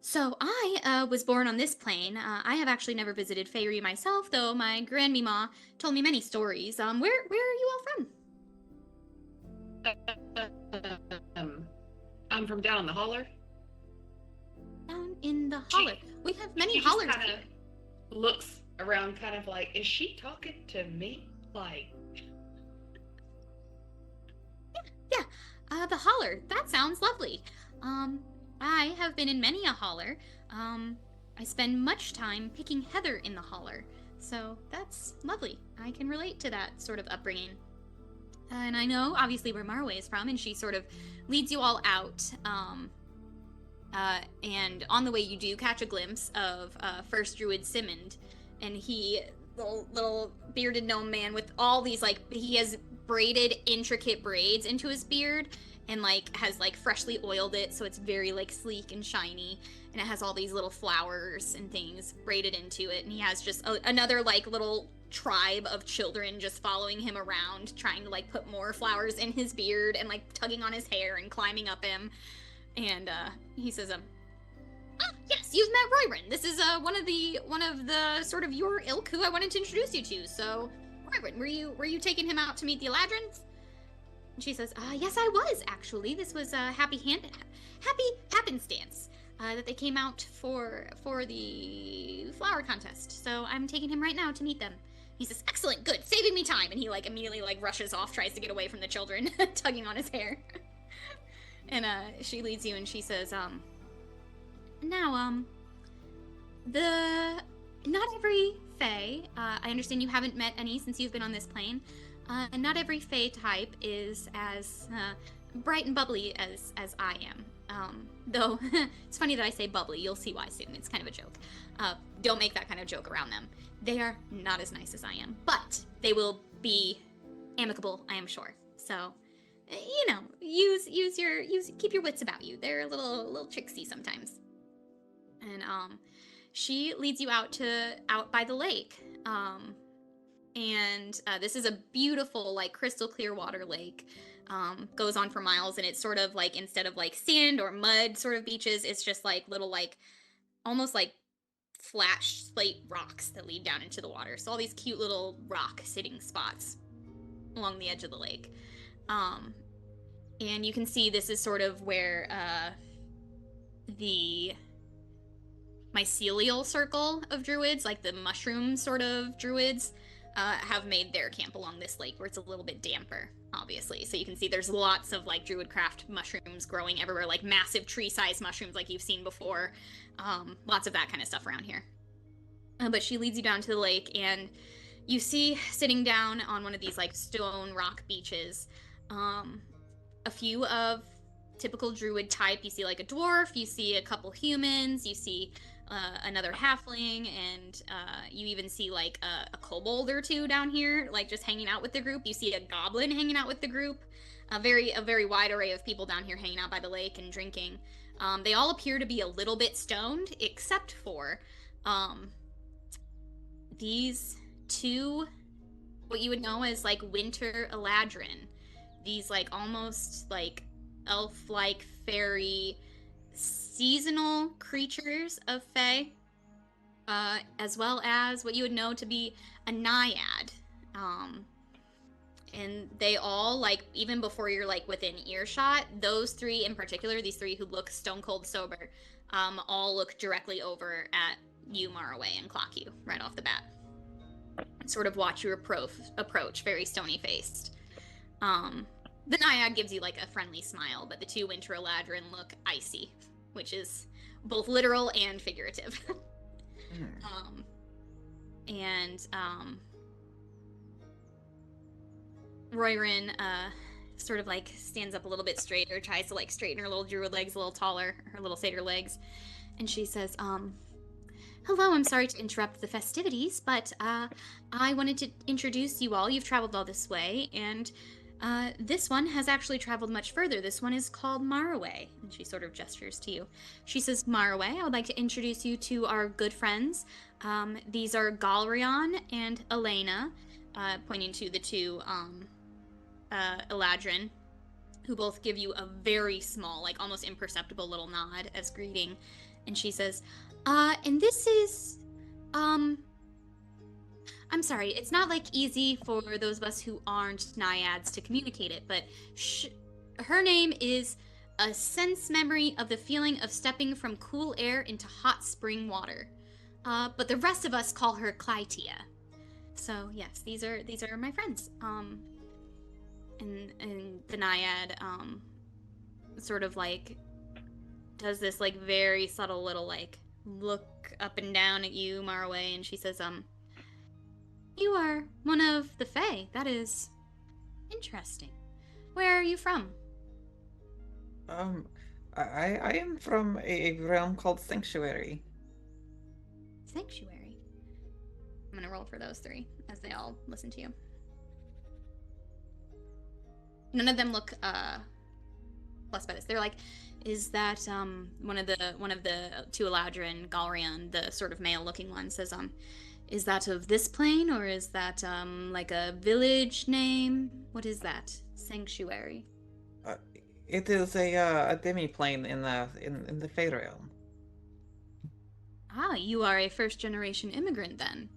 "So I was born on this plane. I have actually never visited Faerie myself, though my grandmama told me many stories. Where are you all from?"
I'm from down in the holler.
Down in the holler. We have many
She
hollers
just
here.
kinda looks around, kind of like, is she talking to me? Like,
The holler. That sounds lovely. I have been in many a holler. I spend much time picking heather in the holler. So that's lovely. I can relate to that sort of upbringing. And I know, obviously, where Marway is from, and she sort of leads you all out. And on the way, you do catch a glimpse of First Druid Simmond, and he, little bearded gnome man with all these, like, he has braided intricate braids into his beard, and like has like freshly oiled it, so it's very like sleek and shiny, and it has all these little flowers and things braided into it, and he has just another like little tribe of children just following him around, trying to like put more flowers in his beard and like tugging on his hair and climbing up him. And he says, yes, you've met Royrin. This is one of the sort of your ilk who I wanted to introduce you to. So, Royrin, were you taking him out to meet the Eladrins? And she says, yes, I was actually. This was a happy happenstance that they came out for the flower contest. So I'm taking him right now to meet them. He says, excellent, good, saving me time. And he like immediately like rushes off, tries to get away from the children, tugging on his hair. And she leads you, and she says, now, not every Fae, I understand you haven't met any since you've been on this plane, and not every Fae type is as bright and bubbly as I am. Though it's funny that I say bubbly. You'll see why soon. It's kind of a joke. Don't make that kind of joke around them. They are not as nice as I am, but they will be amicable, I am sure. So, keep your wits about you. They're a little tricksy sometimes. And she leads you out by the lake. And this is a beautiful, like, crystal clear water lake. Goes on for miles, and it's sort of like, instead of like sand or mud sort of beaches, it's just like little, like, almost like flat slate rocks that lead down into the water. So all these cute little rock sitting spots along the edge of the lake. And you can see this is sort of where the mycelial circle of druids, like the mushroom sort of druids, have made their camp along this lake, where it's a little bit damper, obviously. So you can see there's lots of like druidcraft mushrooms growing everywhere, like massive tree-sized mushrooms like you've seen before. Lots of that kind of stuff around here. But she leads you down to the lake, and you see sitting down on one of these like stone rock beaches, a few of typical druid type. You see like a dwarf, you see a couple humans, you see another halfling, and you even see like a kobold or two down here, like just hanging out with the group. You see a goblin hanging out with the group. A very wide array of people down here hanging out by the lake and drinking. They all appear to be a little bit stoned, except for these two, what you would know as like winter eladrin. These like almost like elf-like fairy seasonal creatures of Fae, as well as what you would know to be a naiad. And they all, like, even before you're like within earshot, those three in particular, these three who look stone cold sober, all look directly over at you, Maraway, and clock you right off the bat. Sort of watch you approach, very stony faced. The naiad gives you like a friendly smile, but the two winter eladrin look icy, which is both literal and figurative. Roirin sort of like stands up a little bit straighter, tries to like straighten her little druid legs a little taller, her little satyr legs, and she says, hello, I'm sorry to interrupt the festivities, but I wanted to introduce you all. You've traveled all this way, and this one has actually traveled much further. This one is called Maraway, and she sort of gestures to you. She says, Maraway, I would like to introduce you to our good friends. These are Galrion and Elena, pointing to the two Eladrin, who both give you a very small, like almost imperceptible little nod as greeting. And she says, and this is, I'm sorry, it's not like easy for those of us who aren't naiads to communicate it, but her name is a sense memory of the feeling of stepping from cool air into hot spring water. But the rest of us call her Clytia. So yes, these are my friends. And the naiad sort of like does this like very subtle little like look up and down at you, Maraway, and she says, you are one of the Fae. That is interesting. Where are you from?
I am from a realm called Sanctuary.
Sanctuary. I'm gonna roll for those three as they all listen to you. None of them look blessed by this. They're like, is that one of the two Eladrin, Galrion, the sort of male looking one, says, is that of this plane, or is that like a village name? What is that? Sanctuary.
It is a demi-plane in the Fae realm.
Ah, you are a first generation immigrant then.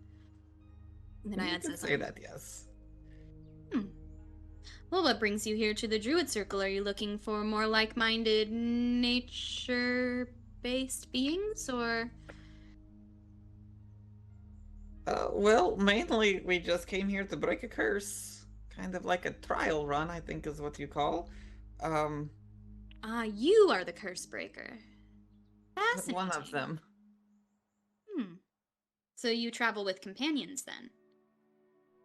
And then I had
say that, yes.
Well, what brings you here to the Druid Circle? Are you looking for more like-minded, nature-based beings, or?
Well, mainly we just came here to break a curse. Kind of like a trial run, I think is what you call.
You are the curse breaker. Fascinating.
One of them.
So you travel with companions, then?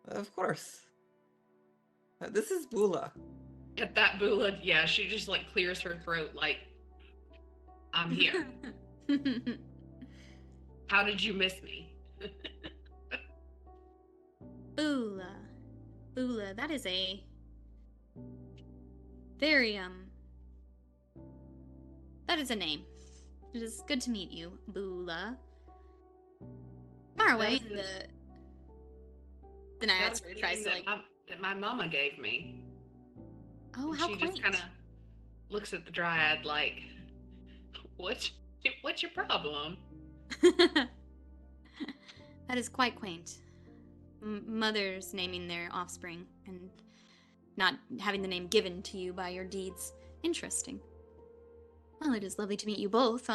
Of course. This is Bula.
At that, Bula, yeah, she just like clears her throat like, I'm here. How did you miss me?
Bula. Bula, that is a very, that is a name. It is good to meet you, Bula. Far away in the Naiad
That's
sort of
the
tries
name
to like,
that my mama gave me.
oh,
And
how
she
quaint.
just kind of looks at the dryad like, what's your problem?
That is quite quaint. Mothers naming their offspring and not having the name given to you by your deeds. Interesting. Well, it is lovely to meet you both.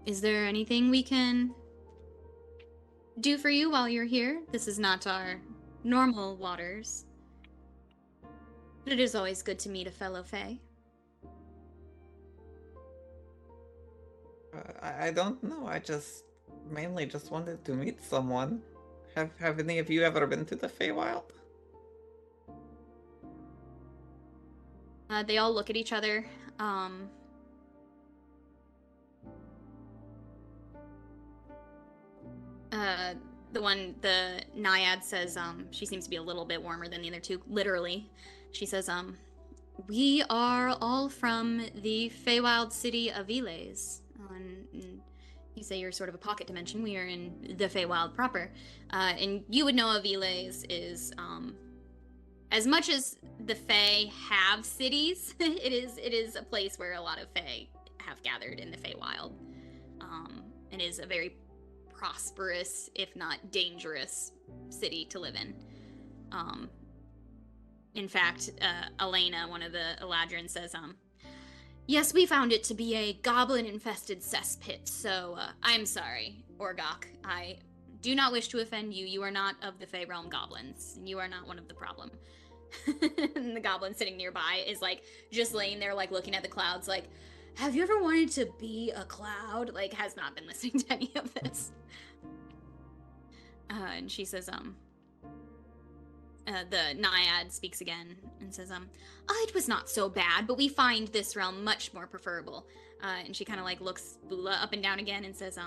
Is there anything we can do for you while you're here? This is not our normal waters. But it is always good to meet a fellow Fae.
I don't know. I just mainly just wanted to meet someone. Have any of you ever been to the Feywild?
They all look at each other. The Naiad says, she seems to be a little bit warmer than the other two, literally. She says, we are all from the Feywild city of Iles. And you say you're sort of a pocket dimension. We are in the Feywild proper. And you would know of Iles is, as much as the Fae have cities, it is a place where a lot of Fae have gathered in the Feywild. It is a very prosperous, if not dangerous, city to live in. In fact, Elena, one of the Eladrin, says, yes, we found it to be a goblin-infested cesspit, so I'm sorry, Orgok. I do not wish to offend you. You are not of the Fey realm goblins. You are not one of the problem. And the goblin sitting nearby is like just laying there like looking at the clouds like, have you ever wanted to be a cloud? Like has not been listening to any of this. And she says, the Naiad speaks again and says, it was not so bad, but we find this realm much more preferable. And she kind of like looks Bula up and down again and says,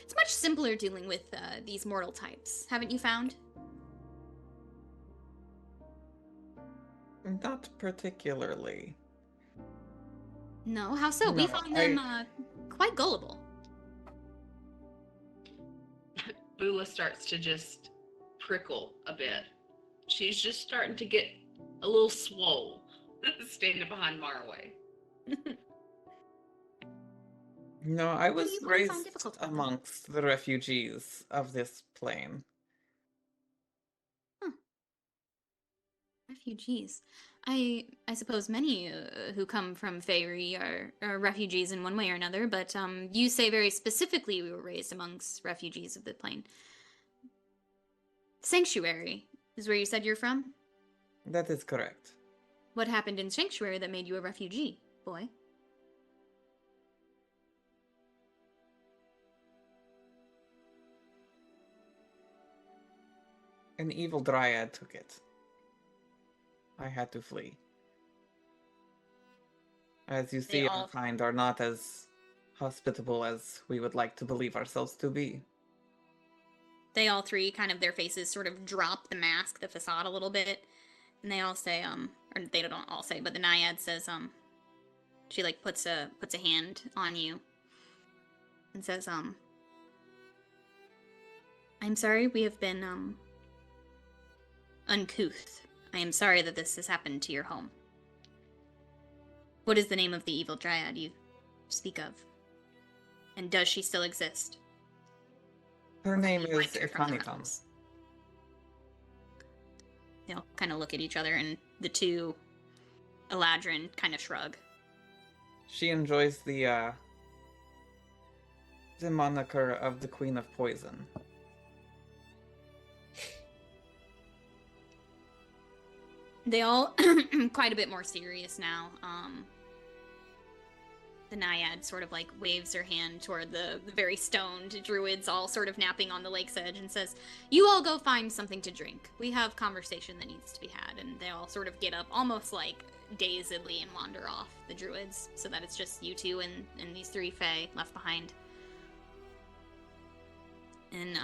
it's much simpler dealing with these mortal types, haven't you found?
Not particularly.
No, how so? We
No,
found them quite gullible.
Bula starts to just prickle a bit. She's just starting to get a little swole standing behind Marway.
No, I was
you find
raised
difficult about them?
amongst the refugees of this plane.
Refugees. I suppose many who come from Faerie are refugees in one way or another, but you say very specifically we were raised amongst refugees of the plane. Sanctuary is where you said you're from?
That is correct.
What happened in Sanctuary that made you a refugee, boy?
An evil dryad took it. I had to flee. As you see, our kind are not as hospitable as we would like to believe ourselves to be.
They all three, kind of their faces sort of drop the mask, the facade a little bit, and they all say, or they don't all say, but the Naiad says, she like puts a hand on you and says, I'm sorry we have been, uncouth. I am sorry that this has happened to your home. What is the name of the evil dryad you speak of? And does she still exist?
Her name
He
is
wiped her from the
Irkaniton.
realms. They all kind of look at each other, and the two Eladrin kind of shrug.
She enjoys the moniker of the Queen of Poison.
They all quite a bit more serious now. The Naiad sort of like waves her hand toward the very stoned druids all sort of napping on the lake's edge and says, "You all go find something to drink. We have conversation that needs to be had." And they all sort of get up almost like dazedly and wander off, the druids, so that it's just you two and these three fae left behind. And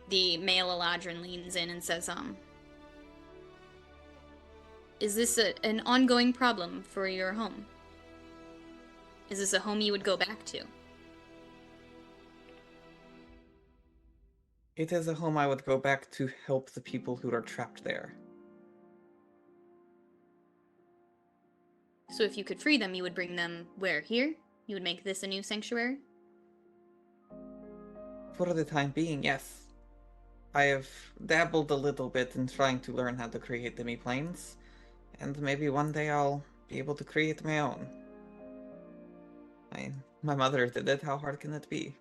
the male Eladrin leans in and says, "Is this an ongoing problem for your home? Is this a home you would go back to?"
It is a home I would go back to help the people who are trapped there.
So if you could free them, you would bring them where? Here? You would make this a new sanctuary?
For the time being, yes. I have dabbled a little bit in trying to learn how to create demi-planes, and maybe one day I'll be able to create my own. My mother did it, how hard can it be?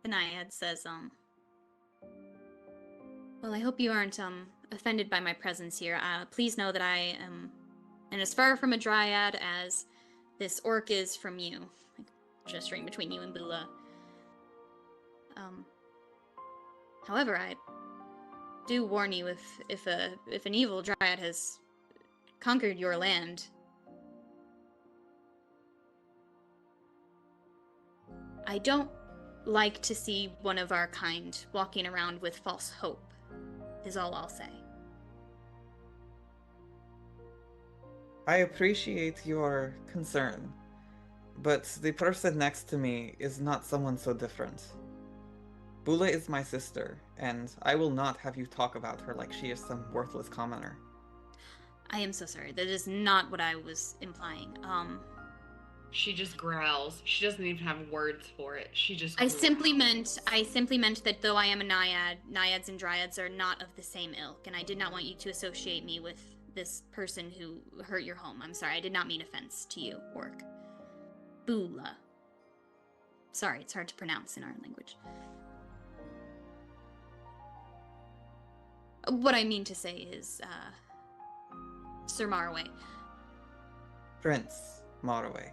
The Naiad says, "Well, I hope you aren't, offended by my presence here. Please know that I am as far from a dryad as this orc is from you." Like, gesturing between you and Bula. However, I do warn you, if an evil dryad has conquered your land, I don't like to see one of our kind walking around with false hope, is all I'll say.
I appreciate your concern, but the person next to me is not someone so different. Bula is my sister, and I will not have you talk about her like she is some worthless commoner.
I am so sorry. That is not what I was implying.
She just growls. She doesn't even have words for it. She just
I
growls.
simply meant that though I am a naiad, naiads and dryads are not of the same ilk, and I did not want you to associate me with this person who hurt your home. I'm sorry, I did not mean offense to you, orc. Bula. Sorry, it's hard to pronounce in our language. What I mean to say is, Sir Marway.
Prince Marway.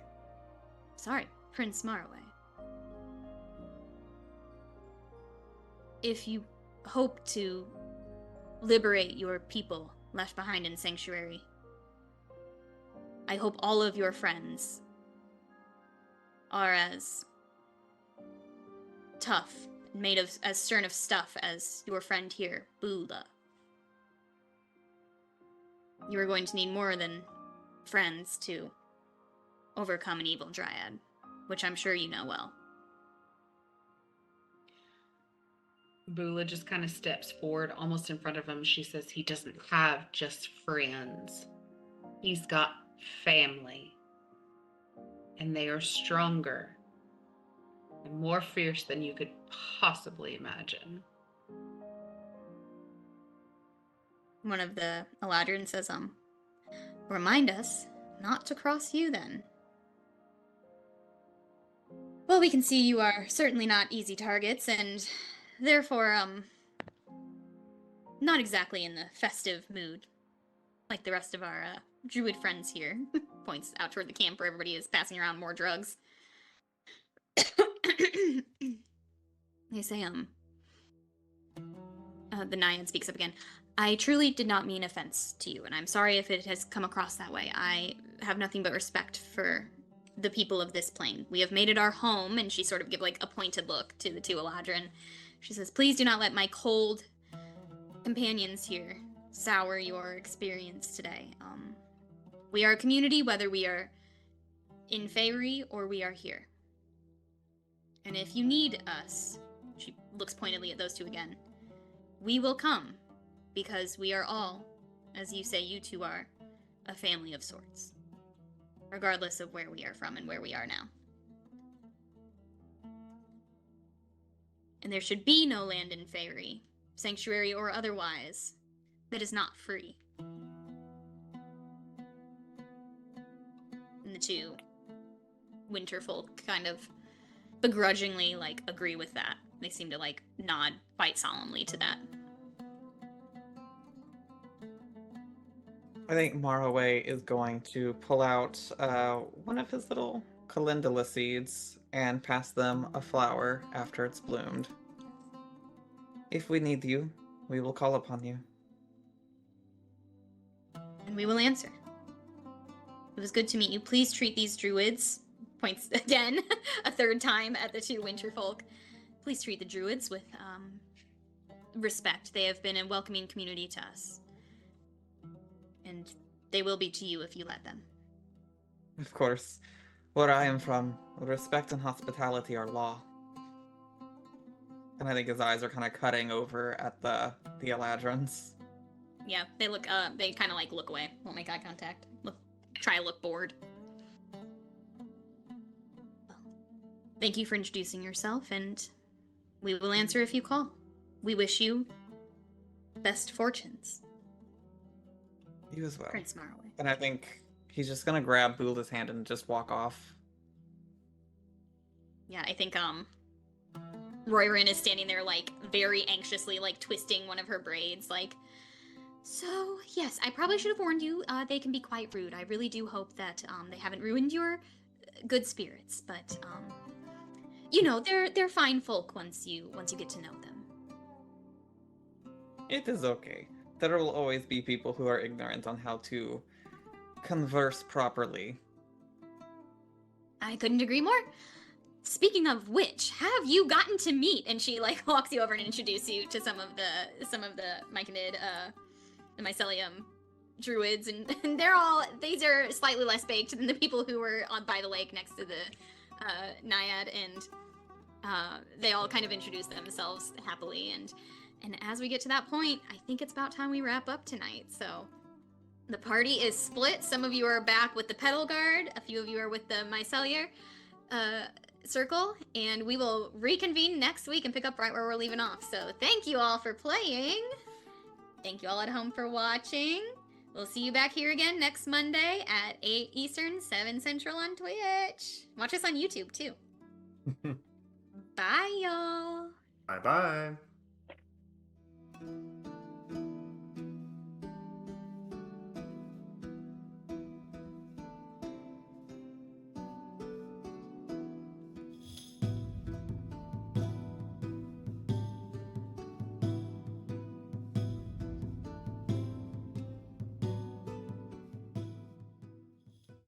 Sorry, Prince Marway. If you hope to liberate your people left behind in Sanctuary, I hope all of your friends are as tough, made of as stern of stuff as your friend here, Bula. You are going to need more than friends to overcome an evil dryad, which I'm sure you know well.
Bula just kind of steps forward almost in front of him. She says he doesn't have just friends. He's got family. And they are stronger and more fierce than you could possibly imagine.
One of the Eladrin says, "Remind us not to cross you then." Well, we can see you are certainly not easy targets, and therefore, not exactly in the festive mood, like the rest of our, druid friends here. Points out toward the camp where everybody is passing around more drugs. They say, the Naiad speaks up again. "I truly did not mean offense to you, and I'm sorry if it has come across that way. I have nothing but respect for the people of this plane. We have made it our home," and she sort of gives like a pointed look to the two Eladrin. She says, "Please do not let my cold companions here sour your experience today. We are a community, whether we are in Faerie or we are here. And if you need us," she looks pointedly at those two again, "we will come. Because we are all, as you say you two are, a family of sorts. Regardless of where we are from and where we are now. And there should be no land in Faerie, sanctuary or otherwise, that is not free." And the two winterfolk kind of begrudgingly, like, agree with that. They seem to, like, nod quite solemnly to that.
think Marway is going to pull out one of his little calendula seeds and pass them a flower after it's bloomed. If we need you, we will call upon you.
And we will answer. It was good to meet you. Please treat these druids, points again, a third time at the two winterfolk. Please treat the druids with respect. They have been a welcoming community to us. And they will be to you if you let them.
Of course. Where I am from, respect and hospitality are law. And I think his eyes are kind of cutting over at the Eladrins.
Yeah, they look, they kind of like look away. Won't make eye contact. Try to look bored. Well, thank you for introducing yourself, and we will answer if you call. We wish you best fortunes.
You as well.
Prince Marway.
And I think he's just gonna grab Bula's hand and just walk off.
Yeah, I think, Roirin is standing there, like, very anxiously, like, twisting one of her braids, like, so, yes, I probably should have warned you, they can be quite rude. I really do hope that, they haven't ruined your good spirits, but, you know, they're fine folk once you get to know them.
It is okay. There will always be people who are ignorant on how to converse properly.
I couldn't agree more. Speaking of which, have you gotten to meet? And she like walks you over and introduces you to some of the Myconid, the Mycelium druids, and these are slightly less baked than the people who were on by the lake next to the Naiad, and they all kind of introduce themselves happily. And as we get to that point, I think it's about time we wrap up tonight. So the party is split. Some of you are back with the Petal Guard. A few of you are with the Mycelium circle, and we will reconvene next week and pick up right where we're leaving off. So thank you all for playing. Thank you all at home for watching. We'll see you back here again next Monday at 8 Eastern, 7 Central on Twitch. Watch us on YouTube too. Bye, y'all.
Bye bye.